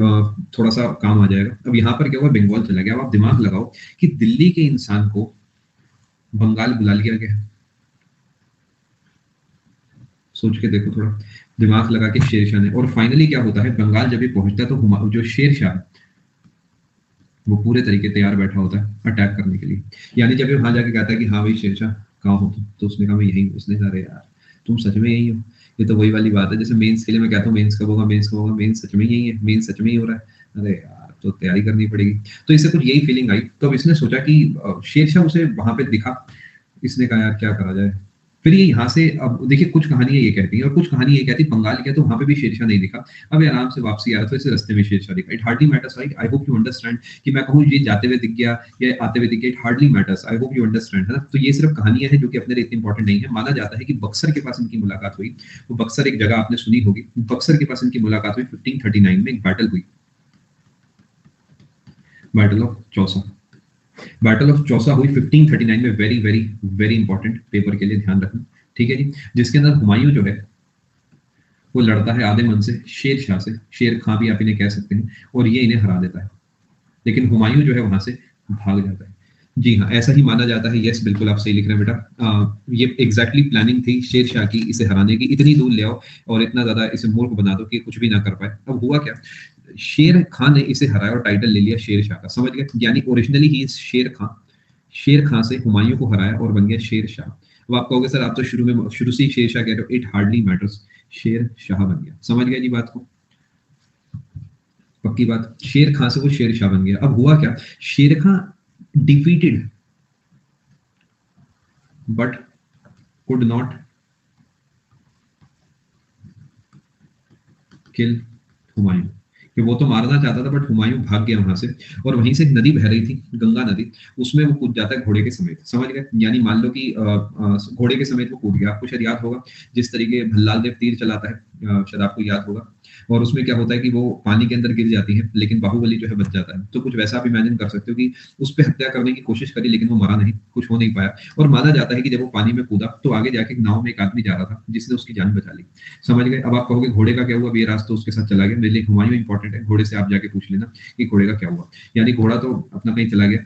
थोड़ा सा काम आ जाएगा। अब यहाँ पर क्या हुआ, बंगाल चला गया। अब आप दिमाग लगाओ कि दिल्ली के इंसान को बंगाल बुला लिया गया, सोच के देखो थोड़ा, दिमाग लगा के शेरशाह ने। और फाइनली क्या होता है, बंगाल जब भी पहुंचता है तो जो शेरशाह वो पूरे तरीके तैयार बैठा होता है अटैक करने के लिए। यानी जब ये वहां जाके कहता है कि हाँ भाई शेरशाह कहाँ हो तुम, तो उसने कहा मैं यही हूँ। उसने कहा अरे यार तुम सच में यही हो। ये तो वही वाली बात है जैसे मेंस के लिए मैं कहता हूँ मेंस कब होगा, मेंस कब होगा, मेंस सच में यही है, मेंस सच में ही हो रहा है, अरे यार तो तैयारी करनी पड़ेगी। तो इससे कुछ यही फीलिंग आई। तो अब इसने सोचा कि शेरशाह उसे वहां पे दिखा। इसने कहा यार क्या करा जाए। फिर ये यहाँ से, अब देखिए कुछ कहानियां ये कहती हैं और कुछ कहानी ये कहती है बंगाल गया तो वहां पे भी शेरशाह नहीं दिखा। अब ये आराम से वापसी आ रहा था, इसे रास्ते में शेरशाह दिखा। It hardly matters, right? I hope you understand कि मैं कहूँ ये जाते हुए दिख गया या आते हुए दिख गया, it hardly matters. I hope you understand, है ना? तो ये सिर्फ कहानियां हैं जो कि अपने लिए इतनी इंपॉर्टेंट नहीं है। माना जाता है कि बक्सर के पास इनकी मुलाकात हुई। वो बक्सर एक जगह आपने सुनी होगी, बक्सर के पास इनकी मुलाकात हुई 1539 में। एक बैटल हुई, battle of Chausa. Battle of Chausa हुई 1539 में। Very very very important, paper के लिए ध्यान रखना, ठीक है जी। जिसके अंदर हुमायूं जो है वो लड़ता है आधे मन से शेर शाह से, शेर खां भी आप इन्हें कह सकते हैं, और ये इन्हें हरा देता है। लेकिन हुमायूं जो है वहां से भाग जाता है। जी हाँ, ऐसा ही माना जाता है। यस बिल्कुल आप सही लिख रहे हैं बेटा। ये एग्जैक्टली प्लानिंग थी शेर शाह की, इसे हराने की। इतनी दूर ले आओ और इतना ज्यादा इसे मूर्ख बना दो कि कुछ भी ना कर पाए। अब हुआ क्या, शेर खां ने इसे हराया और टाइटल ले लिया शेर शाह का, समझ गए? यानी ओरिजिनली ही शेर खां, शेर खां से हुमायूं को हराया और बन गया शेर शाह। अब आप कहोगे सर आप तो शुरू से ही शेर शाह कह रहे हो, it hardly matters, Sher Shah बन गया। समझ गया जी बात को? पक्की बात, शेर खां से वो शेर शाह बन गया। अब हुआ क्या, Sher Khan defeated but could not kill Humayun, कि वो तो मारना चाहता था बट हुमायूं भाग गया वहां से। और वहीं से एक नदी बह रही थी, गंगा नदी, उसमें वो कूद जाता है घोड़े के समेत, समझ गए? यानी मान लो कि घोड़े के समेत वो कूद गया। आपको शायद याद होगा जिस तरीके भल्लाल देव तीर चलाता है, शायद आपको याद होगा। और उसमें क्या होता है कि वो पानी के अंदर गिर जाती है लेकिन बाहुबली जो है बच जाता है। तो कुछ वैसा आप इमेजिन कर सकते हो कि उस पर हत्या करने की कोशिश करी लेकिन वो मरा नहीं, कुछ हो नहीं पाया। और माना जाता है कि जब वो पानी में कूदा तो आगे जाके एक नाव में एक आदमी जा रहा था जिसने उसकी जान बचा ली, समझ गए? अब आप कहोगे घोड़े का क्या हुआ, ये रास्ता उसके साथ चला गया। मेरे लिए हुमायूं इंपॉर्टेंट है, घोड़े से आप जाके पूछ लेना कि घोड़े का क्या हुआ। यानी घोड़ा तो अपना कहीं चला गया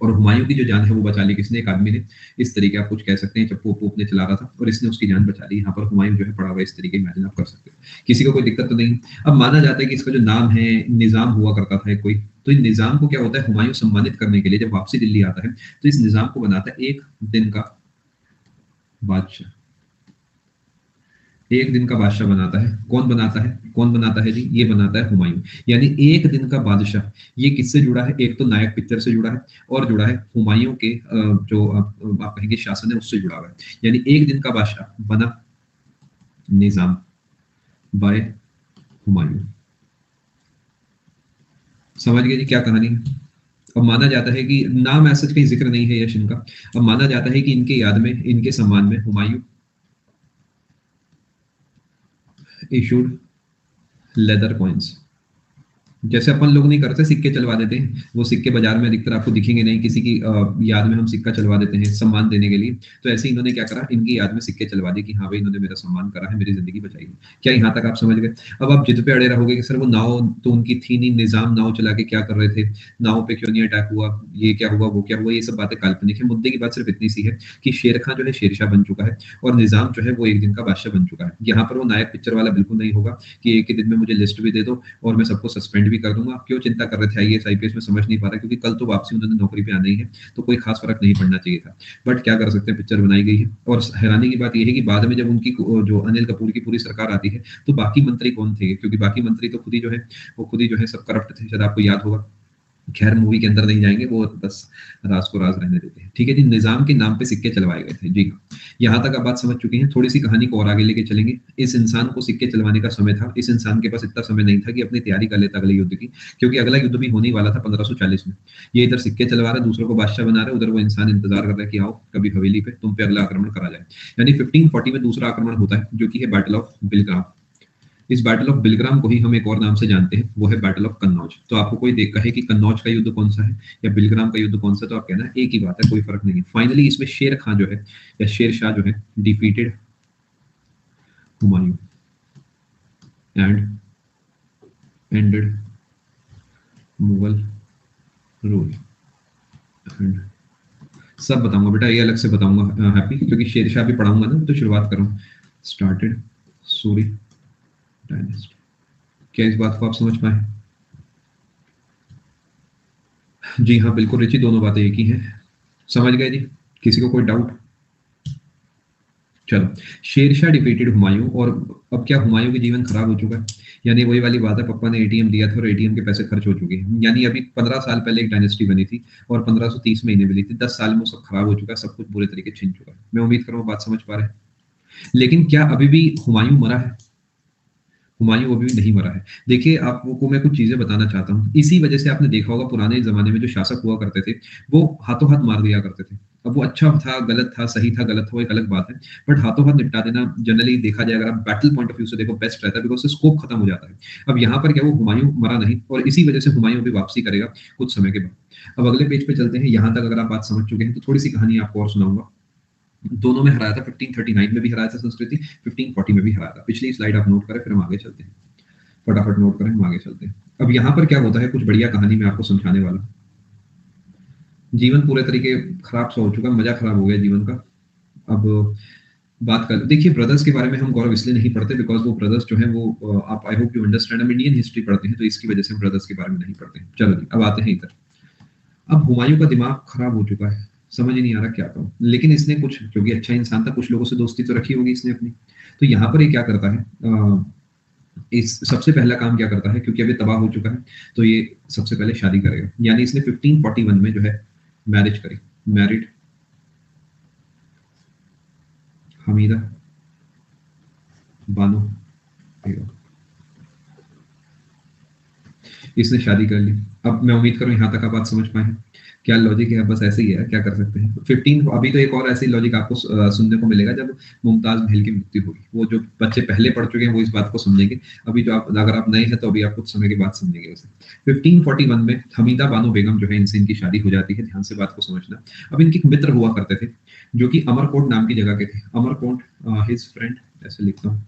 और हुमायूं की जो जान है वो बचा ली किसने, एक आदमी ने। इस तरीके आप कुछ कह सकते हैं, जब पोप ने चला रहा था और इसने उसकी जान बचा ली। यहाँ पर हुमायूं जो है पड़ा हुआ, इस तरीके इमेजिन आप कर सकते हो। किसी को कोई दिक्कत तो नहीं? अब माना जाता है कि इसका जो नाम है निजाम हुआ करता था कोई। तो इस निजाम को क्या होता है, हुमायूं सम्मानित करने के लिए जब वापसी दिल्ली आता है तो इस निजाम को बनाता है एक दिन का बादशाह। एक दिन का बादशाह बनाता है। कौन बनाता है? कौन बनाता है जी? ये बनाता है हुमायूं। यानी एक दिन का बादशाह, ये किससे जुड़ा है? एक तो नायक पिक्चर से जुड़ा है और जुड़ा है हुमायूं के जो आप कहेंगे शासन है उससे जुड़ा हुआ है। यानी एक दिन का बादशाह बना निजाम बाय हुमायूं। समझ गए जी क्या कहानी है? अब माना जाता है कि नाम ऐसा कहीं जिक्र नहीं है यश इनका। अब माना जाता है कि इनके याद में, इनके सम्मान में हुमायूं इशूड लेदर कॉइन्स। जैसे अपन लोग नहीं करते, सिक्के चलवा देते हैं, वो सिक्के बाजार में अधिकतर आपको दिखेंगे नहीं, किसी की याद में हम सिक्का चलवा देते हैं सम्मान देने के लिए। तो ऐसे इन्होंने क्या करा, इनकी याद में सिक्के चलवा दिए कि हाँ भाई इन्होंने मेरा सम्मान करा है, मेरी जिंदगी बचाई है। क्या यहाँ तक आप समझ गए? अब आप जिद पे अड़े रहोगे कि सर वो नाव तो उनकी थी नहीं, निजाम नाव चला के क्या कर रहे थे, नाव पे क्यों नहीं अटैक हुआ, ये क्या हुआ वो क्या हुआ, ये सब बातें काल्पनिक है। मुद्दे की बात सिर्फ इतनी सी है कि शेर खां जो है शेरशाह बन चुका है और निजाम जो है वो एक दिन का बादशाह बन चुका है। यहाँ पर वो नायक पिक्चर वाला बिल्कुल नहीं होगा कि एक ही दिन में मुझे लिस्ट भी दे दो और मैं सबको सस्पेंड भी कर दूंगा। क्यों चिंता कर रहे थे आईएएस आईपीएस में, समझ नहीं पा रहा, क्योंकि कल तो वापसी उन्होंने नौकरी पे आना ही है, तो कोई खास फर्क नहीं पड़ना चाहिए था। बट क्या कर सकते हैं, पिक्चर बनाई गई है। और हैरानी की बात यह है कि बाद में जब उनकी जो अनिल कपूर की पूरी सरकार आती है तो बाकी मंत्री कौन थे? क्योंकि बाकी मंत्री तो खुद ही जो है वो खुद ही जो है सब करप्ट थे, शायद आपको याद होगा। खैर मूवी के अंदर नहीं जाएंगे, वो बस राज को राज रहने देते हैं। ठीक है जी, निजाम के नाम पे सिक्के चलवाए गए थे जी हाँ। यहाँ तक आप बात समझ चुके हैं। थोड़ी सी कहानी को और आगे लेके चलेंगे। इस इंसान को सिक्के चलवाने का समय था, इस इंसान के पास इतना समय नहीं था कि अपनी तैयारी कर लेता अगले युद्ध की, क्योंकि अगला युद्ध भी होने वाला था 1540 में। ये इधर सिक्के चलवा रहा है, दूसरों को बादशाह बना रहा है, उधर वो इंसान इंतजार कर रहा है कि आओ कभी हवेली पे तुम पे अगला आक्रमण करा जाए। यानी 1540 में दूसरा आक्रमण होता है जो कि है बैटल ऑफ बिलग्राम। इस बैटल ऑफ बिलग्राम को ही हम एक और नाम से जानते हैं, वो है बैटल ऑफ कन्नौज। तो आपको कोई देख कहे कि कन्नौज का युद्ध कौन सा है या बिलग्राम का युद्ध कौन सा, तो आप कहना एक ही बात है, कोई फर्क नहीं है। फाइनली इसमें शेर खां जो है या शेर शाह जो है defeated Humayun and ended Mughal rule. And सब बताऊंगा बेटा, ये अलग से बताऊंगा हैप्पी, क्योंकि शेरशाह भी पढ़ाऊंगा ना, तो शुरुआत करूं। Started Suri dynasty. क्या इस बात को आप समझ पाए? जी हाँ बिल्कुल रिची, दोनों बातें एक ही हैं। समझ गए जी? किसी को कोई डाउट? चलो, शेरशाह डिफीटेड हुमायूं। और अब क्या हुमायूं का जीवन खराब हो चुका है? यानी वही वाली बात है, पप्पा ने एटीएम दिया था और एटीएम के पैसे खर्च हो चुके हैं। यानी अभी 15 साल पहले एक डायनेस्टी बनी थी और 1530 महीने मिली थी, 10 साल में वो सब खराब हो चुका है, सब कुछ बुरे तरीके छिन चुका है। मैं उम्मीद करूँ बात समझ पा रहे हैं। लेकिन क्या अभी भी हुमायूं मरा है? हुमायूं अभी भी नहीं मरा है। देखिए आपको मैं कुछ चीजें बताना चाहता हूँ। इसी वजह से आपने देखा होगा पुराने जमाने में जो शासक हुआ करते थे वो हाथों हाथ मार दिया करते थे। अब वो अच्छा था गलत था, सही था गलत था, वो एक अलग बात है। बट हाथों हाथ निपटा देना जनरली देखा जाए, अगर आप बैटल पॉइंट ऑफ व्यू से देखो, बेस्ट रहता है, बिकॉज स्कोप खत्म हो जाता है। अब यहाँ पर क्या वो हुमायूं मरा नहीं, और इसी वजह से हुमायूं भी वापसी करेगा कुछ समय के बाद। अब अगले पेज पे चलते हैं। यहाँ तक अगर आप बात समझ चुके हैं तो थोड़ी सी कहानी आपको और सुनाऊंगा। दोनों में हराया था, 1539 में भी हराया था संस्कृति, 1540 में भी हराया था। पिछली स्लाइड आप नोट करें, फिर हम आगे चलते हैं। फटाफट नोट करें, हम आगे चलते हैं। अब यहाँ पर क्या होता है, कुछ बढ़िया कहानी मैं आपको समझाने वाला हूँ। जीवन पूरे तरीके खराब सा हो चुका, मजा खराब हो गया जीवन का। अब बात कर, देखिए ब्रदर्स के बारे में हम गौरव इसलिए नहीं पढ़ते बिकॉज वो ब्रदर्स जो है वो आप आई होप यू अंडरस्टैंड, हम इंडियन हिस्ट्री पढ़ते हैं तो इसकी वजह से हम ब्रदर्स के बारे में नहीं पढ़ते। चलो जी अब आते हैं इधर। अब हुमायूं का दिमाग खराब हो चुका है, समझ ही नहीं आ रहा क्या करूं। लेकिन इसने कुछ, क्योंकि अच्छा इंसान था, कुछ लोगों से दोस्ती तो रखी होगी इसने अपनी। तो यहाँ पर ये क्या करता है, इस सबसे पहला काम क्या करता है, क्योंकि अभी तबाह हो चुका है, तो ये सबसे पहले शादी करेगा। यानी इसने 1541 में जो है मैरिज करी, मैरिड हमीदा बानो बेगम। इसने शादी कर ली। अब मैं उम्मीद करूं यहाँ तक आप बात समझ पाए हैं। क्या लॉजिक है, बस ऐसे ही है, क्या कर सकते हैं। 15 अभी तो एक और ऐसी लॉजिक आपको सुनने को मिलेगा जब मुमताज महल की मृत्यु होगी। वो जो बच्चे पहले पढ़ चुके हैं वो इस बात को समझेंगे। अभी जो आप, अगर आप नए हैं तो अभी आप कुछ समय के बाद समझेंगे उसे। 1541 में हमीदा बानो बेगम जो है, इनसे इनकी शादी हो जाती है। ध्यान से बात को समझना। अब इनके एक मित्र हुआ करते थे जो कि अमरकोट नाम की जगह के थे। अमरकोट हिज फ्रेंड, ऐसे लिखता हूँ।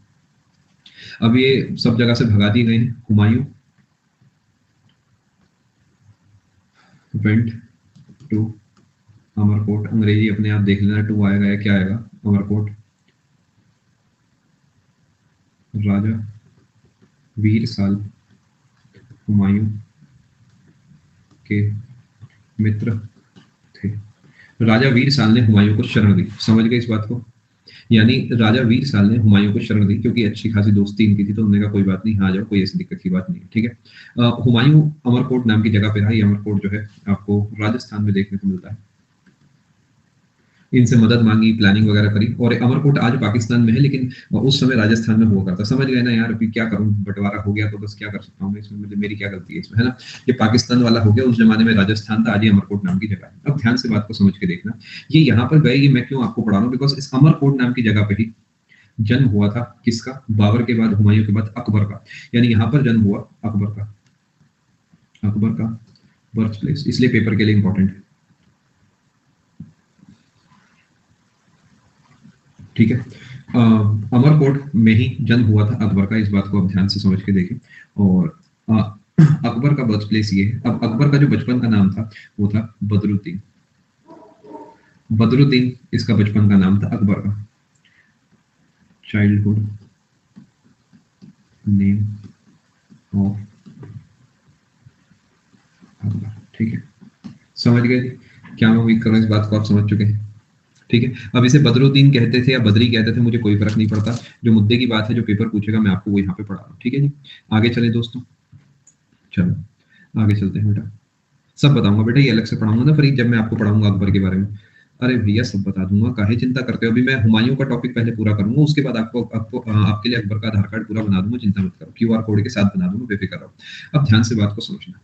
अब ये सब जगह से भगा दिए गए हैं। Humayun went to Amarkot. अंग्रेजी अपने आप देख लेना, टू आएगा या क्या आएगा। अमरकोट राजा वीर साल हुमायूं के मित्र थे। राजा वीर साल ने हुमायूं को शरण दी। समझ गए इस बात को? यानी राजा वीर साल ने हुमायूं को शरण दी, क्योंकि अच्छी खासी दोस्ती इनकी थी, तो उन्होंने कहा कोई बात नहीं, आ जाओ, कोई ऐसी दिक्कत की बात नहीं है, ठीक है। हुमायूं अमरकोट नाम की जगह पे रहा। ये अमरकोट जो है आपको राजस्थान में देखने को मिलता है। इनसे मदद मांगी, प्लानिंग वगैरह करी, और अमरकोट आज पाकिस्तान में है, लेकिन उस समय राजस्थान में हुआ करता। समझ गए ना यार, अभी क्या करूं, बंटवारा हो गया तो बस क्या कर सकता हूं मैं इसमें, मतलब मेरी क्या गलती है इसमें, है ना। ये पाकिस्तान वाला हो गया, उस जमाने में राजस्थान था, आज ये अमरकोट नाम की जगह है। अब ध्यान से बात को समझ के देखना, ये यहाँ पर गए, ये मैं क्यों आपको पढ़ा रहा हूँ, बिकॉज इस अमरकोट नाम की जगह पे ही जन्म हुआ था किसका, बाबर के बाद, हुमायूं के बाद अकबर का। यानी यहाँ पर जन्म हुआ अकबर का, अकबर का बर्थ प्लेस, इसलिए पेपर के लिए इंपॉर्टेंट है, ठीक है। अमरकोट में ही जन्म हुआ था अकबर का, इस बात को आप ध्यान से समझ के देखें। और अकबर का बर्थ प्लेस ये है। अब अकबर का जो बचपन का नाम था वो था बदरुद्दीन। बदरुद्दीन इसका बचपन का नाम था अकबर का। चाइल्डहुड नेम ऑफ अकबर, ठीक है। समझ गए? क्या मैं उम्मीद कर रहा हूँ इस बात को आप समझ चुके हैं, ठीक है। अब इसे बदरुद्दीन कहते थे या बदरी कहते थे, मुझे कोई फर्क नहीं पड़ता। जो मुद्दे की बात है, जो पेपर पूछेगा, मैं आपको वो यहाँ पे पढ़ा रहा हूँ, ठीक है जी। आगे चले दोस्तों, चलो आगे चलते हैं बेटा। सब बताऊंगा बेटा, ये अलग से पढ़ाऊंगा ना, फिर जब मैं आपको पढ़ाऊंगा अकबर के बारे में, अरे भैया सब बता दूंगा, काहे चिंता करते हो। अभी मैं हुमायूं का टॉपिक पहले पूरा करूंगा, उसके बाद आपको आपको आपके लिए अकबर का आधार कार्ड पूरा बना दूंगा, चिंता मत करो, क्यूआर कोड के साथ बना दूंगा, बेफिक्र रहो। अब ध्यान से बात को समझना।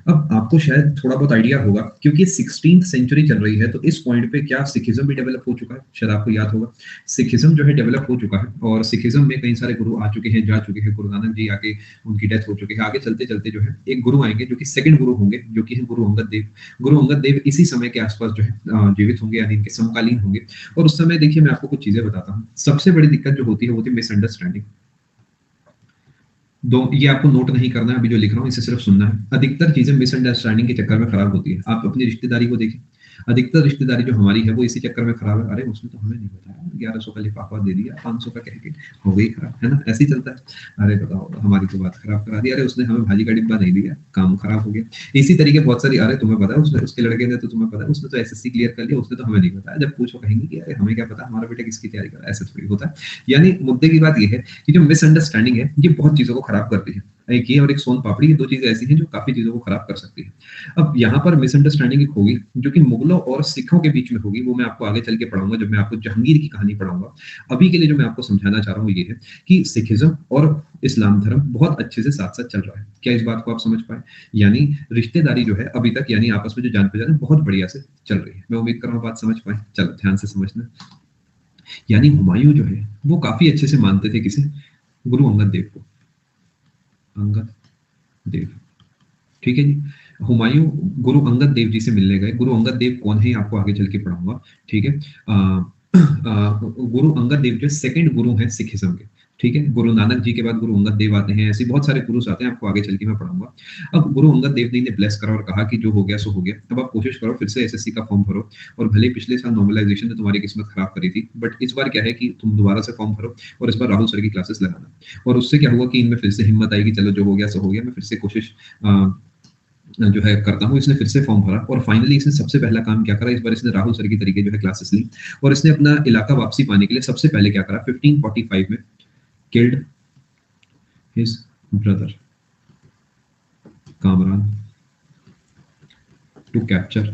अब आपको शायद थोड़ा बहुत आइडिया होगा, क्योंकि 16th सेंचुरी चल रही है, तो इस पॉइंट पे क्या सिखिज्म भी डेवलप हो चुका है, शायद आपको याद होगा। सिखिज्म जो है डेवलप हो चुका है, और सिखिज्म में कई सारे गुरु आ चुके हैं, जा चुके हैं। गुरु नानक जी आके उनकी डेथ हो चुकी है। आगे चलते चलते जो है एक गुरु आएंगे, जो कि सेकंड गुरु होंगे, जो कि है गुरु अंगद देव। गुरु अंगद देव इसी समय के आसपास जो है जीवित होंगे, यानी इनके समकालीन होंगे। और उस समय देखिए, मैं आपको कुछ चीजें बताता हूँ। सबसे बड़ी दिक्कत जो होती है वो होती है मिसअंडरस्टैंडिंग। दो, ये आपको नोट नहीं करना है, अभी जो लिख रहा हूँ इसे सिर्फ सुनना है। अधिकतर चीजें मिसअंडरस्टैंडिंग के चक्कर में खराब होती है। आप अपनी रिश्तेदारी को देखें, अधिकतर रिश्तेदारी जो हमारी है वो इसी चक्कर में खराब है। अरे उसने तो हमें नहीं बताया, 1100 का लिफाफा दे दिया, 500 का कह के हो गई खराब, है ना, ऐसे ही चलता है। अरे बताओ, हमारी तो बात खराब करा दी, अरे उसने हमें भाजी का डिब्बा नहीं दिया, काम खराब हो गया। इसी तरीके बहुत सारी, अरे तुम्हें पता है उसने, उसके लड़के ने तो तुम्हें पता है उसने तो एसएससी क्लियर कर लिया, उसने तो हमें नहीं बताया। जब पूछो कहेंगे कि अरे हमें क्या पता, हमारा बेटा किसकी तैयारी कर रहा है, ऐसा थोड़ी होता है। यानी मुद्दे की बात यह है कि जो मिसअंडरस्टैंडिंग है ये बहुत चीजों को खराब करती है। एक ये और एक सोन पापड़ी, ये दो चीजें ऐसी हैं जो काफी चीजों को खराब कर सकती है। अब यहाँ पर मिसअंडरस्टैंडिंग एक होगी जो कि मुगलों और सिखों के बीच में होगी, वो मैं आपको आगे चल के पढ़ाऊंगा, जब मैं आपको जहांगीर की कहानी पढ़ाऊंगा। अभी के लिए जो मैं आपको समझाना चाह रहा हूँ ये है कि सिखिज्म और इस्लाम धर्म बहुत अच्छे से साथ साथ चल रहा है। क्या इस बात को आप समझ पाए? यानी रिश्तेदारी जो है अभी तक, यानी आपस में जो जान पहचान है, बहुत बढ़िया से चल रही है। मैं उम्मीद कर रहा हूँ बात समझ पाए। चलो ध्यान से समझना। यानी हुमायूं जो है वो काफी अच्छे से मानते थे किसे, गुरु अंगद देव को। अंगद देव, ठीक है जी। हुमायूं गुरु अंगद देव जी से मिलने गए। गुरु अंगद देव कौन है आपको आगे चल के पढ़ाऊंगा, ठीक है। गुरु अंगद देव जो सेकंड गुरु हैं सिखिज्म के, ठीक है। गुरु नानक जी के बाद गुरु अंगद देव आते हैं, ऐसे बहुत सारे गुरु आते हैं, आपको आगे चल के मैं पढ़ाऊंगा। अब गुरु अंगद देव जी ने ब्लेस करा और कहा कि जो हो गया सो हो गया। अब आप कोशिश करो, फिर से एसएससी का फॉर्म भरो, और भले पिछले साल नॉर्मलाइजेशन ने तुम्हारी किस्मत खराब करी थी, बट इस बार क्या है कि तुम दोबारा से फॉर्म भरो, और इस बार राहुल सर की क्लासेस लगाना। और उससे क्या हुआ कि इनमें फिर से हिम्मत आएगी, चलो जो हो गया सो हो गया, मैं फिर से कोशिश जो है करता हूँ। इसने फिर से फॉर्म भरा, और फाइनली इसने सबसे पहला काम क्या करा, इस बार इसने राहुल सर की तरीके जो है क्लासेस ली, और इसने अपना इलाका वापसी पाने के लिए सबसे पहले क्या करा, 1545 में killed his brother Kamran to capture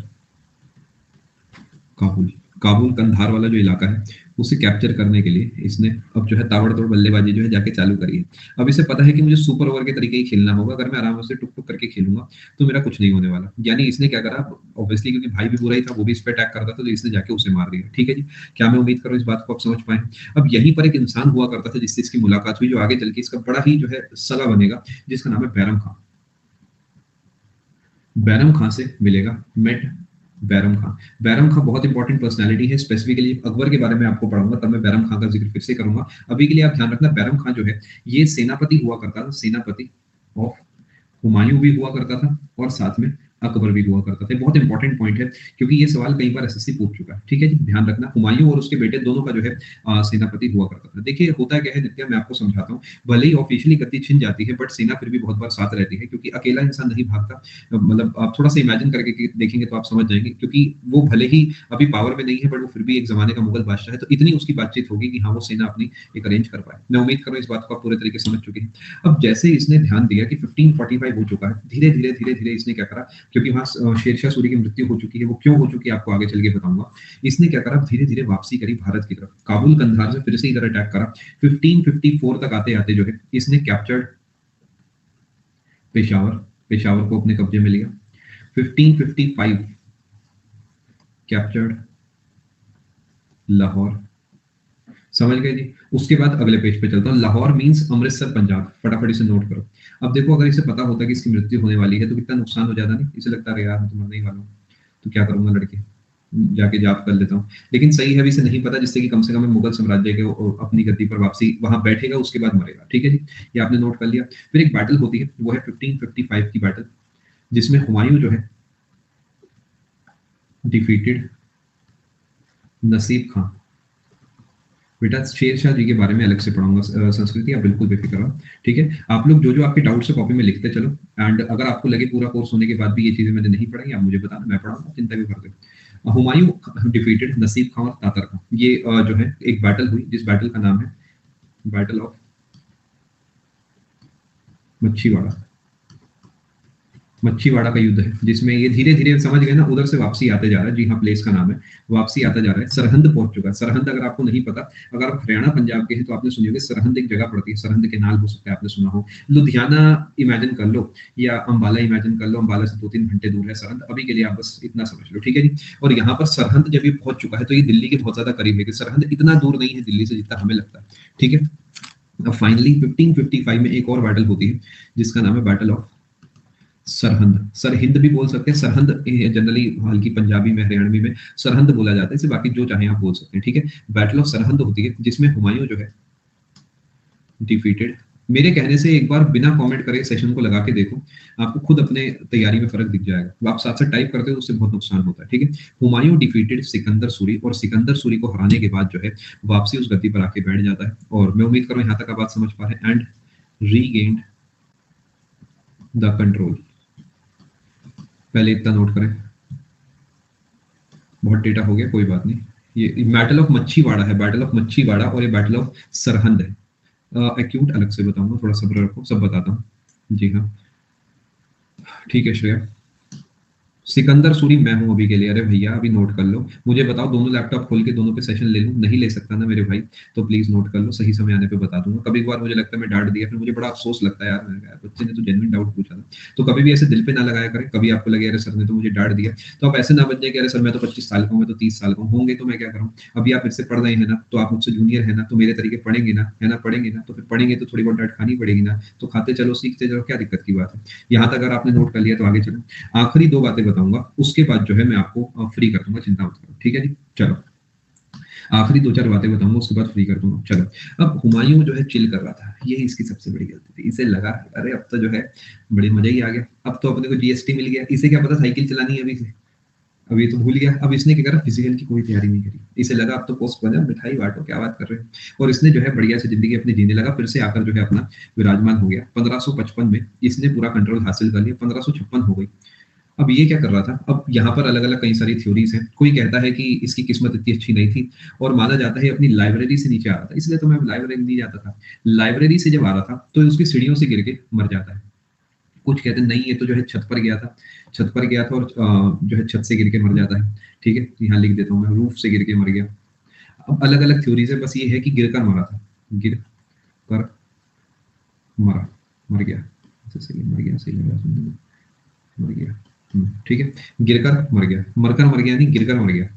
Kabul. Kabul Kandahar वाला जो इलाका है उसे कैप्चर करने के लिए इसने अब जो है ताबड़तोड़ बल्लेबाजी जो है जाके चालू करी है। अब इसे पता है कि मुझे सुपर ओवर के तरीके ही खेलना होगा, अगर मैं आराम से टुक टुक करके खेलूंगा तो मेरा कुछ नहीं होने वाला। यानी इसने क्या करा, ऑब्वियसली क्योंकि भाई भी बुरा ही था, वो भी इस पे अटैक करता था, तो इसने जाके उसे मार दिया, ठीक है जी। क्या मैं उम्मीद करूँ इस बात को आप समझ पाए। अब यहीं पर एक इंसान हुआ करता था जिससे इसकी मुलाकात हुई, जो आगे चल के इसका बड़ा ही जो है सला बनेगा, जिसका नाम है बैरम खां। बैरम खां से मिलेगा, मेट बैरम खां। बैरम खां बहुत इंपॉर्टेंट पर्सनालिटी है, स्पेसिफिकली अकबर के बारे में आपको पढ़ाऊंगा, तब मैं बैरम खां का जिक्र फिर से करूंगा। अभी के लिए आप ध्यान रखना, बैरम खां जो है ये सेनापति हुआ करता था, सेनापति ऑफ हुमायूं भी हुआ करता था, और साथ में अकबर भी हुआ करता था। बहुत इंपॉर्टेंट पॉइंट है क्योंकि ये सवाल कई बार एसएससी पूछ चुका है। ठीक है जी, ध्यान रखना। हुमायूं और उसके बेटे दोनों का जो है सेनापति हुआ करता था। देखिए होता क्या है नित्या, मैं आपको समझाता हूँ। भले ही ऑफिशियली गद्दी छिन जाती है बट सेना फिर भी बहुत बार साथ रहती है, क्योंकि अकेला इंसान नहीं भागता। मतलब आप थोड़ा सा इमेजिन करके देखेंगे तो आप समझ जाएंगे, क्योंकि वो भले ही अभी पावर में नहीं है बट वो फिर भी एक जमाने का मुगल बादशाह है, तो इतनी उसकी बातचीत होगी कि हाँ वो सेना अपनी एक अरेंज कर पाए। मैं उम्मीद करूँ इस बात को आप पूरे तरीके से समझ चुके हैं। अब जैसे इसने ध्यान दिया कि 1545 हो चुका है, धीरे धीरे धीरे धीरे इसने क्या करा, क्योंकि वहां शेरशाह सूरी की मृत्यु हो चुकी है, वो क्यों हो चुकी है आपको आगे चल के बताऊंगा। इसने क्या करा, धीरे धीरे वापसी करी भारत की तरफ, काबुल कंधार से फिर से इधर अटैक करा। 1554 तक आते आते जो है इसने कैप्चर्ड पेशावर, पेशावर को अपने कब्जे में लिया। 1555 कैप्चर्ड लाहौर। समझ गए जी। उसके बाद अगले पेज पे चलता हूँ। लाहौर मींस अमृतसर पंजाब, फटाफट इसे नोट करो। अब देखो अगर इसे पता होता कि इसकी मृत्यु होने वाली है तो कितना नुकसान हो जाता। नहीं इसे लगता है यार मैं तो मरने ही वाला हूँ, तो क्या करूंगा लड़के, जाके जाप कर लेता हूँ। लेकिन सही है अभी इसे नहीं पता, जिससे कि कम से कम मुगल साम्राज्य के अपनी गद्दी पर वापसी वहां बैठेगा, उसके बाद मरेगा। ठीक है जी, ये आपने नोट कर लिया। फिर एक बैटल होती है, वो है 1555 की बैटल, जिसमें हुमायूं जो है डिफीटेड नसीब खां। बेटा शेरशाह जी के बारे में अलग से पढ़ाऊंगा, संस्कृति आप बिल्कुल बेफिक्र रहो। ठीक है, आप लोग जो जो आपके डाउट्स है कॉपी में लिखते चलो, एंड अगर आपको लगे पूरा कोर्स होने के बाद भी ये चीजें मैंने नहीं पढ़ी आप मुझे बताना, मैं पढ़ाऊंगा, चिंता भी कर दो। हुमायूं डिफीटेड नसीब खां और तातर खां, ये जो है एक बैटल हुई, जिस बैटल का नाम है बैटल ऑफ मच्छीवाड़ा। मच्छीवाड़ा का युद्ध है, जिसमें ये धीरे धीरे समझ गए ना, उधर से वापसी आते जा रहा है। जी हाँ, प्लेस का नाम है, वापसी आता जा रहा है। सरहंद पहुंच चुका है। सरहंद अगर आपको नहीं पता, अगर आप हरियाणा पंजाब के हैं तो आपने सुनी होगी सरहंद एक जगह पड़ती है, सरहंद के नाल हो सकता है आपने सुना हो। लुधियाना इमेजिन कर लो या अंबाला इमेजिन कर लो, अंबाला से 2-3 घंटे दूर है सरहंद। अभी के लिए आप बस इतना समझ लो। ठीक है जी। और यहाँ पर सरहंद जब ये पहुंच चुका है तो ये दिल्ली के बहुत ज्यादा करीब है, सरहंद इतना दूर नहीं है दिल्ली से जितना हमें लगता है। ठीक है, अब फाइनली 1555 में एक और बैटल होती है जिसका नाम है बैटल ऑफ सरहंद। सरहिंद भी बोल सकते हैं, सरहंद जनरली हल्की पंजाबी में हरियाणवी में सरहंद बोला जाता है इसे, बाकी जो चाहे आप बोल सकते हैं। ठीक है, बैटल ऑफ सरहंद होती है जिसमें हुमायूं जो है डिफीटेड। मेरे कहने से एक बार बिना कमेंट करे सेशन को लगा के देखो, आपको खुद अपने तैयारी में फर्क दिख जाएगा। आप साथ साथ टाइप करते हो उससे बहुत नुकसान होता है। ठीक है, हुमायूं डिफीटेड सिकंदर सूरी, और सिकंदर सूरी को हराने के बाद जो है वापसी उस गद्दी पर आके बैठ जाता है। और मैं उम्मीद करूं यहाँ तक आप बात समझ पा रहे हैं। And regained the control. पहले इतना नोट करें, बहुत डेटा हो गया, कोई बात नहीं। ये बैटल ऑफ मच्छीवाड़ा है, बैटल ऑफ मच्छीवाड़ा, और ये बैटल ऑफ सरहंद है। एक्यूट अलग से बताऊंगा, थोड़ा सब्र रखो, सब बताता हूँ। जी हाँ, ठीक है श्रेया। सिकंदर सूरी मैं हूं अभी के लिए। अरे भैया अभी नोट कर लो, मुझे बताओ दोनों लैपटॉप खोल के दोनों पे सेशन ले लूं? नहीं ले सकता ना मेरे भाई, तो प्लीज नोट कर लो, सही समय आने पे बता दूंगा। कभी कभार मुझे लगता है मैं डांट दिया, फिर मुझे बड़ा अफसोस लगता है यार, मैंने कहा बच्चे ने तो जेन्युइन डाउट पूछा था। तो कभी भी ऐसे दिल पे ना लगाया करें, कभी आपको लगे अरे सर ने तो मुझे डांट दिया, तो आप ऐसे ना बन जाए कि अरे सर मैं तो 25 साल का हूँ, मैं तो 30 साल का हूँ, होंगे तो मैं क्या करूँ। अभी आप मुझसे पढ़ रहे हैं ना, तो आप मुझसे जूनियर है ना, तो मेरे तरीके पढ़ेंगे ना, है ना, पढ़ेंगे ना, तो फिर पढ़ेंगे तो थोड़ी बहुत डांट खानी पड़ेगी ना, तो खाते चलो सीखते चलो, क्या दिक्कत की बात है। यहाँ तक अगर आपने नोट कर लिया तो आगे चलो। आखिरी 2 बातें बताऊंगा, उसके बाद जो है मैं आपको फ्री कर दूंगा, चिंता मत करो। ठीक है जी, चलो आखिरी 2-4 बातें बताऊंगा, उसके बाद फ्री कर दूंगा। चलो, अब हुमायूं जो है चिल कर रहा था, ये इसकी सबसे बड़ी गलती थी। इसे लगा अरे अब तो जो है बड़े मजा ही आ गया, अब तो अपने को जीएसटी मिल गया। इसे क्या पता साइकिल चलानी है अभी से, अभी तो भूल गया। अब इसने क्या करा, फिजिकल की कोई तैयारी नहीं करी। इसे लगा अब तो पोस्ट बना, मिठाई बांटो, क्या बात कर रहे हैं। और इसने जो है बढ़िया से जिंदगी अपनी जीने लगा, फिर से आकर जो है अपना विराजमान हो गया। 1555 में इसने पूरा कंट्रोल हासिल कर लिया, 1556 हो गई। अब ये क्या कर रहा था, अब यहाँ पर अलग अलग कई सारी थ्योरीज हैं। कोई कहता है कि इसकी किस्मत इतनी अच्छी नहीं थी, और माना जाता है अपनी लाइब्रेरी से नीचे आ रहा था, इसलिए तो मैं लाइब्रेरी नहीं जाता था। लाइब्रेरी से जब आ रहा था तो उसकी सीढ़ियों से गिर के मर जाता है। कुछ कहते हैं नहीं ये तो जो है छत पर गया था, छत पर गया था और जो है छत से गिर के मर जाता है। ठीक है, यहाँ लिख देता हूँ मैं, रूफ से गिर के मर गया। अब अलग अलग थ्योरीज है, बस ये है कि गिर कर मरा था, गिर कर मरा, मर गया, सही मर गया, सही लगा सुनने में, मर गया। ठीक है, गिरकर मर गया, मरकर मर गया नहीं, गिरकर मर गया।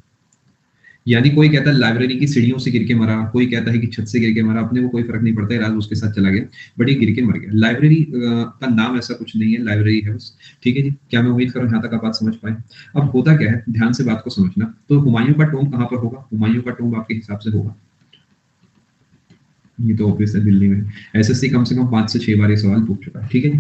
यानी कोई कहता है लाइब्रेरी की सीढ़ियों से गिर के मरा, कोई कहता है कि छत से गिर के मरा, अपने को कोई फर्क नहीं पड़ता है, राज उसके साथ चला गया, बट ये गिर के मर गया। लाइब्रेरी का नाम ऐसा कुछ नहीं है, लाइब्रेरी है बस। ठीक है जी, क्या मैं उम्मीद करूं यहाँ तक आप बात समझ पाए। अब होता क्या है, ध्यान से बात को समझना। तो हुमायूं का टॉम्ब कहाँ पर होगा, हुमायूं का टॉम्ब आपके हिसाब से होगा ये तो ऑब्वियस है, दिल्ली में एसएससी कम से कम 5 से 6 बार ये सवाल पूछ चुका है। ठीक है जी।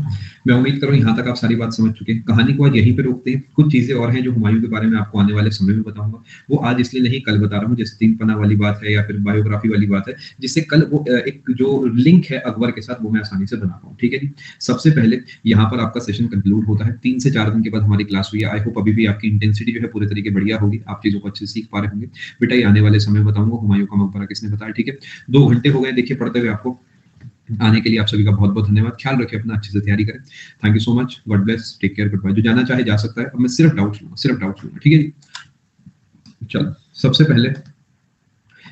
मैं उम्मीद कर रहा हूँ यहाँ तक आप सारी बात समझ चुके हैं। कहानी को आज यहीं पे रोकते हैं। कुछ चीजें और हैं जो हुमायूं के बारे में आपको आने वाले समय में बताऊंगा। वो आज इसलिए नहीं कल बता रहा हूँ, जैसे 3 पन्ना वाली बात है या फिर बायोग्राफी वाली बात है, जिससे कल वो एक जो लिंक है अकबर के साथ वो मैं आसानी से बना पाऊँ। ठीक है जी। सबसे पहले यहाँ पर आपका सेशन कंक्लूड होता है। 3 से 4 दिन के बाद हमारी क्लास हुई है। आई होप अभी भी आपकी इंटेंसिटी जो है पूरे तरीके बढ़िया होगी, आप चीजों को अच्छे से सीख पा रहे होंगे। बेटा ये आने वाले समय में बताऊंगा हुमायूं का मकबरा किसने बताया। ठीक है, 2 घंटे हो गए देखिए पढ़ते हुए आपको। आने के लिए आप सभी का बहुत बहुत धन्यवाद। ख्याल रखें अपना, अच्छे से तैयारी करें। Thank you so much, God bless, take care, good bye. जो जाना चाहे जा सकता है। अब मैं सिर्फ डाउट्स लूंगा, सिर्फ डाउट्स लूंगा। ठीक है जी। चलो सबसे पहले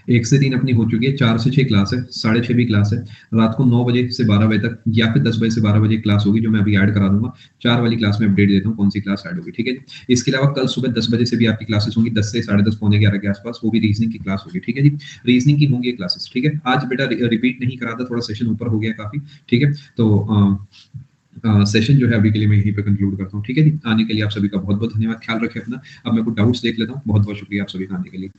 1 से 3 अपनी हो चुकी है, 4 से 6 क्लास है, 6:30 भी क्लास है। रात को 9 बजे से 12 बजे तक या फिर 10 बजे से 12 बजे क्लास होगी, जो मैं अभी ऐड करा दूंगा। 4 वाली क्लास में अपडेट देता हूँ कौन सी क्लास ऐड होगी। ठीक है जी। इसके अलावा कल सुबह 10 बजे से भी आपकी क्लासेस होंगी, 10 से 10:30 पौने 11 के आसपास, वो भी रीजनिंग की क्लास होगी। ठीक है जी। रीजनिंग की होंगी क्लासेस। ठीक है, आज बेटा रिपीट नहीं करा था, थोड़ा सेशन ऊपर हो गया काफी। ठीक है, तो सेशन जो है अभी के लिए मैं यहीं पे कंक्लूड करता हूँ। ठीक है जी। आने के लिए आप सभी का बहुत बहुत धन्यवाद। ख्याल रखें अपना। अब मैं कुछ डाउट्स देख लेता हूँ। बहुत बहुत शुक्रिया आप सभी का आने के लिए।